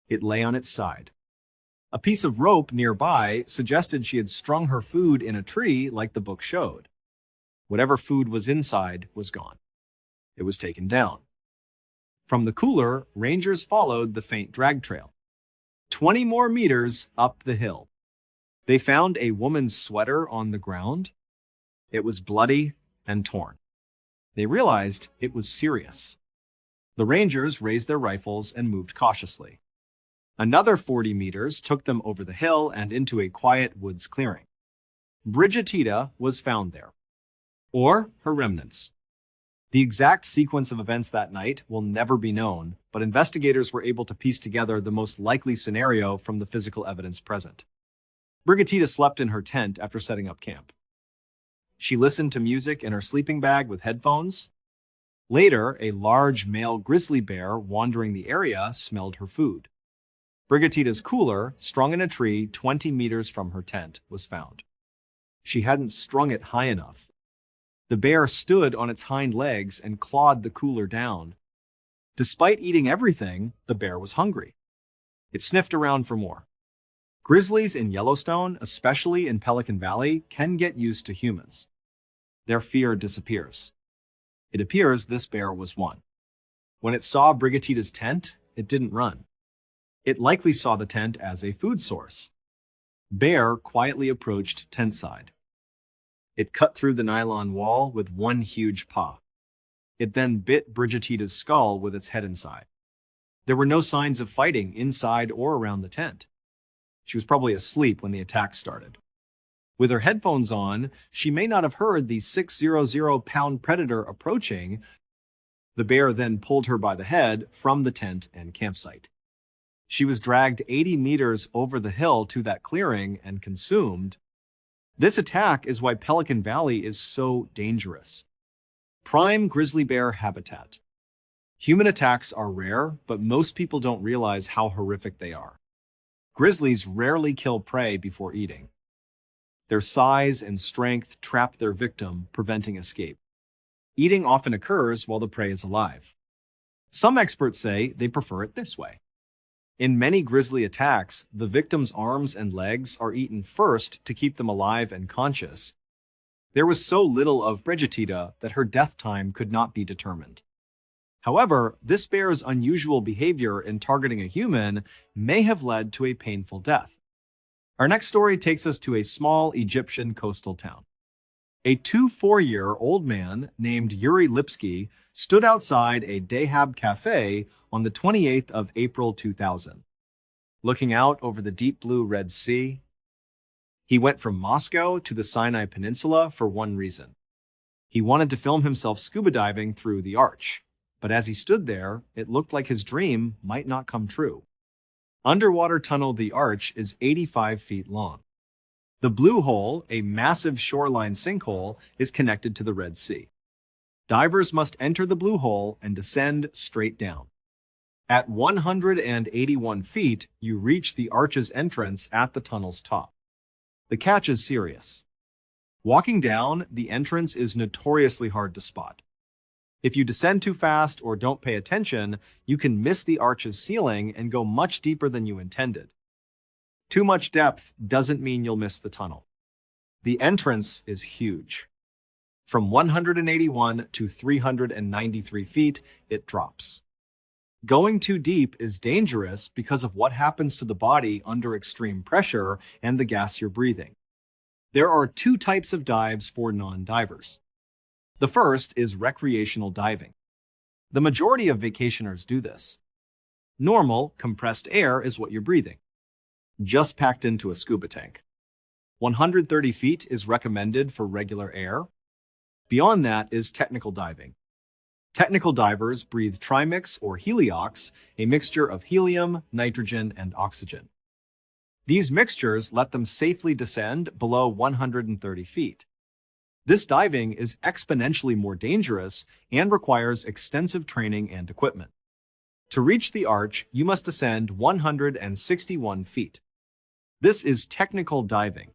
It lay on its side. A piece of rope nearby suggested she had strung her food in a tree like the book showed. Whatever food was inside was gone. It was taken down. From the cooler, rangers followed the faint drag trail. 20 more meters up the hill. They found a woman's sweater on the ground. It was bloody and torn. They realized it was serious. The rangers raised their rifles and moved cautiously. Another 40 meters took them over the hill and into a quiet woods clearing. Brigittida was found there, or her remnants. The exact sequence of events that night will never be known, but investigators were able to piece together the most likely scenario from the physical evidence present. Brigittida slept in her tent after setting up camp. She listened to music in her sleeping bag with headphones. Later, a large male grizzly bear wandering the area smelled her food. Brigittida's cooler, strung in a tree 20 meters from her tent, was found. She hadn't strung it high enough. The bear stood on its hind legs and clawed the cooler down. Despite eating everything, the bear was hungry. It sniffed around for more. Grizzlies in Yellowstone, especially in Pelican Valley, can get used to humans. Their fear disappears. It appears this bear was one. When it saw Brigatita's tent, it didn't run. It likely saw the tent as a food source. Bear quietly approached tent side. It cut through the nylon wall with one huge paw. It then bit Brigatita's skull with its head inside. There were no signs of fighting inside or around the tent. She was probably asleep when the attack started. With her headphones on, she may not have heard the 600-pound predator approaching. The bear then pulled her by the head from the tent and campsite. She was dragged 80 meters over the hill to that clearing and consumed. This attack is why Pelican Valley is so dangerous. Prime grizzly bear habitat. Human attacks are rare, but most people don't realize how horrific they are. Grizzlies rarely kill prey before eating. Their size and strength trap their victim, preventing escape. Eating often occurs while the prey is alive. Some experts say they prefer it this way. In many grizzly attacks, the victim's arms and legs are eaten first to keep them alive and conscious. There was so little of Brigatita that her death time could not be determined. However, this bear's unusual behavior in targeting a human may have led to a painful death. Our next story takes us to a small Egyptian coastal town. A 24-year-old man named Yuri Lipsky stood outside a Dahab cafe on the 28th of April 2000. Looking out over the deep blue Red Sea, he went from Moscow to the Sinai Peninsula for one reason. He wanted to film himself scuba diving through the arch, but as he stood there, it looked like his dream might not come true. Underwater tunnel The Arch is 85 feet long. The Blue Hole, a massive shoreline sinkhole, is connected to the Red Sea. Divers must enter the Blue Hole and descend straight down. At 181 feet, you reach the arch's entrance at the tunnel's top. The catch is serious. Walking down, the entrance is notoriously hard to spot. If you descend too fast or don't pay attention, you can miss the arch's ceiling and go much deeper than you intended. Too much depth doesn't mean you'll miss the tunnel. The entrance is huge. From 181 to 393 feet, it drops. Going too deep is dangerous because of what happens to the body under extreme pressure and the gas you're breathing. There are two types of dives for non-divers. The first is recreational diving. The majority of vacationers do this. Normal, compressed air is what you're breathing, just packed into a scuba tank. 130 feet is recommended for regular air. Beyond that is technical diving. Technical divers breathe trimix or heliox, a mixture of helium, nitrogen, and oxygen. These mixtures let them safely descend below 130 feet. This diving is exponentially more dangerous and requires extensive training and equipment. To reach the arch, you must descend 161 feet. This is technical diving.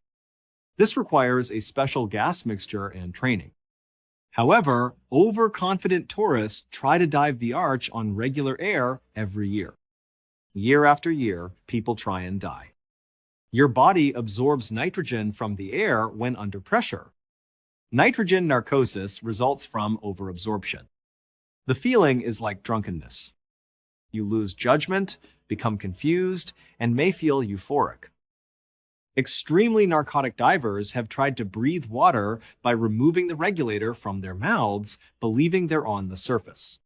This requires a special gas mixture and training. However, overconfident tourists try to dive the arch on regular air every year. Year after year, people try and die. Your body absorbs nitrogen from the air when under pressure. Nitrogen narcosis results from overabsorption. The feeling is like drunkenness. You lose judgment, become confused, and may feel euphoric. Extremely narcotic divers have tried to breathe water by removing the regulator from their mouths, believing they're on the surface.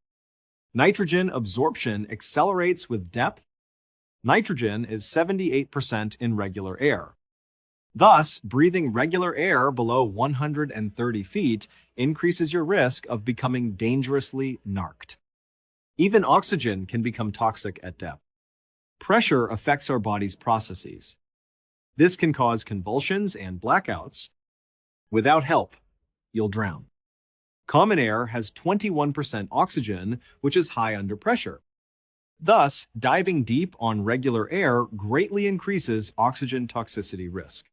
Nitrogen absorption accelerates with depth. Nitrogen is 78% in regular air. Thus, breathing regular air below 130 feet increases your risk of becoming dangerously narked. Even oxygen can become toxic at depth. Pressure affects our body's processes. This can cause convulsions and blackouts. Without help, you'll drown. Common air has 21% oxygen, which is high under pressure. Thus, diving deep on regular air greatly increases oxygen toxicity risk.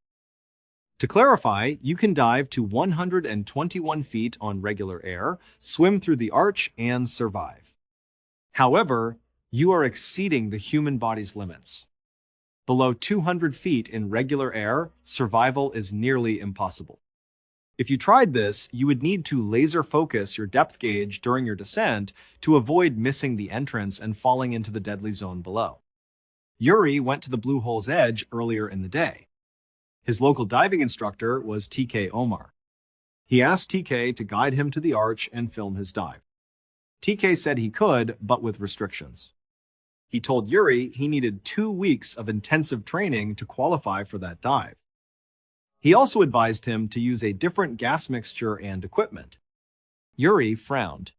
To clarify, you can dive to 121 feet on regular air, swim through the arch, and survive. However, you are exceeding the human body's limits. Below 200 feet in regular air, survival is nearly impossible. If you tried this, you would need to laser focus your depth gauge during your descent to avoid missing the entrance and falling into the deadly zone below. Yuri went to the blue hole's edge earlier in the day. His local diving instructor was TK Omar. He asked TK to guide him to the arch and film his dive. TK said he could, but with restrictions. He told Yuri he needed 2 weeks of intensive training to qualify for that dive. He also advised him to use a different gas mixture and equipment. Yuri frowned.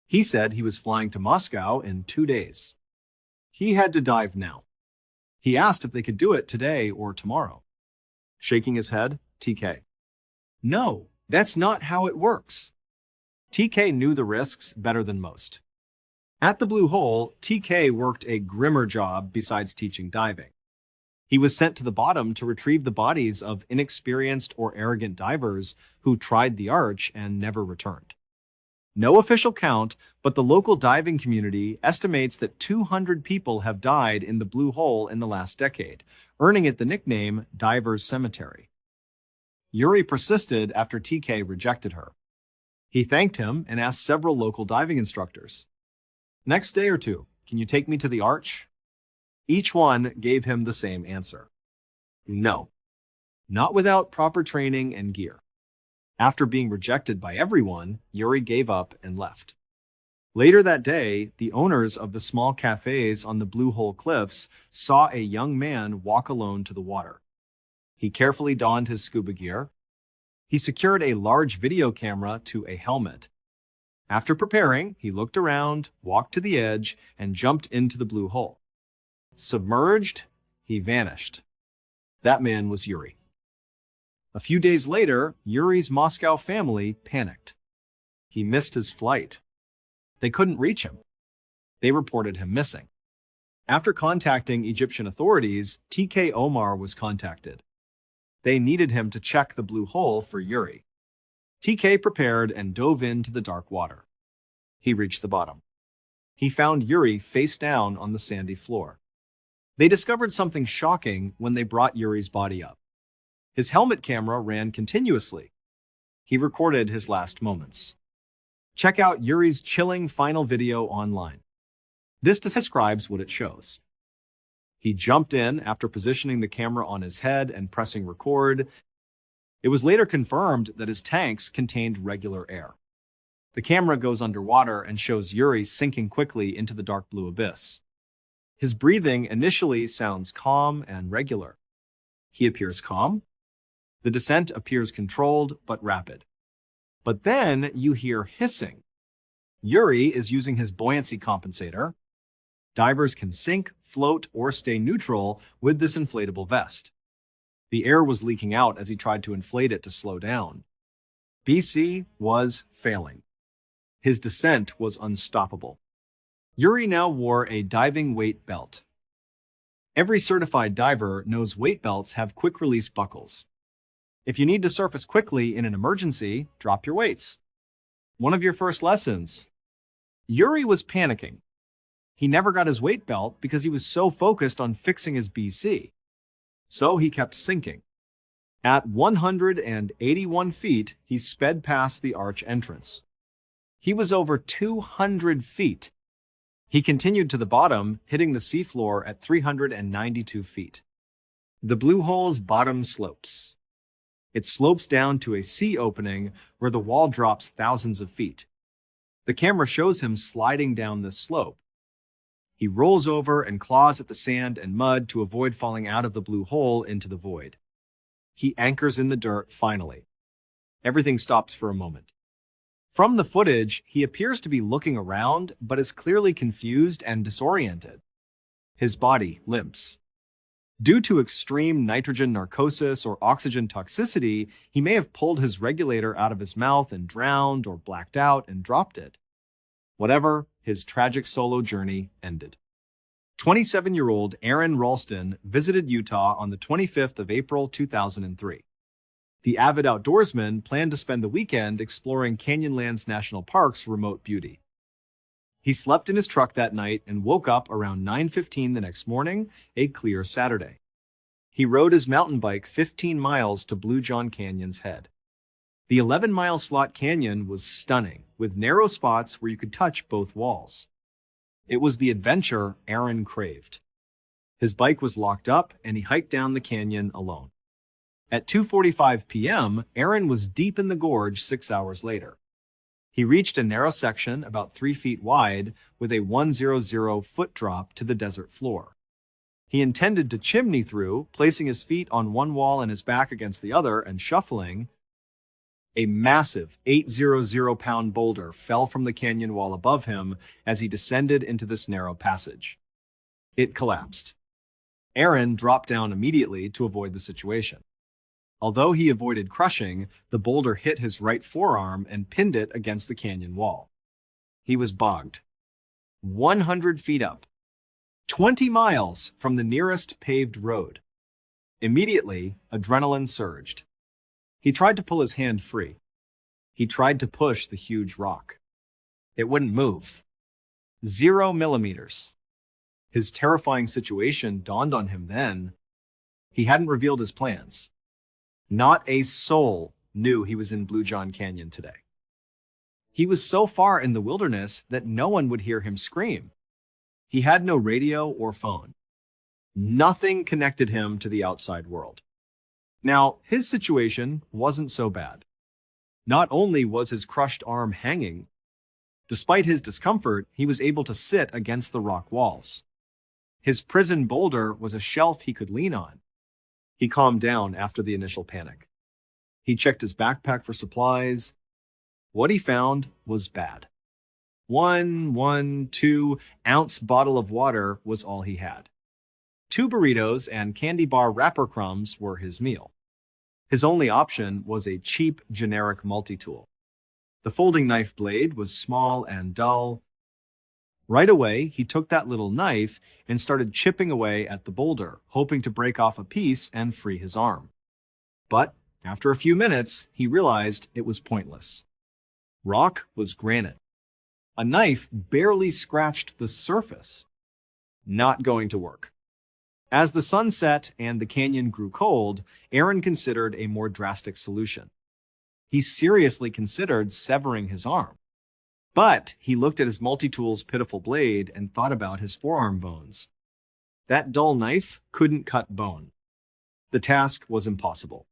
He said he was flying to Moscow in 2 days. He had to dive now. He asked if they could do it today or tomorrow. Shaking his head, TK. No, that's not how it works. TK knew the risks better than most. At the Blue Hole, TK worked a grimmer job besides teaching diving. He was sent to the bottom to retrieve the bodies of inexperienced or arrogant divers who tried the arch and never returned. No official count, but the local diving community estimates that 200 people have died in the Blue Hole in the last decade, earning it the nickname Divers Cemetery. Yuri persisted after TK rejected her. He thanked him and asked several local diving instructors. Next day or two, can you take me to the arch? Each one gave him the same answer. No, not without proper training and gear. After being rejected by everyone, Yuri gave up and left. Later that day, the owners of the small cafes on the Blue Hole Cliffs saw a young man walk alone to the water. He carefully donned his scuba gear. He secured a large video camera to a helmet. After preparing, he looked around, walked to the edge, and jumped into the Blue Hole. Submerged, he vanished. That man was Yuri. A few days later, Yuri's Moscow family panicked. He missed his flight. They couldn't reach him. They reported him missing. After contacting Egyptian authorities, TK Omar was contacted. They needed him to check the Blue Hole for Yuri. TK prepared and dove into the dark water. He reached the bottom. He found Yuri face down on the sandy floor. They discovered something shocking when they brought Yuri's body up. His helmet camera ran continuously. He recorded his last moments. Check out Yuri's chilling final video online. This describes what it shows. He jumped in after positioning the camera on his head and pressing record. It was later confirmed that his tanks contained regular air. The camera goes underwater and shows Yuri sinking quickly into the dark blue abyss. His breathing initially sounds calm and regular. He appears calm. The descent appears controlled but rapid. But then you hear hissing. Yuri is using his buoyancy compensator. Divers can sink, float, or stay neutral with this inflatable vest. The air was leaking out as he tried to inflate it to slow down. BC was failing. His descent was unstoppable. Yuri now wore a diving weight belt. Every certified diver knows weight belts have quick-release buckles. If you need to surface quickly in an emergency, drop your weights. One of your first lessons. Yuri was panicking. He never got his weight belt because he was so focused on fixing his BC. So he kept sinking. At 181 feet, he sped past the arch entrance. He was over 200 feet. He continued to the bottom, hitting the seafloor at 392 feet. The Blue Hole's bottom slopes. It slopes down to a sea opening where the wall drops thousands of feet. The camera shows him sliding down this slope. He rolls over and claws at the sand and mud to avoid falling out of the Blue Hole into the void. He anchors in the dirt finally. Everything stops for a moment. From the footage, he appears to be looking around, but is clearly confused and disoriented. His body limps. Due to extreme nitrogen narcosis or oxygen toxicity, he may have pulled his regulator out of his mouth and drowned or blacked out and dropped it. Whatever, his tragic solo journey ended. 27-year-old Aaron Ralston visited Utah on the 25th of April 2003. The avid outdoorsman planned to spend the weekend exploring Canyonlands National Park's remote beauty. He slept in his truck that night and woke up around 9:15 the next morning, a clear Saturday. He rode his mountain bike 15 miles to Blue John Canyon's head. The 11-mile slot canyon was stunning, with narrow spots where you could touch both walls. It was the adventure Aaron craved. His bike was locked up, and he hiked down the canyon alone. At 2:45 p.m., Aaron was deep in the gorge 6 hours later. He reached a narrow section about 3 feet wide with a 100-foot drop to the desert floor. He intended to chimney through, placing his feet on one wall and his back against the other and shuffling. A massive 800-pound boulder fell from the canyon wall above him as he descended into this narrow passage. It collapsed. Aaron dropped down immediately to avoid the situation. Although he avoided crushing, the boulder hit his right forearm and pinned it against the canyon wall. He was bogged. 100 feet up. 20 miles from the nearest paved road. Immediately, adrenaline surged. He tried to pull his hand free. He tried to push the huge rock. It wouldn't move. 0 millimeters. His terrifying situation dawned on him then. He hadn't revealed his plans. Not a soul knew he was in Blue John Canyon today. He was so far in the wilderness that no one would hear him scream. He had no radio or phone. Nothing connected him to the outside world. Now, his situation wasn't so bad. Not only was his crushed arm hanging, despite his discomfort, he was able to sit against the rock walls. His prison boulder was a shelf he could lean on. He calmed down after the initial panic. He checked his backpack for supplies. What he found was bad. 2-ounce bottle of water was all he had. 2 burritos and candy bar wrapper crumbs were his meal. His only option was a cheap, generic multi-tool. The folding knife blade was small and dull. Right away, he took that little knife and started chipping away at the boulder, hoping to break off a piece and free his arm. But after a few minutes, he realized it was pointless. Rock was granite. A knife barely scratched the surface. Not going to work. As the sun set and the canyon grew cold, Aaron considered a more drastic solution. He seriously considered severing his arm. But he looked at his multi-tool's pitiful blade and thought about his forearm bones. That dull knife couldn't cut bone. The task was impossible.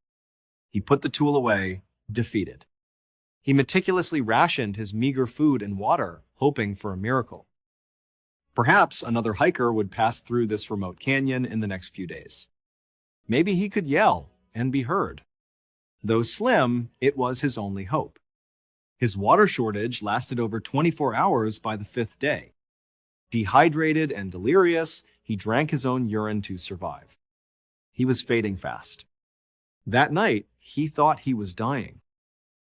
He put the tool away, defeated. He meticulously rationed his meager food and water, hoping for a miracle. Perhaps another hiker would pass through this remote canyon in the next few days. Maybe he could yell and be heard. Though slim, it was his only hope. His water shortage lasted over 24 hours by the 5th day. Dehydrated and delirious, he drank his own urine to survive. He was fading fast. That night, he thought he was dying.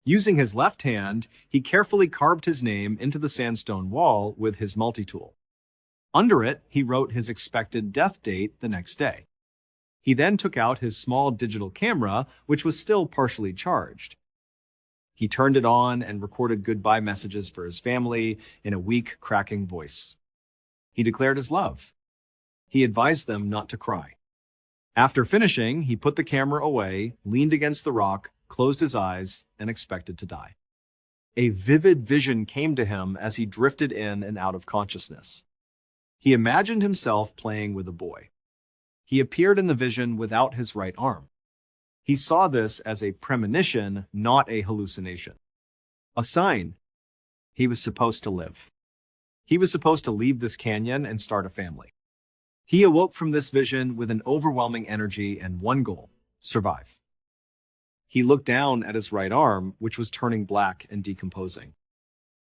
Using his left hand, he carefully carved his name into the sandstone wall with his multi-tool. Under it, he wrote his expected death date the next day. He then took out his small digital camera, which was still partially charged. He turned it on and recorded goodbye messages for his family in a weak, cracking voice. He declared his love. He advised them not to cry. After finishing, he put the camera away, leaned against the rock, closed his eyes, and expected to die. A vivid vision came to him as he drifted in and out of consciousness. He imagined himself playing with a boy. He appeared in the vision without his right arm. He saw this as a premonition, not a hallucination. A sign. He was supposed to live. He was supposed to leave this canyon and start a family. He awoke from this vision with an overwhelming energy and one goal: survive. He looked down at his right arm, which was turning black and decomposing.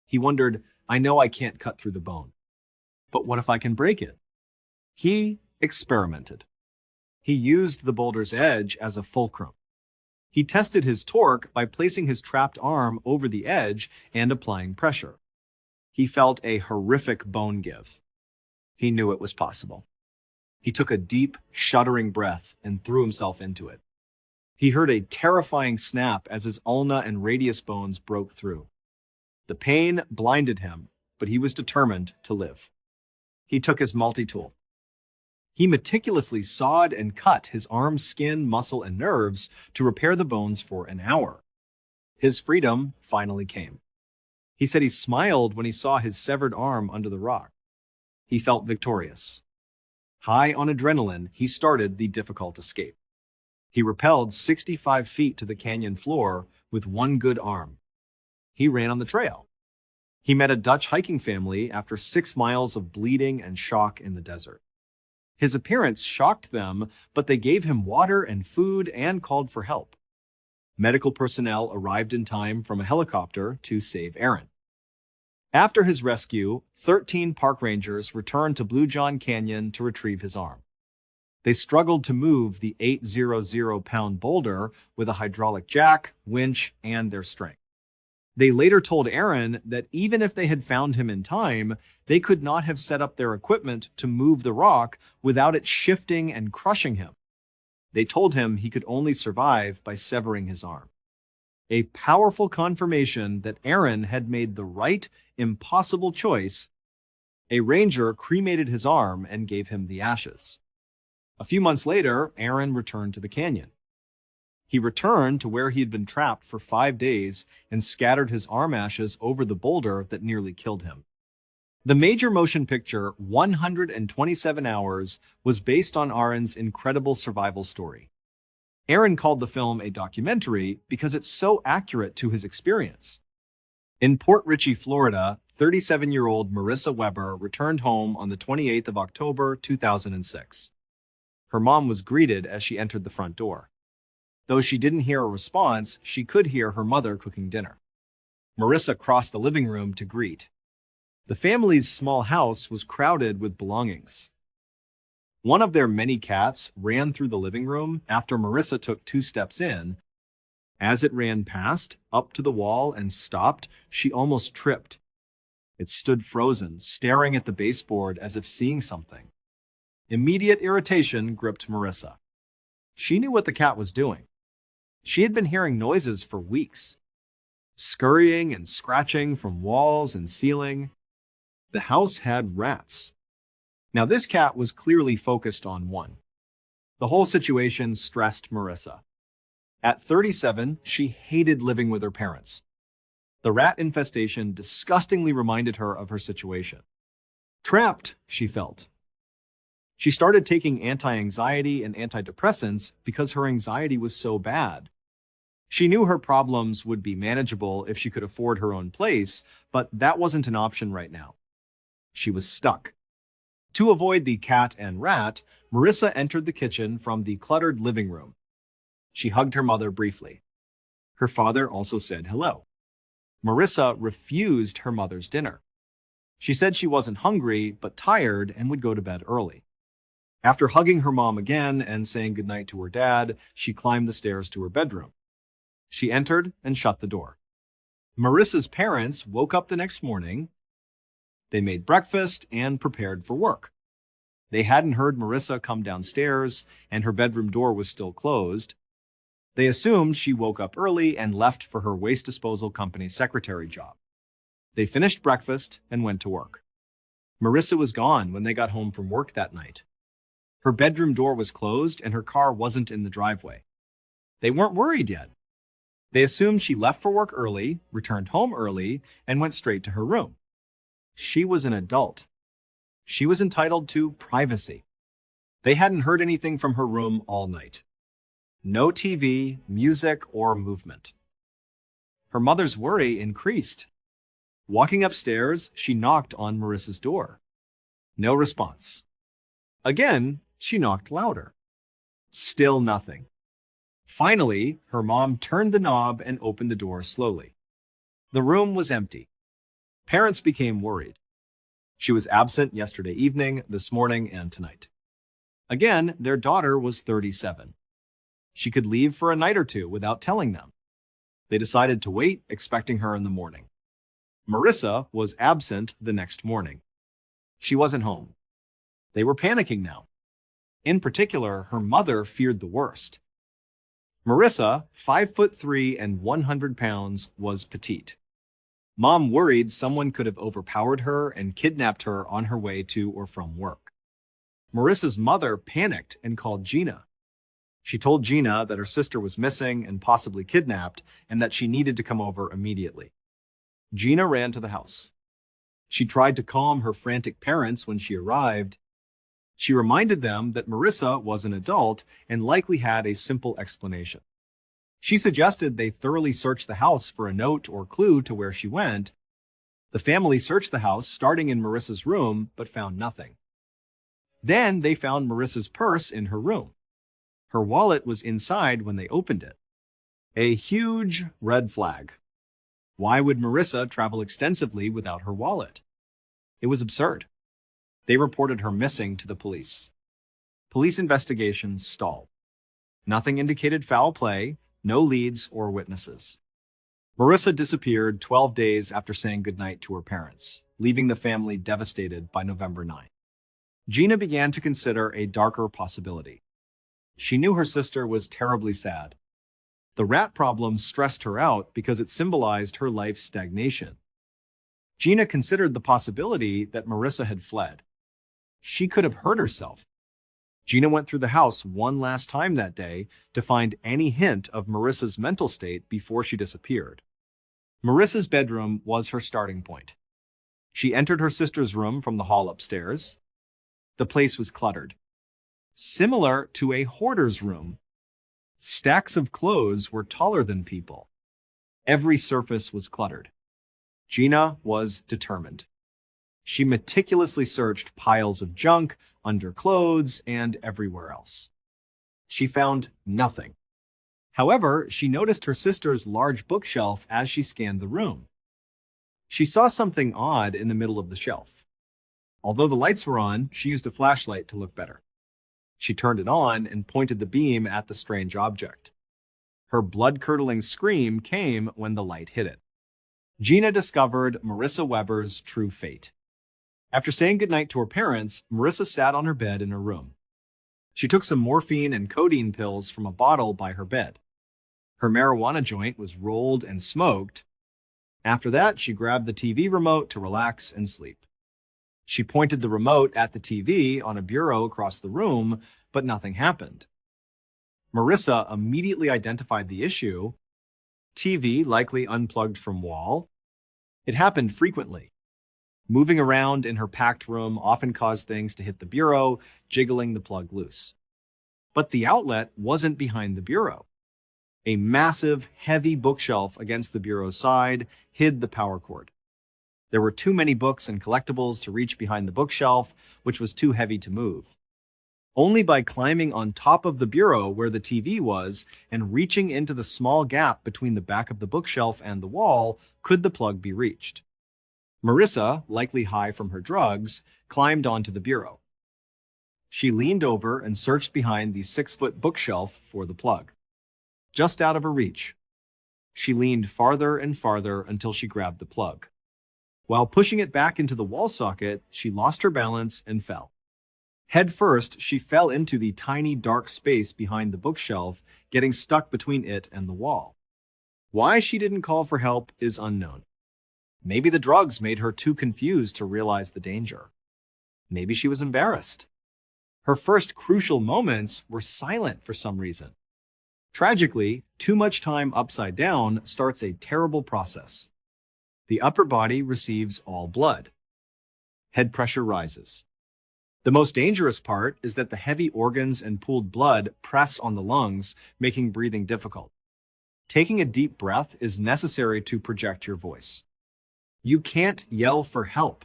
He wondered, I know I can't cut through the bone. But what if I can break it? He experimented. He used the boulder's edge as a fulcrum. He tested his torque by placing his trapped arm over the edge and applying pressure. He felt a horrific bone give. He knew it was possible. He took a deep, shuddering breath and threw himself into it. He heard a terrifying snap as his ulna and radius bones broke through. The pain blinded him, but he was determined to live. He took his multi-tool. He meticulously sawed and cut his arm's skin, muscle, and nerves to repair the bones for an hour. His freedom finally came. He said he smiled when he saw his severed arm under the rock. He felt victorious. High on adrenaline, he started the difficult escape. He rappelled 65 feet to the canyon floor with one good arm. He ran on the trail. He met a Dutch hiking family after 6 miles of bleeding and shock in the desert. His appearance shocked them, but they gave him water and food and called for help. Medical personnel arrived in time from a helicopter to save Aaron. After his rescue, 13 park rangers returned to Blue John Canyon to retrieve his arm. They struggled to move the 800-pound boulder with a hydraulic jack, winch, and their strength. They later told Aaron that even if they had found him in time, they could not have set up their equipment to move the rock without it shifting and crushing him. They told him he could only survive by severing his arm. A powerful confirmation that Aaron had made the right, impossible choice. A ranger cremated his arm and gave him the ashes. A few months later, Aaron returned to the canyon. He returned to where he had been trapped for 5 days and scattered his arm ashes over the boulder that nearly killed him. The major motion picture, 127 Hours, was based on Aaron's incredible survival story. Aaron called the film a documentary because it's so accurate to his experience. In Port Richey, Florida, 37-year-old Marissa Weber returned home on the 28th of October, 2006. Her mom was greeted as she entered the front door. Though she didn't hear a response, she could hear her mother cooking dinner. Marissa crossed the living room to greet. The family's small house was crowded with belongings. One of their many cats ran through the living room after Marissa took 2 steps in. As it ran past, up to the wall, and stopped, she almost tripped. It stood frozen, staring at the baseboard as if seeing something. Immediate irritation gripped Marissa. She knew what the cat was doing. She had been hearing noises for weeks. Scurrying and scratching from walls and ceiling. The house had rats. Now this cat was clearly focused on one. The whole situation stressed Marissa. At 37, she hated living with her parents. The rat infestation disgustingly reminded her of her situation. Trapped, she felt. She started taking anti-anxiety and antidepressants because her anxiety was so bad. She knew her problems would be manageable if she could afford her own place, but that wasn't an option right now. She was stuck. To avoid the cat and rat, Marissa entered the kitchen from the cluttered living room. She hugged her mother briefly. Her father also said hello. Marissa refused her mother's dinner. She said she wasn't hungry, but tired and would go to bed early. After hugging her mom again and saying goodnight to her dad, she climbed the stairs to her bedroom. She entered and shut the door. Marissa's parents woke up the next morning. They made breakfast and prepared for work. They hadn't heard Marissa come downstairs, and her bedroom door was still closed. They assumed she woke up early and left for her waste disposal company's secretary job. They finished breakfast and went to work. Marissa was gone when they got home from work that night. Her bedroom door was closed and her car wasn't in the driveway. They weren't worried yet. They assumed she left for work early, returned home early, and went straight to her room. She was an adult. She was entitled to privacy. They hadn't heard anything from her room all night. No TV, music, or movement. Her mother's worry increased. Walking upstairs, she knocked on Marissa's door. No response. Again, she knocked louder. Still nothing. Finally, her mom turned the knob and opened the door slowly. The room was empty. Parents became worried. She was absent yesterday evening, this morning, and tonight. Again, their daughter was 37. She could leave for a night or two without telling them. They decided to wait, expecting her in the morning. Marissa was absent the next morning. She wasn't home. They were panicking now. In particular, her mother feared the worst. Marissa, 5'3" and 100 pounds, was petite. Mom worried someone could have overpowered her and kidnapped her on her way to or from work. Marissa's mother panicked and called Gina. She told Gina that her sister was missing and possibly kidnapped and that she needed to come over immediately. Gina ran to the house. She tried to calm her frantic parents when she arrived. She reminded them that Marissa was an adult and likely had a simple explanation. She suggested they thoroughly search the house for a note or clue to where she went. The family searched the house, starting in Marissa's room, but found nothing. Then they found Marissa's purse in her room. Her wallet was inside when they opened it. A huge red flag. Why would Marissa travel extensively without her wallet? It was absurd. They reported her missing to the police. Police investigations stalled. Nothing indicated foul play, no leads or witnesses. Marissa disappeared 12 days after saying goodnight to her parents, leaving the family devastated by November 9. Gina began to consider a darker possibility. She knew her sister was terribly sad. The rat problem stressed her out because it symbolized her life's stagnation. Gina considered the possibility that Marissa had fled. She could have hurt herself. Gina went through the house one last time that day to find any hint of Marissa's mental state before she disappeared. Marissa's bedroom was her starting point. She entered her sister's room from the hall upstairs. The place was cluttered, similar to a hoarder's room. Stacks of clothes were taller than people. Every surface was cluttered. Gina was determined. She meticulously searched piles of junk, under clothes, and everywhere else. She found nothing. However, she noticed her sister's large bookshelf as she scanned the room. She saw something odd in the middle of the shelf. Although the lights were on, she used a flashlight to look better. She turned it on and pointed the beam at the strange object. Her blood-curdling scream came when the light hit it. Gina discovered Marissa Weber's true fate. After saying goodnight to her parents, Marissa sat on her bed in her room. She took some morphine and codeine pills from a bottle by her bed. Her marijuana joint was rolled and smoked. After that, she grabbed the TV remote to relax and sleep. She pointed the remote at the TV on a bureau across the room, but nothing happened. Marissa immediately identified the issue. TV likely unplugged from wall. It happened frequently. Moving around in her packed room often caused things to hit the bureau, jiggling the plug loose. But the outlet wasn't behind the bureau. A massive, heavy bookshelf against the bureau's side hid the power cord. There were too many books and collectibles to reach behind the bookshelf, which was too heavy to move. Only by climbing on top of the bureau where the TV was and reaching into the small gap between the back of the bookshelf and the wall could the plug be reached. Marissa, likely high from her drugs, climbed onto the bureau. She leaned over and searched behind the 6-foot bookshelf for the plug. Just out of her reach. She leaned farther and farther until she grabbed the plug. While pushing it back into the wall socket, she lost her balance and fell. Head first, she fell into the tiny dark space behind the bookshelf, getting stuck between it and the wall. Why she didn't call for help is unknown. Maybe the drugs made her too confused to realize the danger. Maybe she was embarrassed. Her first crucial moments were silent for some reason. Tragically, too much time upside down starts a terrible process. The upper body receives all blood. Head pressure rises. The most dangerous part is that the heavy organs and pooled blood press on the lungs, making breathing difficult. Taking a deep breath is necessary to project your voice. You can't yell for help.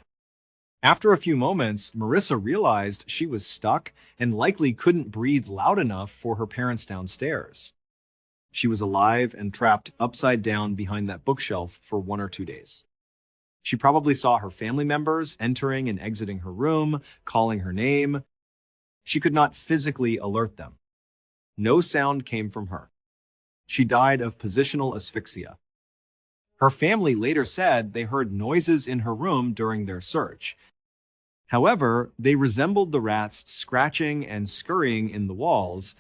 After a few moments, Marissa realized she was stuck and likely couldn't breathe loud enough for her parents downstairs. She was alive and trapped upside down behind that bookshelf for 1 or 2 days. She probably saw her family members entering and exiting her room, calling her name. She could not physically alert them. No sound came from her. She died of positional asphyxia. Her family later said they heard noises in her room during their search. However, they resembled the rats scratching and scurrying in the walls.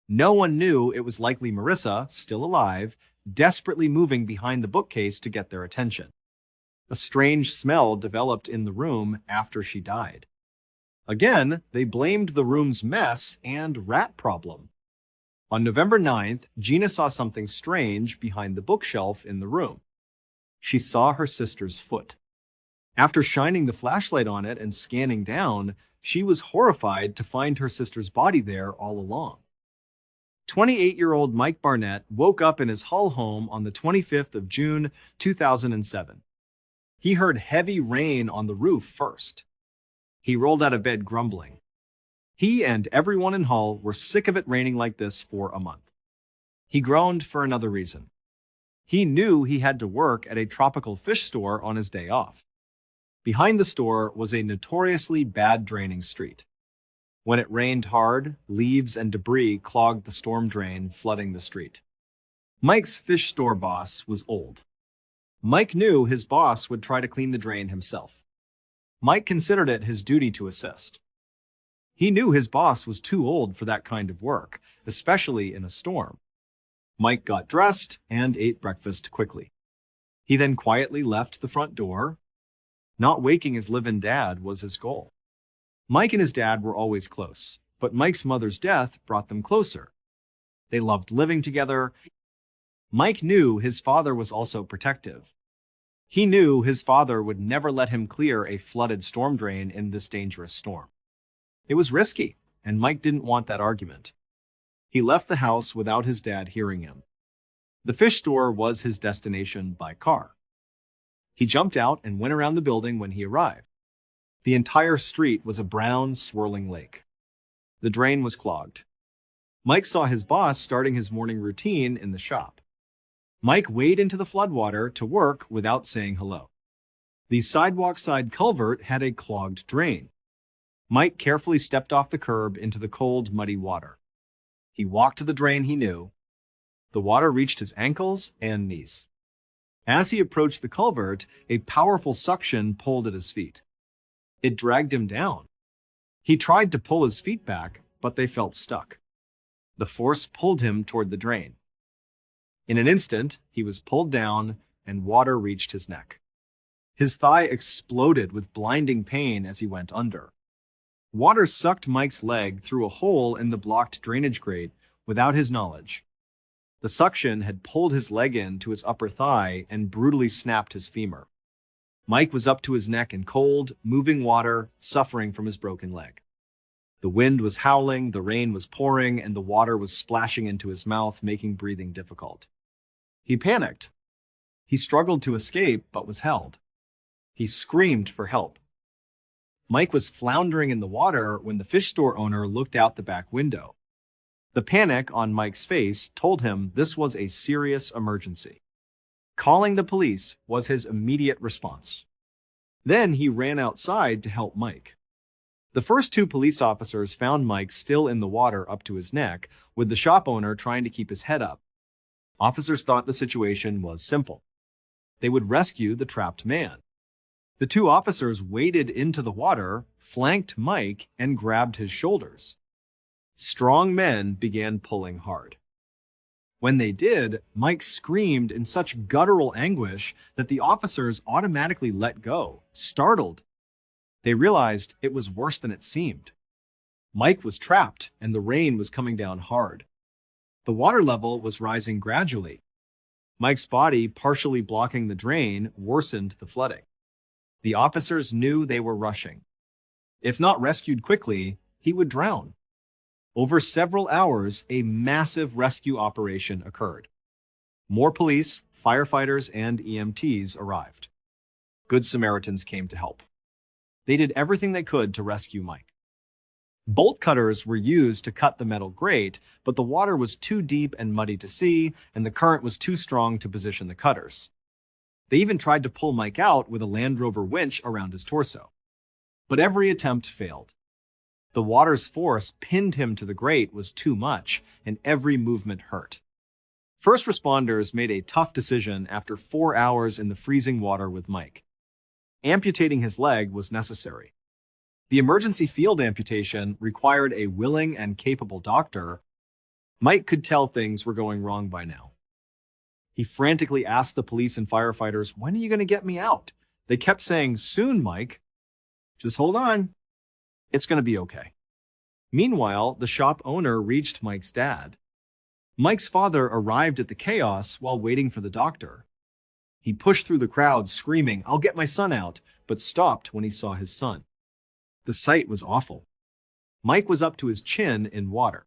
No one knew it was likely Marissa, still alive, desperately moving behind the bookcase to get their attention. A strange smell developed in the room after she died. Again, they blamed the room's mess and rat problem. On November 9th, Gina saw something strange behind the bookshelf in the room. She saw her sister's foot. After shining the flashlight on it and scanning down, she was horrified to find her sister's body there all along. 28-year-old Mike Barnett woke up in his Hull home on the 25th of June, 2007. He heard heavy rain on the roof first. He rolled out of bed grumbling. He and everyone in Hull were sick of it raining like this for a month. He groaned for another reason. He knew he had to work at a tropical fish store on his day off. Behind the store was a notoriously bad draining street. When it rained hard, leaves and debris clogged the storm drain, flooding the street. Mike's fish store boss was old. Mike knew his boss would try to clean the drain himself. Mike considered it his duty to assist. He knew his boss was too old for that kind of work, especially in a storm. Mike got dressed and ate breakfast quickly. He then quietly left the front door. Not waking his live-in dad was his goal. Mike and his dad were always close, but Mike's mother's death brought them closer. They loved living together. Mike knew his father was also protective. He knew his father would never let him clear a flooded storm drain in this dangerous storm. It was risky, and Mike didn't want that argument. He left the house without his dad hearing him. The fish store was his destination by car. He jumped out and went around the building when he arrived. The entire street was a brown, swirling lake. The drain was clogged. Mike saw his boss starting his morning routine in the shop. Mike waded into the floodwater to work without saying hello. The sidewalk-side culvert had a clogged drain. Mike carefully stepped off the curb into the cold, muddy water. He walked to the drain he knew. The water reached his ankles and knees. As he approached the culvert, a powerful suction pulled at his feet. It dragged him down. He tried to pull his feet back, but they felt stuck. The force pulled him toward the drain. In an instant, he was pulled down and water reached his neck. His thigh exploded with blinding pain as he went under. Water sucked Mike's leg through a hole in the blocked drainage grate without his knowledge. The suction had pulled his leg in to his upper thigh and brutally snapped his femur. Mike was up to his neck in cold, moving water, suffering from his broken leg. The wind was howling, the rain was pouring, and the water was splashing into his mouth, making breathing difficult. He panicked. He struggled to escape, but was held. He screamed for help. Mike was floundering in the water when the fish store owner looked out the back window. The panic on Mike's face told him this was a serious emergency. Calling the police was his immediate response. Then he ran outside to help Mike. The first two police officers found Mike still in the water up to his neck, with the shop owner trying to keep his head up. Officers thought the situation was simple. They would rescue the trapped man. The two officers waded into the water, flanked Mike, and grabbed his shoulders. Strong men began pulling hard. When they did, Mike screamed in such guttural anguish that the officers automatically let go, startled. They realized it was worse than it seemed. Mike was trapped, and the rain was coming down hard. The water level was rising gradually. Mike's body, partially blocking the drain, worsened the flooding. The officers knew they were rushing. If not rescued quickly, he would drown. Over several hours, a massive rescue operation occurred. More police, firefighters, and EMTs arrived. Good Samaritans came to help. They did everything they could to rescue Mike. Bolt cutters were used to cut the metal grate, but the water was too deep and muddy to see, and the current was too strong to position the cutters. They even tried to pull Mike out with a Land Rover winch around his torso. But every attempt failed. The water's force pinned him to the grate was too much, and every movement hurt. First responders made a tough decision after 4 hours in the freezing water with Mike. Amputating his leg was necessary. The emergency field amputation required a willing and capable doctor. Mike could tell things were going wrong by now. He frantically asked the police and firefighters, "When are you going to get me out?" They kept saying, "Soon, Mike. Just hold on. It's going to be okay." Meanwhile, the shop owner reached Mike's dad. Mike's father arrived at the chaos while waiting for the doctor. He pushed through the crowd, screaming, "I'll get my son out," but stopped when he saw his son. The sight was awful. Mike was up to his chin in water.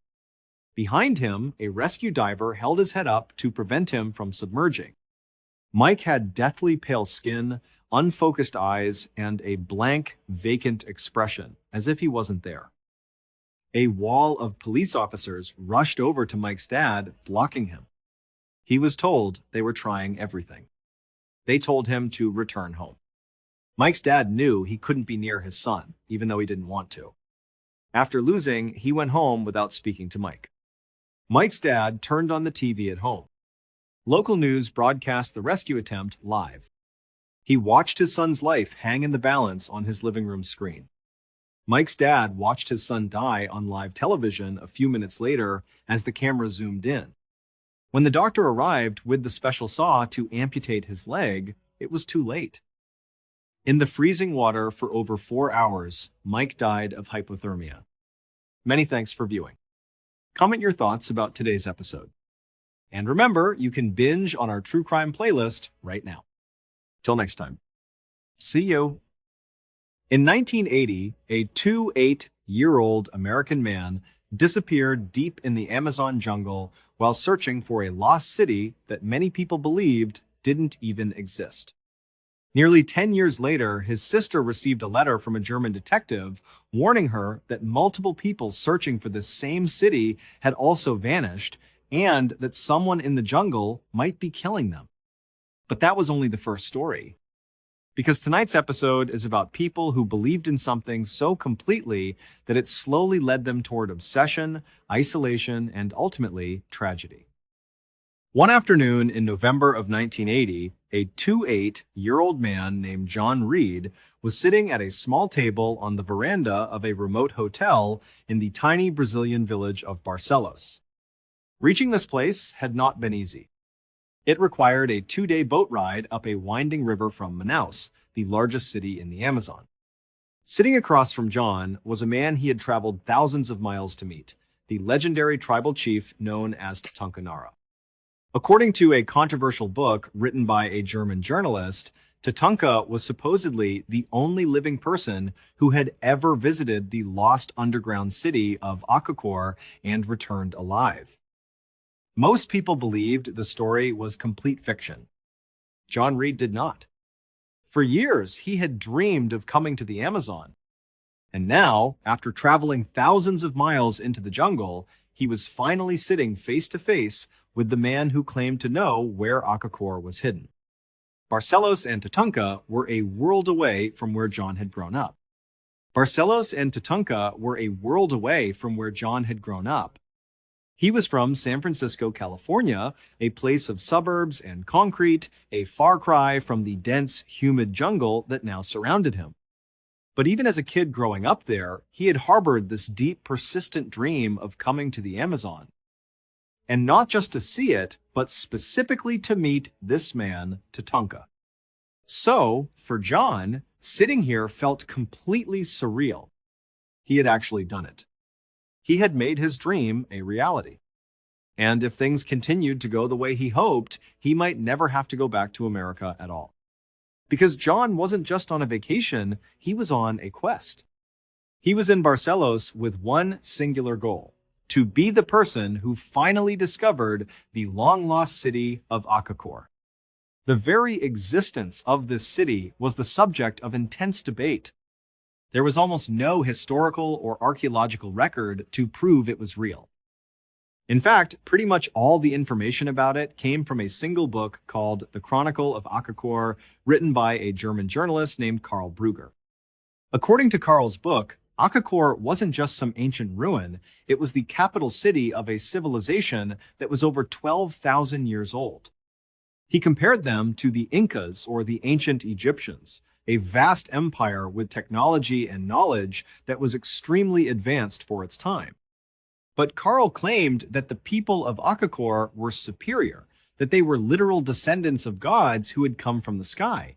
Behind him, a rescue diver held his head up to prevent him from submerging. Mike had deathly pale skin, unfocused eyes, and a blank, vacant expression, as if he wasn't there. A wall of police officers rushed over to Mike's dad, blocking him. He was told they were trying everything. They told him to return home. Mike's dad knew he couldn't be near his son, even though he didn't want to. After losing, he went home without speaking to Mike. Mike's dad turned on the TV at home. Local news broadcast the rescue attempt live. He watched his son's life hang in the balance on his living room screen. Mike's dad watched his son die on live television a few minutes later as the camera zoomed in. When the doctor arrived with the special saw to amputate his leg, it was too late. In the freezing water for over 4 hours, Mike died of hypothermia. Many thanks for viewing. Comment your thoughts about today's episode. And remember, you can binge on our true crime playlist right now. Till next time. See you. In 1980, a 28-year-old American man disappeared deep in the Amazon jungle while searching for a lost city that many people believed didn't even exist. Nearly 10 years later, his sister received a letter from a German detective warning her that multiple people searching for this same city had also vanished and that someone in the jungle might be killing them. But that was only the first story. Because tonight's episode is about people who believed in something so completely that it slowly led them toward obsession, isolation, and ultimately tragedy. One afternoon in November of 1980, a 28-year-old man named John Reed was sitting at a small table on the veranda of a remote hotel in the tiny Brazilian village of Barcelos. Reaching this place had not been easy. It required a 2-day boat ride up a winding river from Manaus, the largest city in the Amazon. Sitting across from John was a man he had traveled thousands of miles to meet, the legendary tribal chief known as Tatanka. According to a controversial book written by a German journalist, Tatanka was supposedly the only living person who had ever visited the lost underground city of Akakor and returned alive. Most people believed the story was complete fiction. John Reed did not. For years, he had dreamed of coming to the Amazon. And now, after traveling thousands of miles into the jungle, he was finally sitting face to face with the man who claimed to know where Akakor was hidden. Barcelos and Tatanka were a world away from where John had grown up. He was from San Francisco, California, a place of suburbs and concrete, a far cry from the dense, humid jungle that now surrounded him. But even as a kid growing up there, he had harbored this deep, persistent dream of coming to the Amazon. And not just to see it, but specifically to meet this man, Tatanka. So, for John, sitting here felt completely surreal. He had actually done it. He had made his dream a reality. And if things continued to go the way he hoped, he might never have to go back to America at all. Because John wasn't just on a vacation, he was on a quest. He was in Barcelos with one singular goal: to be the person who finally discovered the long-lost city of Akakor. The very existence of this city was the subject of intense debate. There was almost no historical or archaeological record to prove it was real. In fact, pretty much all the information about it came from a single book called The Chronicle of Akakor, written by a German journalist named Karl Brugger. According to Karl's book, Akakor wasn't just some ancient ruin, it was the capital city of a civilization that was over 12,000 years old. He compared them to the Incas or the ancient Egyptians, a vast empire with technology and knowledge that was extremely advanced for its time. But Carl claimed that the people of Akakor were superior, that they were literal descendants of gods who had come from the sky.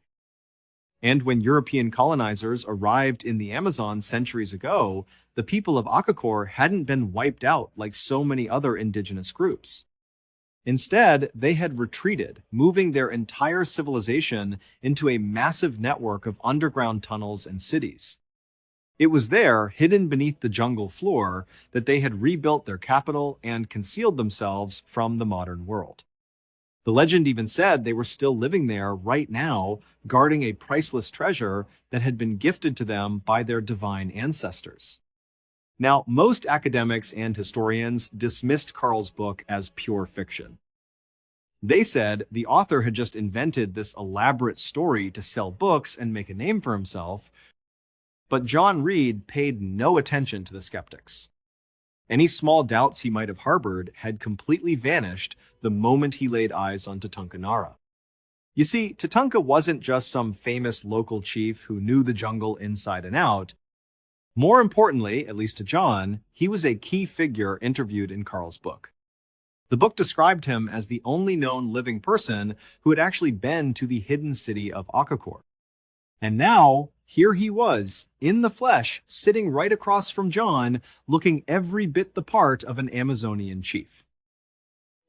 And when European colonizers arrived in the Amazon centuries ago, the people of Akakor hadn't been wiped out like so many other indigenous groups. Instead, they had retreated, moving their entire civilization into a massive network of underground tunnels and cities. It was there, hidden beneath the jungle floor, that they had rebuilt their capital and concealed themselves from the modern world. The legend even said they were still living there right now, guarding a priceless treasure that had been gifted to them by their divine ancestors. Now, most academics and historians dismissed Carl's book as pure fiction. They said the author had just invented this elaborate story to sell books and make a name for himself, but John Reed paid no attention to the skeptics. Any small doubts he might have harbored had completely vanished the moment he laid eyes on Tatanka Nara. You see, Tatanka wasn't just some famous local chief who knew the jungle inside and out. More importantly, at least to John, he was a key figure interviewed in Carl's book. The book described him as the only known living person who had actually been to the hidden city of Akakor. And now, here he was, in the flesh, sitting right across from John, looking every bit the part of an Amazonian chief.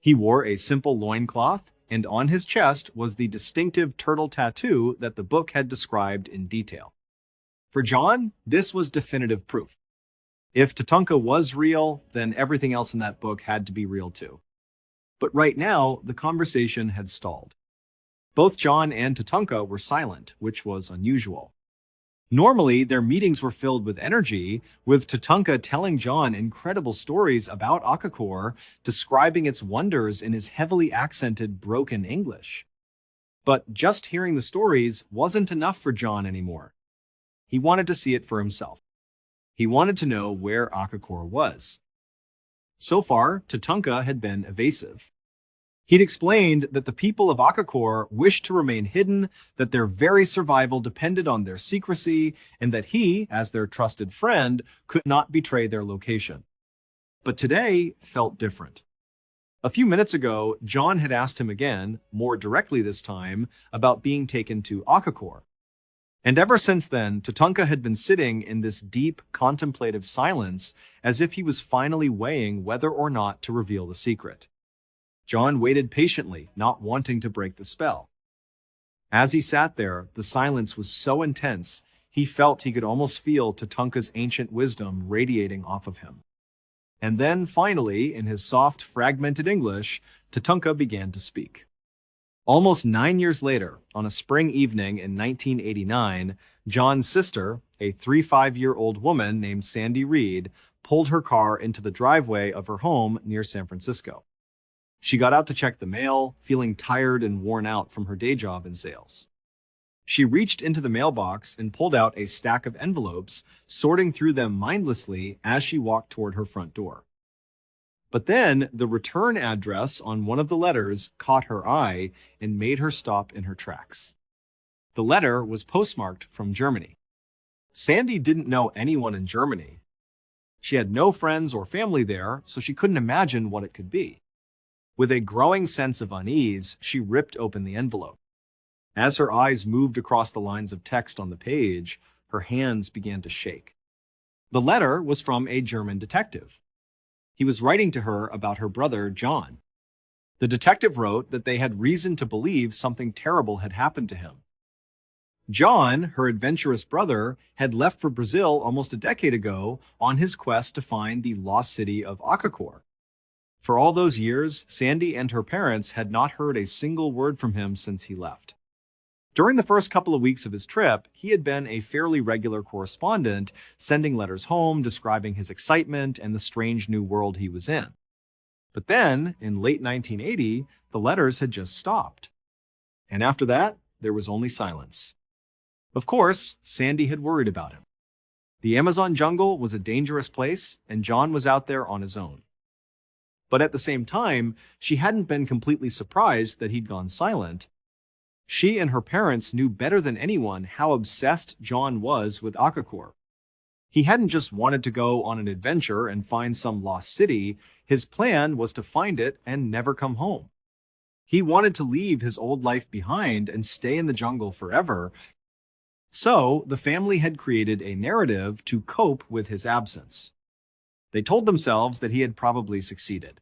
He wore a simple loincloth, and on his chest was the distinctive turtle tattoo that the book had described in detail. For John, this was definitive proof. If Tatanka was real, then everything else in that book had to be real too. But right now, the conversation had stalled. Both John and Tatanka were silent, which was unusual. Normally, their meetings were filled with energy, with Tatanka telling John incredible stories about Akakor, describing its wonders in his heavily accented broken English. But just hearing the stories wasn't enough for John anymore. He wanted to see it for himself. He wanted to know where Akakor was. So far, Tatanka had been evasive. He'd explained that the people of Akakor wished to remain hidden, that their very survival depended on their secrecy, and that he, as their trusted friend, could not betray their location. But today felt different. A few minutes ago, John had asked him again, more directly this time, about being taken to Akakor. And ever since then, Tatanka had been sitting in this deep, contemplative silence, as if he was finally weighing whether or not to reveal the secret. John waited patiently, not wanting to break the spell. As he sat there, the silence was so intense, he felt he could almost feel Tatanka's ancient wisdom radiating off of him. And then, finally, in his soft, fragmented English, Tatanka began to speak. Almost 9 years later, on a spring evening in 1989, John's sister, a 35-year-old woman named Sandy Reed, pulled her car into the driveway of her home near San Francisco. She got out to check the mail, feeling tired and worn out from her day job in sales. She reached into the mailbox and pulled out a stack of envelopes, sorting through them mindlessly as she walked toward her front door. But then, the return address on one of the letters caught her eye and made her stop in her tracks. The letter was postmarked from Germany. Sandy didn't know anyone in Germany. She had no friends or family there, so she couldn't imagine what it could be. With a growing sense of unease, she ripped open the envelope. As her eyes moved across the lines of text on the page, her hands began to shake. The letter was from a German detective. He was writing to her about her brother, John. The detective wrote that they had reason to believe something terrible had happened to him. John, her adventurous brother, had left for Brazil almost a decade ago on his quest to find the lost city of Akakor. For all those years, Sandy and her parents had not heard a single word from him since he left. During the first couple of weeks of his trip, he had been a fairly regular correspondent, sending letters home describing his excitement and the strange new world he was in. But then, in late 1980, the letters had just stopped. And after that, there was only silence. Of course, Sandy had worried about him. The Amazon jungle was a dangerous place, and John was out there on his own. But at the same time, she hadn't been completely surprised that he'd gone silent. She and her parents knew better than anyone how obsessed John was with Akakor. He hadn't just wanted to go on an adventure and find some lost city. His plan was to find it and never come home. He wanted to leave his old life behind and stay in the jungle forever. So, the family had created a narrative to cope with his absence. They told themselves that he had probably succeeded.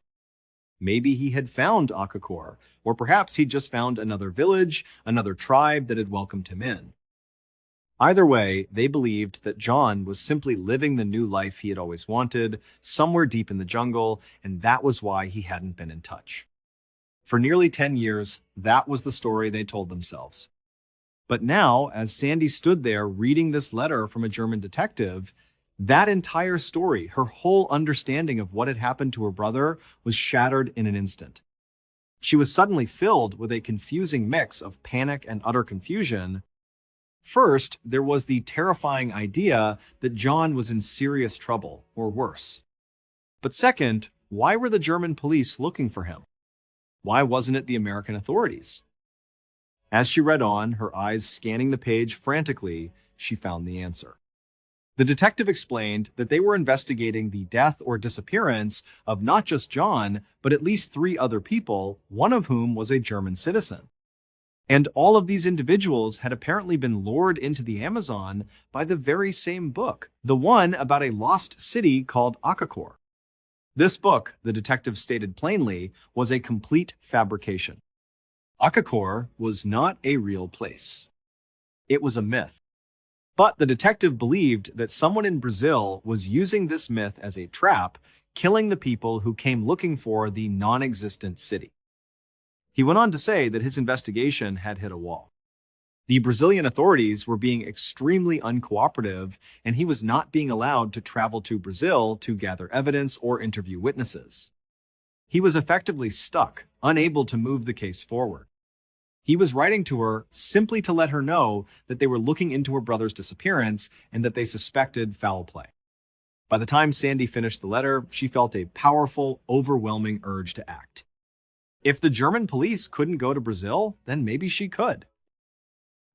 Maybe he had found Akakor, or perhaps he'd just found another village, another tribe that had welcomed him in. Either way, they believed that John was simply living the new life he had always wanted, somewhere deep in the jungle, and that was why he hadn't been in touch. For nearly 10 years, that was the story they told themselves. But now, as Sandy stood there reading this letter from a German detective, that entire story, her whole understanding of what had happened to her brother, was shattered in an instant. She was suddenly filled with a confusing mix of panic and utter confusion. First, there was the terrifying idea that John was in serious trouble, or worse. But second, why were the German police looking for him? Why wasn't it the American authorities? As she read on, her eyes scanning the page frantically, she found the answer. The detective explained that they were investigating the death or disappearance of not just John, but at least 3 other people, one of whom was a German citizen. And all of these individuals had apparently been lured into the Amazon by the very same book, the one about a lost city called Akakor. This book, the detective stated plainly, was a complete fabrication. Akakor was not a real place. It was a myth. But the detective believed that someone in Brazil was using this myth as a trap, killing the people who came looking for the non-existent city. He went on to say that his investigation had hit a wall. The Brazilian authorities were being extremely uncooperative, and he was not being allowed to travel to Brazil to gather evidence or interview witnesses. He was effectively stuck, unable to move the case forward. He was writing to her simply to let her know that they were looking into her brother's disappearance and that they suspected foul play. By the time Sandy finished the letter, she felt a powerful, overwhelming urge to act. If the German police couldn't go to Brazil, then maybe she could.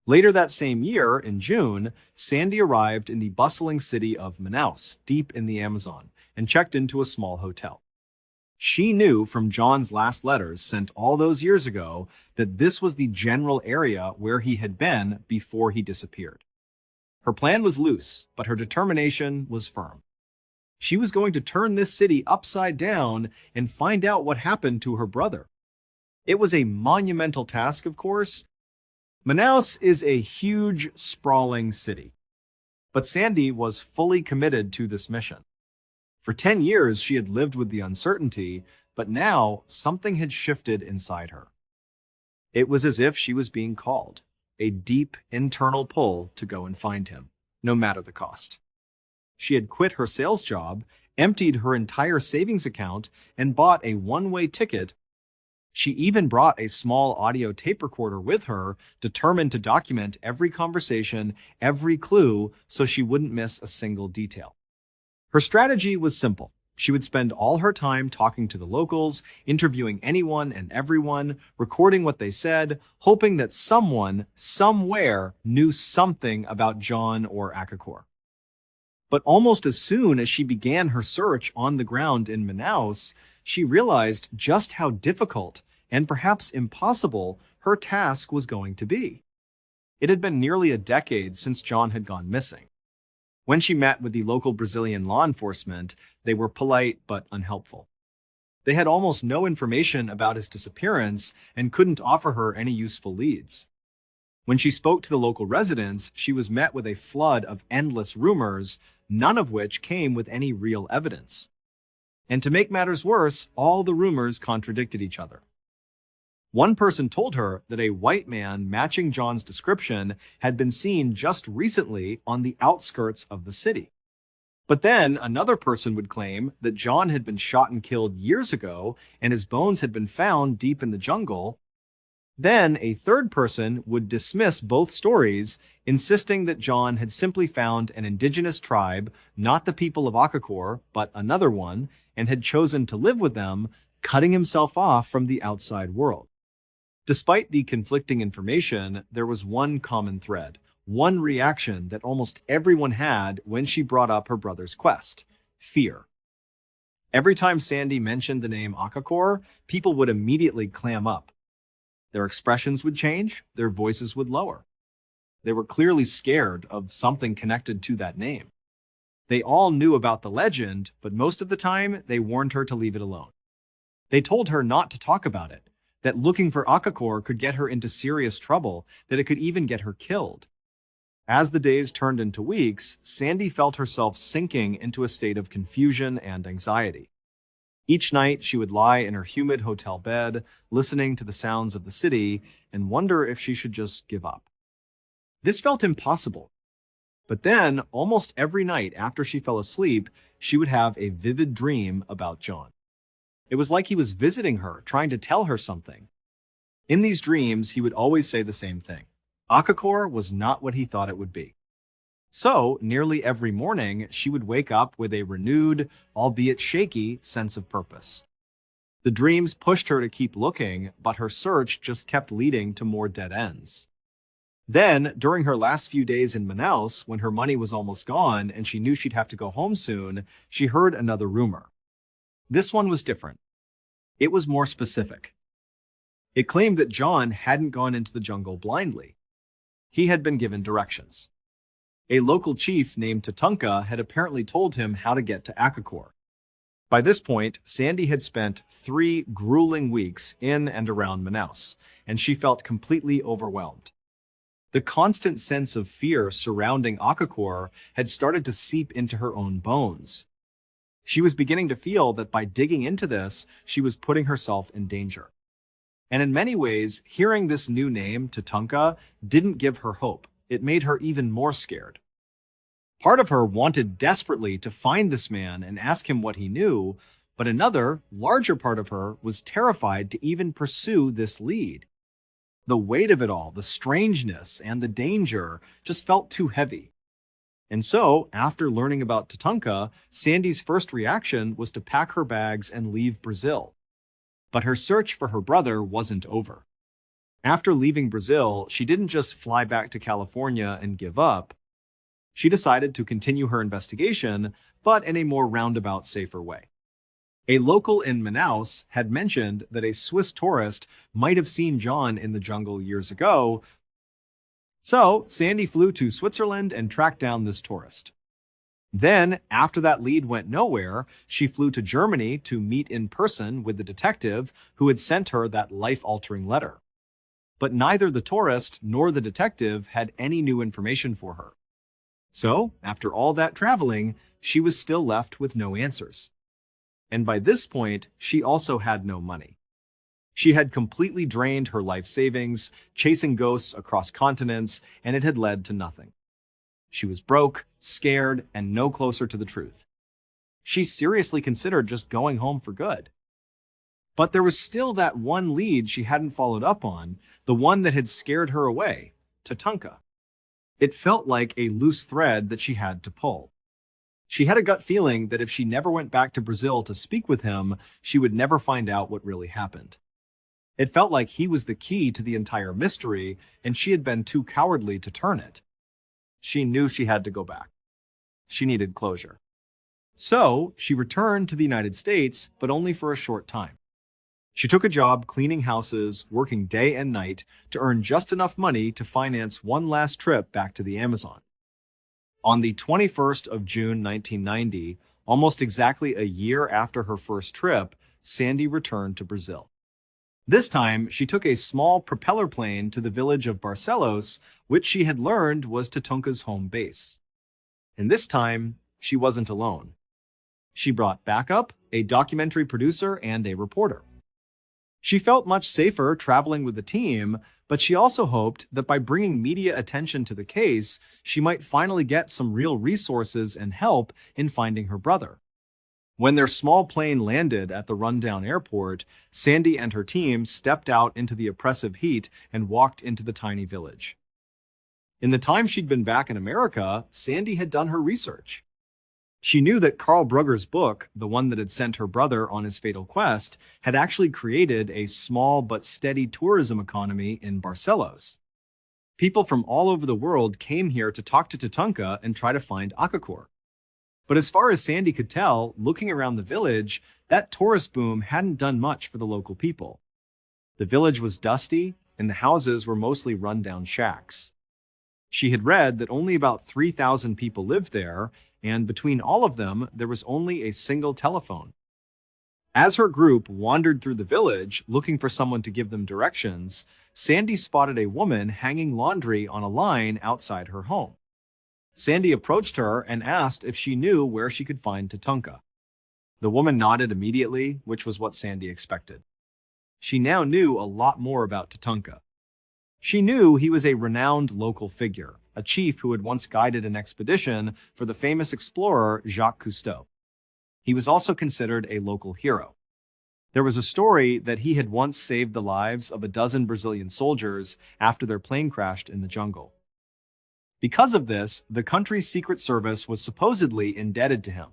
Later that same year, in June, Sandy arrived in the bustling city of Manaus, deep in the Amazon, and checked into a small hotel. She knew from John's last letters sent all those years ago that this was the general area where he had been before he disappeared. Her plan was loose, but her determination was firm. She was going to turn this city upside down and find out what happened to her brother. It was a monumental task, of course. Manaus is a huge, sprawling city. But Sandy was fully committed to this mission. For 10 years, she had lived with the uncertainty, but now something had shifted inside her. It was as if she was being called, a deep internal pull to go and find him, no matter the cost. She had quit her sales job, emptied her entire savings account, and bought a one-way ticket. She even brought a small audio tape recorder with her, determined to document every conversation, every clue, so she wouldn't miss a single detail. Her strategy was simple. She would spend all her time talking to the locals, interviewing anyone and everyone, recording what they said, hoping that someone, somewhere, knew something about John or Akakor. But almost as soon as she began her search on the ground in Manaus, she realized just how difficult, and perhaps impossible, her task was going to be. It had been nearly a decade since John had gone missing. When she met with the local Brazilian law enforcement, they were polite but unhelpful. They had almost no information about his disappearance and couldn't offer her any useful leads. When she spoke to the local residents, she was met with a flood of endless rumors, none of which came with any real evidence. And to make matters worse, all the rumors contradicted each other. One person told her that a white man matching John's description had been seen just recently on the outskirts of the city. But then another person would claim that John had been shot and killed years ago and his bones had been found deep in the jungle. Then a third person would dismiss both stories, insisting that John had simply found an indigenous tribe, not the people of Akakor, but another one, and had chosen to live with them, cutting himself off from the outside world. Despite the conflicting information, there was one common thread, one reaction that almost everyone had when she brought up her brother's quest: fear. Every time Sandy mentioned the name Akakor, people would immediately clam up. Their expressions would change, their voices would lower. They were clearly scared of something connected to that name. They all knew about the legend, but most of the time, they warned her to leave it alone. They told her not to talk about it, that looking for Akakor could get her into serious trouble, that it could even get her killed. As the days turned into weeks, Sandy felt herself sinking into a state of confusion and anxiety. Each night, she would lie in her humid hotel bed, listening to the sounds of the city, and wonder if she should just give up. This felt impossible. But then, almost every night after she fell asleep, she would have a vivid dream about John. It was like he was visiting her, trying to tell her something. In these dreams, he would always say the same thing: Akakor was not what he thought it would be. So, nearly every morning, she would wake up with a renewed, albeit shaky, sense of purpose. The dreams pushed her to keep looking, but her search just kept leading to more dead ends. Then, during her last few days in Manaus, when her money was almost gone and she knew she'd have to go home soon, she heard another rumor. This one was different. It was more specific. It claimed that John hadn't gone into the jungle blindly. He had been given directions. A local chief named Tatunka had apparently told him how to get to Akakor. By this point, Sandy had spent 3 grueling weeks in and around Manaus, and she felt completely overwhelmed. The constant sense of fear surrounding Akakor had started to seep into her own bones. She was beginning to feel that by digging into this, she was putting herself in danger. And in many ways, hearing this new name, Tatunka, didn't give her hope. It made her even more scared. Part of her wanted desperately to find this man and ask him what he knew, but another, larger part of her was terrified to even pursue this lead. The weight of it all, the strangeness, and the danger just felt too heavy. And so, after learning about Tatunka, Sandy's first reaction was to pack her bags and leave Brazil. But her search for her brother wasn't over. After leaving Brazil, she didn't just fly back to California and give up. She decided to continue her investigation, but in a more roundabout, safer way. A local in Manaus had mentioned that a Swiss tourist might have seen John in the jungle years ago. So, Sandy flew to Switzerland and tracked down this tourist. Then, after that lead went nowhere, she flew to Germany to meet in person with the detective who had sent her that life-altering letter. But neither the tourist nor the detective had any new information for her. So, after all that traveling, she was still left with no answers. And by this point, she also had no money. She had completely drained her life savings, chasing ghosts across continents, and it had led to nothing. She was broke, scared, and no closer to the truth. She seriously considered just going home for good. But there was still that one lead she hadn't followed up on, the one that had scared her away, Tatunka. It felt like a loose thread that she had to pull. She had a gut feeling that if she never went back to Brazil to speak with him, she would never find out what really happened. It felt like he was the key to the entire mystery, and she had been too cowardly to turn it. She knew she had to go back. She needed closure. So, she returned to the United States, but only for a short time. She took a job cleaning houses, working day and night, to earn just enough money to finance one last trip back to the Amazon. On the 21st of June 1990, almost exactly a year after her first trip, Sandy returned to Brazil. This time, she took a small propeller plane to the village of Barcelos, which she had learned was Tatunka's home base. And this time, she wasn't alone. She brought backup, a documentary producer, and a reporter. She felt much safer traveling with the team, but she also hoped that by bringing media attention to the case, she might finally get some real resources and help in finding her brother. When their small plane landed at the rundown airport, Sandy and her team stepped out into the oppressive heat and walked into the tiny village. In the time she'd been back in America, Sandy had done her research. She knew that Carl Brugger's book, the one that had sent her brother on his fatal quest, had actually created a small but steady tourism economy in Barcelos. People from all over the world came here to talk to Tatanka and try to find Akakor. But as far as Sandy could tell, looking around the village, that tourist boom hadn't done much for the local people. The village was dusty, and the houses were mostly run-down shacks. She had read that only about 3,000 people lived there, and between all of them, there was only a single telephone. As her group wandered through the village, looking for someone to give them directions, Sandy spotted a woman hanging laundry on a line outside her home. Sandy approached her and asked if she knew where she could find Tatanka. The woman nodded immediately, which was what Sandy expected. She now knew a lot more about Tatanka. She knew he was a renowned local figure, a chief who had once guided an expedition for the famous explorer Jacques Cousteau. He was also considered a local hero. There was a story that he had once saved the lives of a dozen Brazilian soldiers after their plane crashed in the jungle. Because of this, the country's secret service was supposedly indebted to him.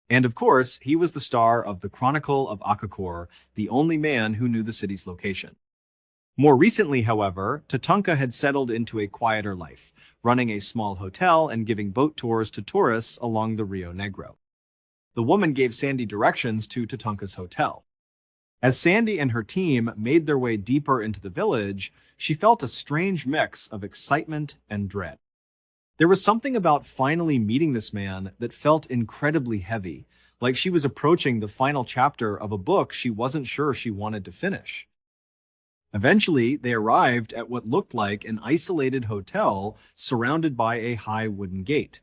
And of course, he was the star of the Chronicle of Akakor, the only man who knew the city's location. More recently, however, Tatanka had settled into a quieter life, running a small hotel and giving boat tours to tourists along the Rio Negro. The woman gave Sandy directions to Tatanka's hotel. As Sandy and her team made their way deeper into the village, she felt a strange mix of excitement and dread. There was something about finally meeting this man that felt incredibly heavy, like she was approaching the final chapter of a book she wasn't sure she wanted to finish. Eventually, they arrived at what looked like an isolated hotel surrounded by a high wooden gate.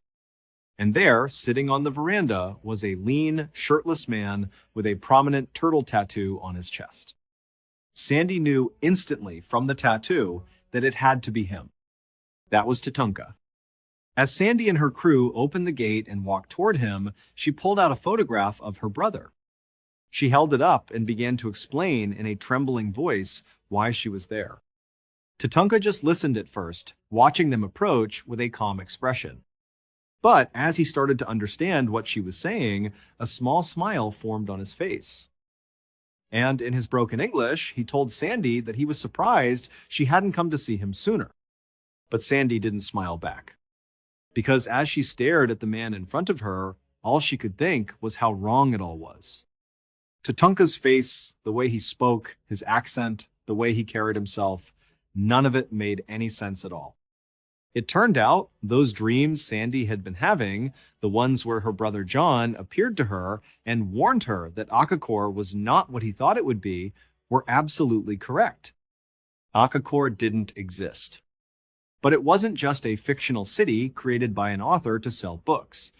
And there, sitting on the veranda, was a lean, shirtless man with a prominent turtle tattoo on his chest. Sandy knew instantly from the tattoo that it had to be him. That was Tatanka. As Sandy and her crew opened the gate and walked toward him, she pulled out a photograph of her brother. She held it up and began to explain in a trembling voice why she was there. Tatanka just listened at first, watching them approach with a calm expression. But as he started to understand what she was saying, a small smile formed on his face. And in his broken English, he told Sandy that he was surprised she hadn't come to see him sooner. But Sandy didn't smile back. Because as she stared at the man in front of her, all she could think was how wrong it all was. Tatanka's face, the way he spoke, his accent, the way he carried himself, none of it made any sense at all. It turned out those dreams Sandy had been having, the ones where her brother John appeared to her and warned her that Akakor was not what he thought it would be, were absolutely correct. Akakor didn't exist. But it wasn't just a fictional city created by an author to sell books.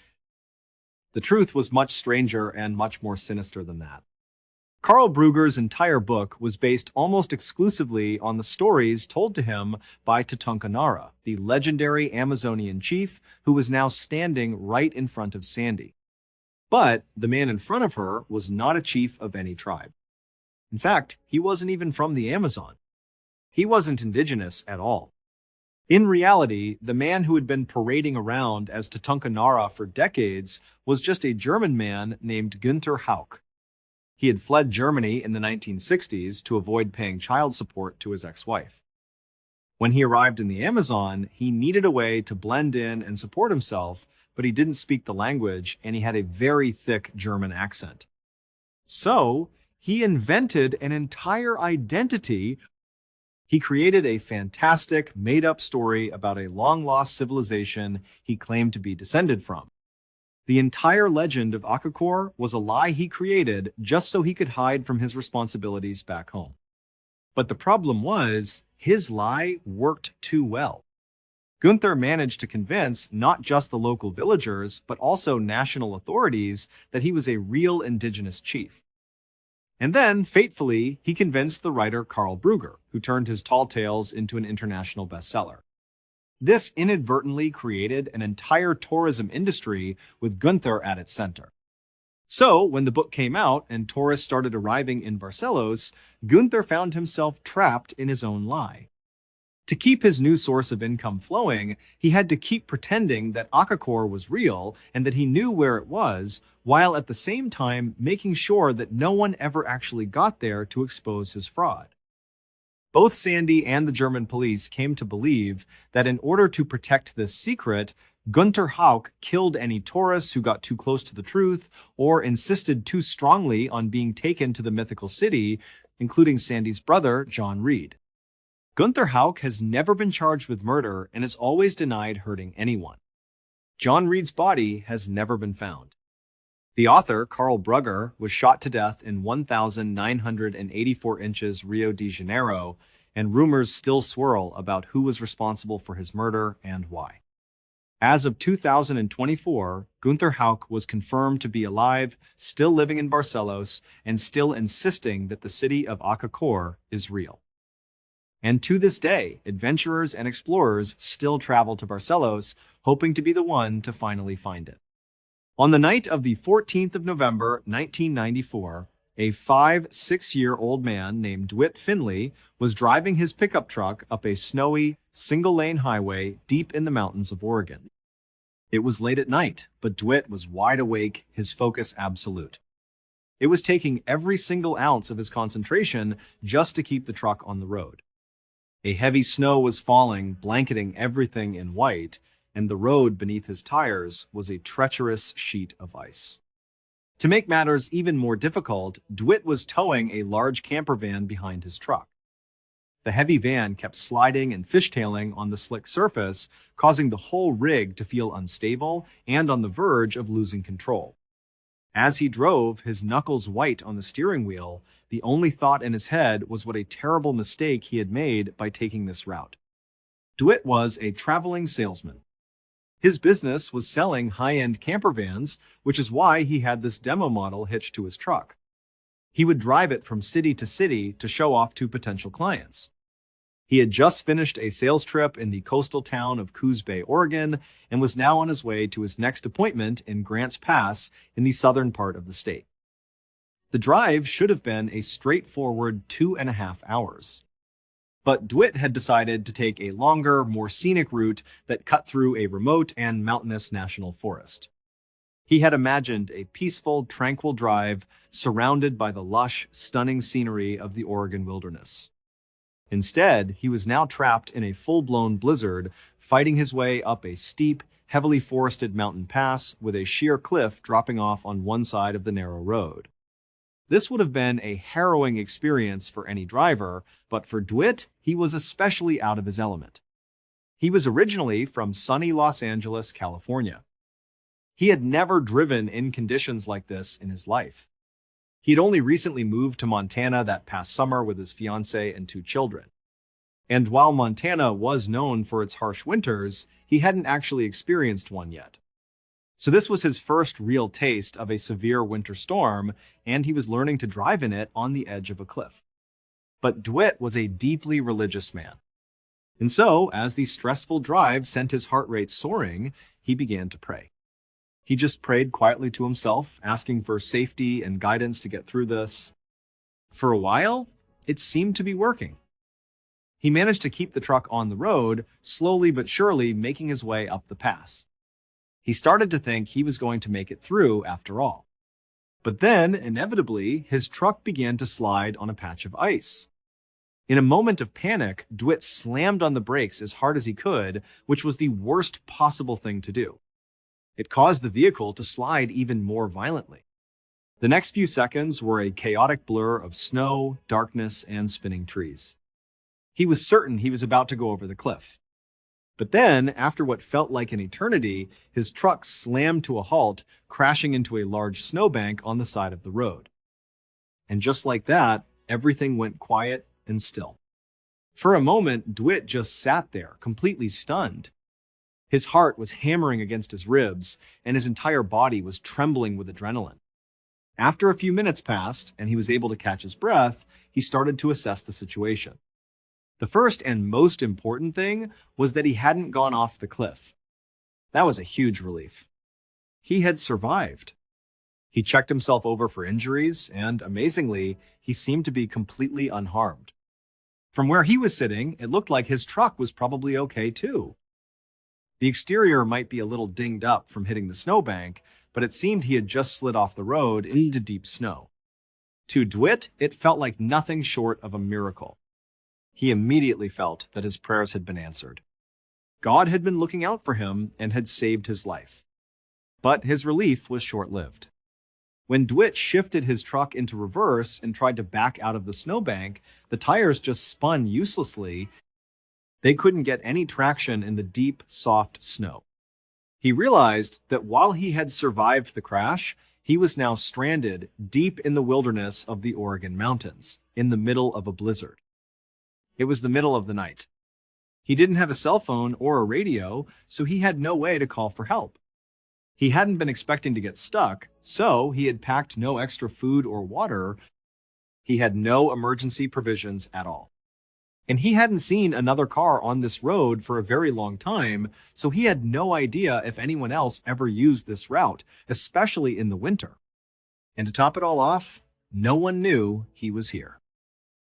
The truth was much stranger and much more sinister than that. Karl Brugger's entire book was based almost exclusively on the stories told to him by Tatanka Nara, the legendary Amazonian chief who was now standing right in front of Sandy. But the man in front of her was not a chief of any tribe. In fact, he wasn't even from the Amazon. He wasn't indigenous at all. In reality, the man who had been parading around as Tatanka Nara for decades was just a German man named Günther Hauck. He had fled Germany in the 1960s to avoid paying child support to his ex-wife. When he arrived in the Amazon, he needed a way to blend in and support himself, but he didn't speak the language and he had a very thick German accent. So, he invented an entire identity. He created a fantastic, made-up story about a long-lost civilization he claimed to be descended from. The entire legend of Akakor was a lie he created just so he could hide from his responsibilities back home. But the problem was, his lie worked too well. Günther managed to convince not just the local villagers, but also national authorities that he was a real indigenous chief. And then, fatefully, he convinced the writer Karl Brugger, who turned his tall tales into an international bestseller. This inadvertently created an entire tourism industry with Günther at its center. So, when the book came out and tourists started arriving in Barcelos, Günther found himself trapped in his own lie. To keep his new source of income flowing, he had to keep pretending that Akakor was real and that he knew where it was, while at the same time making sure that no one ever actually got there to expose his fraud. Both Sandy and the German police came to believe that in order to protect this secret, Gunther Hauck killed any tourists who got too close to the truth or insisted too strongly on being taken to the mythical city, including Sandy's brother, John Reed. Gunther Hauck has never been charged with murder and has always denied hurting anyone. John Reed's body has never been found. The author, Karl Brugger, was shot to death in 1,984 inches Rio de Janeiro, and rumors still swirl about who was responsible for his murder and why. As of 2024, Gunther Hauck was confirmed to be alive, still living in Barcelos, and still insisting that the city of Acacor is real. And to this day, adventurers and explorers still travel to Barcelos, hoping to be the one to finally find it. On the night of the 14th of November, 1994, a 6-year-old man named Dwight Finley was driving his pickup truck up a snowy, single-lane highway deep in the mountains of Oregon. It was late at night, but Dwight was wide awake, his focus absolute. It was taking every single ounce of his concentration just to keep the truck on the road. A heavy snow was falling, blanketing everything in white, and the road beneath his tires was a treacherous sheet of ice. To make matters even more difficult, Dwight was towing a large camper van behind his truck. The heavy van kept sliding and fishtailing on the slick surface, causing the whole rig to feel unstable and on the verge of losing control. As he drove, his knuckles white on the steering wheel, the only thought in his head was what a terrible mistake he had made by taking this route. Dwight was a traveling salesman. His business was selling high-end camper vans, which is why he had this demo model hitched to his truck. He would drive it from city to show off to potential clients. He had just finished a sales trip in the coastal town of Coos Bay, Oregon, and was now on his way to his next appointment in Grants Pass in the southern part of the state. The drive should have been a straightforward 2.5 hours. But Dwight had decided to take a longer, more scenic route that cut through a remote and mountainous national forest. He had imagined a peaceful, tranquil drive surrounded by the lush, stunning scenery of the Oregon wilderness. Instead, he was now trapped in a full-blown blizzard, fighting his way up a steep, heavily forested mountain pass with a sheer cliff dropping off on one side of the narrow road. This would have been a harrowing experience for any driver, but for Dwight, he was especially out of his element. He was originally from sunny Los Angeles, California. He had never driven in conditions like this in his life. He had only recently moved to Montana that past summer with his fiancée and 2 children. And while Montana was known for its harsh winters, he hadn't actually experienced one yet. So this was his first real taste of a severe winter storm, and he was learning to drive in it on the edge of a cliff. But Dwight was a deeply religious man. And so, as the stressful drive sent his heart rate soaring, he began to pray. He just prayed quietly to himself, asking for safety and guidance to get through this. For a while, it seemed to be working. He managed to keep the truck on the road, slowly but surely making his way up the pass. He started to think he was going to make it through after all. But then, inevitably, his truck began to slide on a patch of ice. In a moment of panic, Dwight slammed on the brakes as hard as he could, which was the worst possible thing to do. It caused the vehicle to slide even more violently. The next few seconds were a chaotic blur of snow, darkness, and spinning trees. He was certain he was about to go over the cliff. But then, after what felt like an eternity, his truck slammed to a halt, crashing into a large snowbank on the side of the road. And just like that, everything went quiet and still. For a moment, Dwight just sat there, completely stunned. His heart was hammering against his ribs, and his entire body was trembling with adrenaline. After a few minutes passed, and he was able to catch his breath, he started to assess the situation. The first and most important thing was that he hadn't gone off the cliff. That was a huge relief. He had survived. He checked himself over for injuries, and amazingly, he seemed to be completely unharmed. From where he was sitting, it looked like his truck was probably okay too. The exterior might be a little dinged up from hitting the snowbank, but it seemed he had just slid off the road into deep snow. To Dwight, it felt like nothing short of a miracle. He immediately felt that his prayers had been answered. God had been looking out for him and had saved his life. But his relief was short-lived. When DeWitt shifted his truck into reverse and tried to back out of the snowbank, the tires just spun uselessly. They couldn't get any traction in the deep, soft snow. He realized that while he had survived the crash, he was now stranded deep in the wilderness of the Oregon mountains, in the middle of a blizzard. It was the middle of the night. He didn't have a cell phone or a radio, so he had no way to call for help. He hadn't been expecting to get stuck, so he had packed no extra food or water. He had no emergency provisions at all. And he hadn't seen another car on this road for a very long time, so he had no idea if anyone else ever used this route, especially in the winter. And to top it all off, no one knew he was here.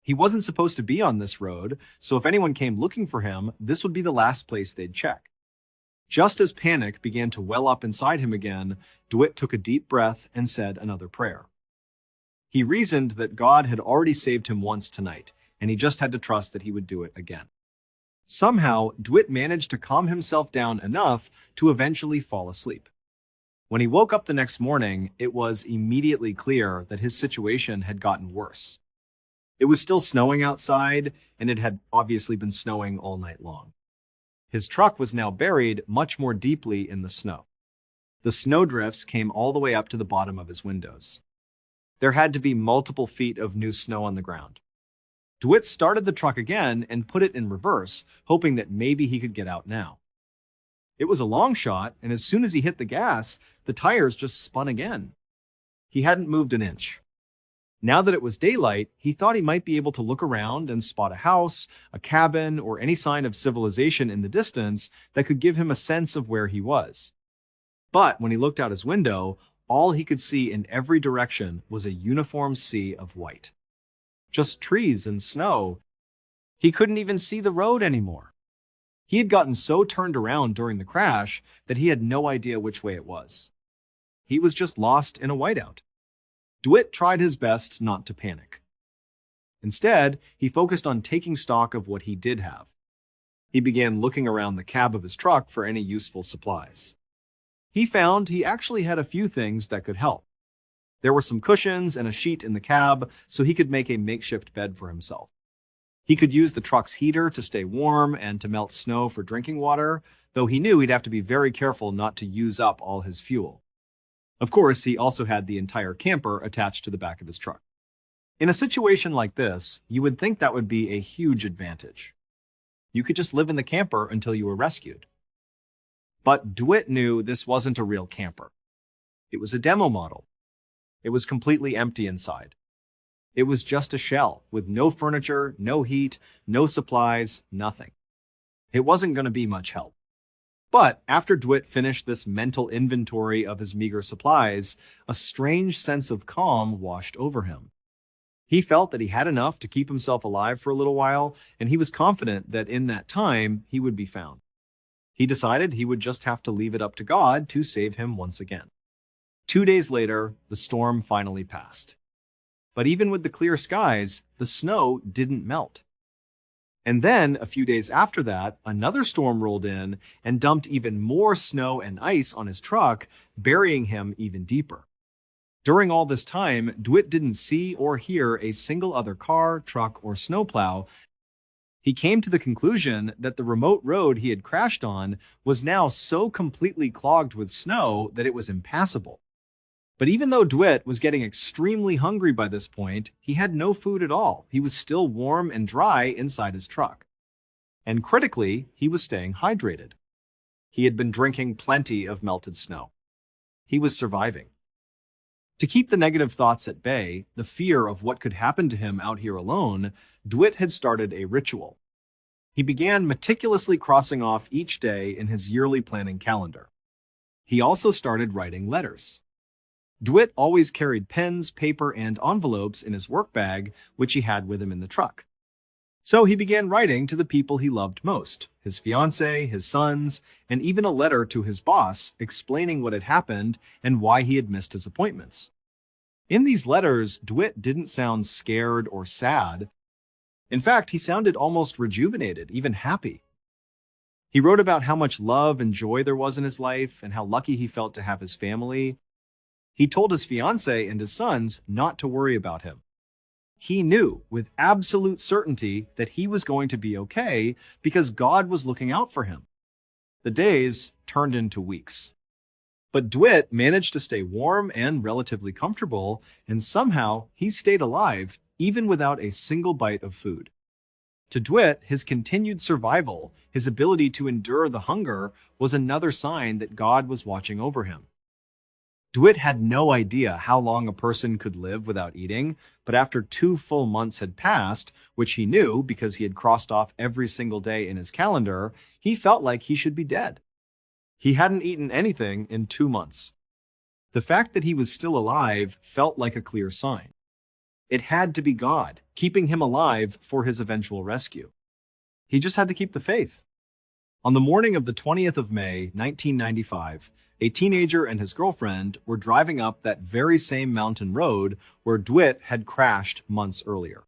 He wasn't supposed to be on this road, so if anyone came looking for him, this would be the last place they'd check. Just as panic began to well up inside him again, DeWitt took a deep breath and said another prayer. He reasoned that God had already saved him once tonight, and he just had to trust that he would do it again. Somehow, DeWitt managed to calm himself down enough to eventually fall asleep. When he woke up the next morning, it was immediately clear that his situation had gotten worse. It was still snowing outside, and it had obviously been snowing all night long. His truck was now buried much more deeply in the snow. The snowdrifts came all the way up to the bottom of his windows. There had to be multiple feet of new snow on the ground. DeWitt started the truck again and put it in reverse, hoping that maybe he could get out now. It was a long shot, and as soon as he hit the gas, the tires just spun again. He hadn't moved an inch. Now that it was daylight, he thought he might be able to look around and spot a house, a cabin, or any sign of civilization in the distance that could give him a sense of where he was. But when he looked out his window, all he could see in every direction was a uniform sea of white. Just trees and snow. He couldn't even see the road anymore. He had gotten so turned around during the crash that he had no idea which way it was. He was just lost in a whiteout. DeWitt tried his best not to panic. Instead, he focused on taking stock of what he did have. He began looking around the cab of his truck for any useful supplies. He found he actually had a few things that could help. There were some cushions and a sheet in the cab, so he could make a makeshift bed for himself. He could use the truck's heater to stay warm and to melt snow for drinking water, though he knew he'd have to be very careful not to use up all his fuel. Of course, he also had the entire camper attached to the back of his truck. In a situation like this, you would think that would be a huge advantage. You could just live in the camper until you were rescued. But DeWitt knew this wasn't a real camper. It was a demo model. It was completely empty inside. It was just a shell with no furniture, no heat, no supplies, nothing. It wasn't going to be much help. But after DeWitt finished this mental inventory of his meager supplies, a strange sense of calm washed over him. He felt that he had enough to keep himself alive for a little while, and he was confident that in that time he would be found. He decided he would just have to leave it up to God to save him once again. 2 days later, the storm finally passed. But even with the clear skies, the snow didn't melt. And then, a few days after that, another storm rolled in and dumped even more snow and ice on his truck, burying him even deeper. During all this time, DeWitt didn't see or hear a single other car, truck, or snowplow. He came to the conclusion that the remote road he had crashed on was now so completely clogged with snow that it was impassable. But even though DeWitt was getting extremely hungry by this point, he had no food at all. He was still warm and dry inside his truck. And critically, he was staying hydrated. He had been drinking plenty of melted snow. He was surviving. To keep the negative thoughts at bay, the fear of what could happen to him out here alone, DeWitt had started a ritual. He began meticulously crossing off each day in his yearly planning calendar. He also started writing letters. DeWitt always carried pens, paper, and envelopes in his work bag, which he had with him in the truck. So he began writing to the people he loved most, his fiancée, his sons, and even a letter to his boss explaining what had happened and why he had missed his appointments. In these letters, DeWitt didn't sound scared or sad. In fact, he sounded almost rejuvenated, even happy. He wrote about how much love and joy there was in his life and how lucky he felt to have his family. He told his fiancée and his sons not to worry about him. He knew with absolute certainty that he was going to be okay because God was looking out for him. The days turned into weeks. But DeWitt managed to stay warm and relatively comfortable, and somehow he stayed alive even without a single bite of food. To DeWitt, his continued survival, his ability to endure the hunger, was another sign that God was watching over him. DeWitt had no idea how long a person could live without eating, but after 2 full months had passed, which he knew because he had crossed off every single day in his calendar, he felt like he should be dead. He hadn't eaten anything in 2 months. The fact that he was still alive felt like a clear sign. It had to be God, keeping him alive for his eventual rescue. He just had to keep the faith. On the morning of the 20th of May, 1995, a teenager and his girlfriend were driving up that very same mountain road where DeWitt had crashed months earlier.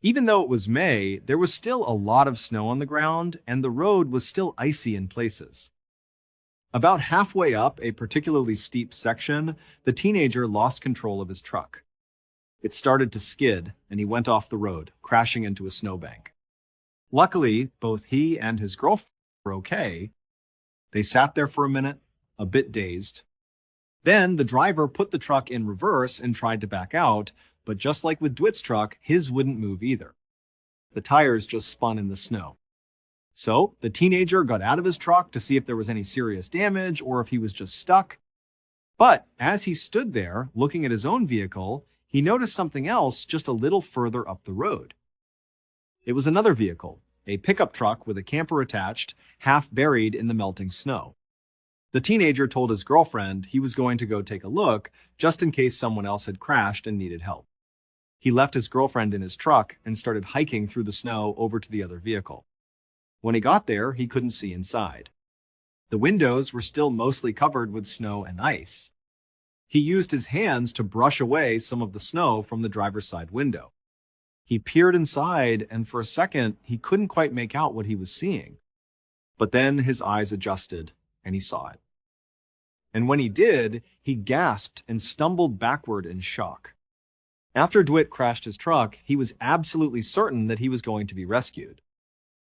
Even though it was May, there was still a lot of snow on the ground, and the road was still icy in places. About halfway up a particularly steep section, the teenager lost control of his truck. It started to skid, and he went off the road, crashing into a snowbank. Luckily, both he and his girlfriend were okay. They sat there for a minute, a bit dazed. Then the driver put the truck in reverse and tried to back out, but just like with DeWitt's truck, his wouldn't move either. The tires just spun in the snow. So the teenager got out of his truck to see if there was any serious damage or if he was just stuck. But as he stood there, looking at his own vehicle, he noticed something else just a little further up the road. It was another vehicle, a pickup truck with a camper attached, half buried in the melting snow. The teenager told his girlfriend he was going to go take a look just in case someone else had crashed and needed help. He left his girlfriend in his truck and started hiking through the snow over to the other vehicle. When he got there, he couldn't see inside. The windows were still mostly covered with snow and ice. He used his hands to brush away some of the snow from the driver's side window. He peered inside, and for a second, he couldn't quite make out what he was seeing. But then his eyes adjusted, and he saw it. And when he did, he gasped and stumbled backward in shock. After DeWitt crashed his truck, he was absolutely certain that he was going to be rescued.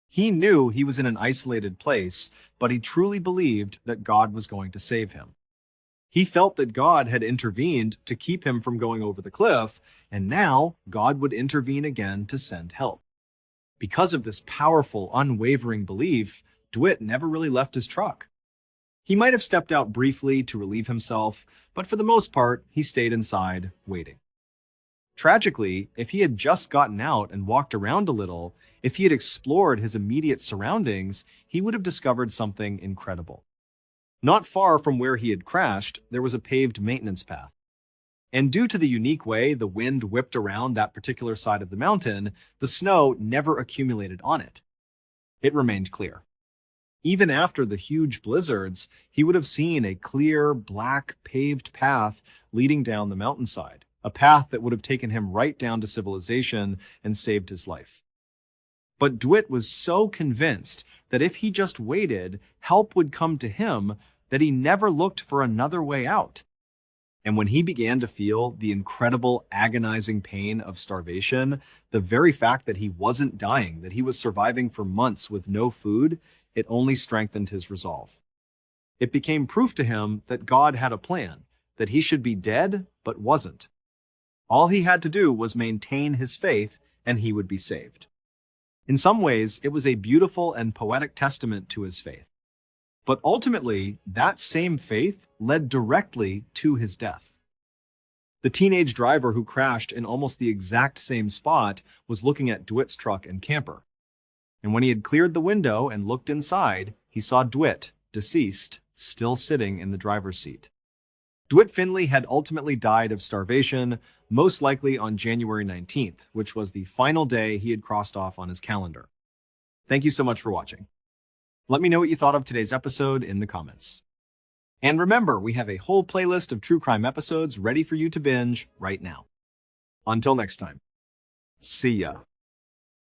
He knew he was in an isolated place, but he truly believed that God was going to save him. He felt that God had intervened to keep him from going over the cliff, and now God would intervene again to send help. Because of this powerful, unwavering belief, DeWitt never really left his truck. He might have stepped out briefly to relieve himself, but for the most part, he stayed inside, waiting. Tragically, if he had just gotten out and walked around a little, if he had explored his immediate surroundings, he would have discovered something incredible. Not far from where he had crashed, there was a paved maintenance path. And due to the unique way the wind whipped around that particular side of the mountain, the snow never accumulated on it. It remained clear. Even after the huge blizzards, he would have seen a clear, black, paved path leading down the mountainside, a path that would have taken him right down to civilization and saved his life. But DeWitt was so convinced that if he just waited, help would come to him that he never looked for another way out. And when he began to feel the incredible, agonizing pain of starvation, the very fact that he wasn't dying, that he was surviving for months with no food, it only strengthened his resolve. It became proof to him that God had a plan, that he should be dead, but wasn't. All he had to do was maintain his faith, and he would be saved. In some ways, it was a beautiful and poetic testament to his faith. But ultimately, that same faith led directly to his death. The teenage driver who crashed in almost the exact same spot was looking at DeWitt's truck and camper. And when he had cleared the window and looked inside, he saw DeWitt, deceased, still sitting in the driver's seat. DeWitt Finley had ultimately died of starvation, most likely on January 19th, which was the final day he had crossed off on his calendar. Thank you so much for watching. Let me know what you thought of today's episode in the comments. And remember, we have a whole playlist of true crime episodes ready for you to binge right now. Until next time. See ya.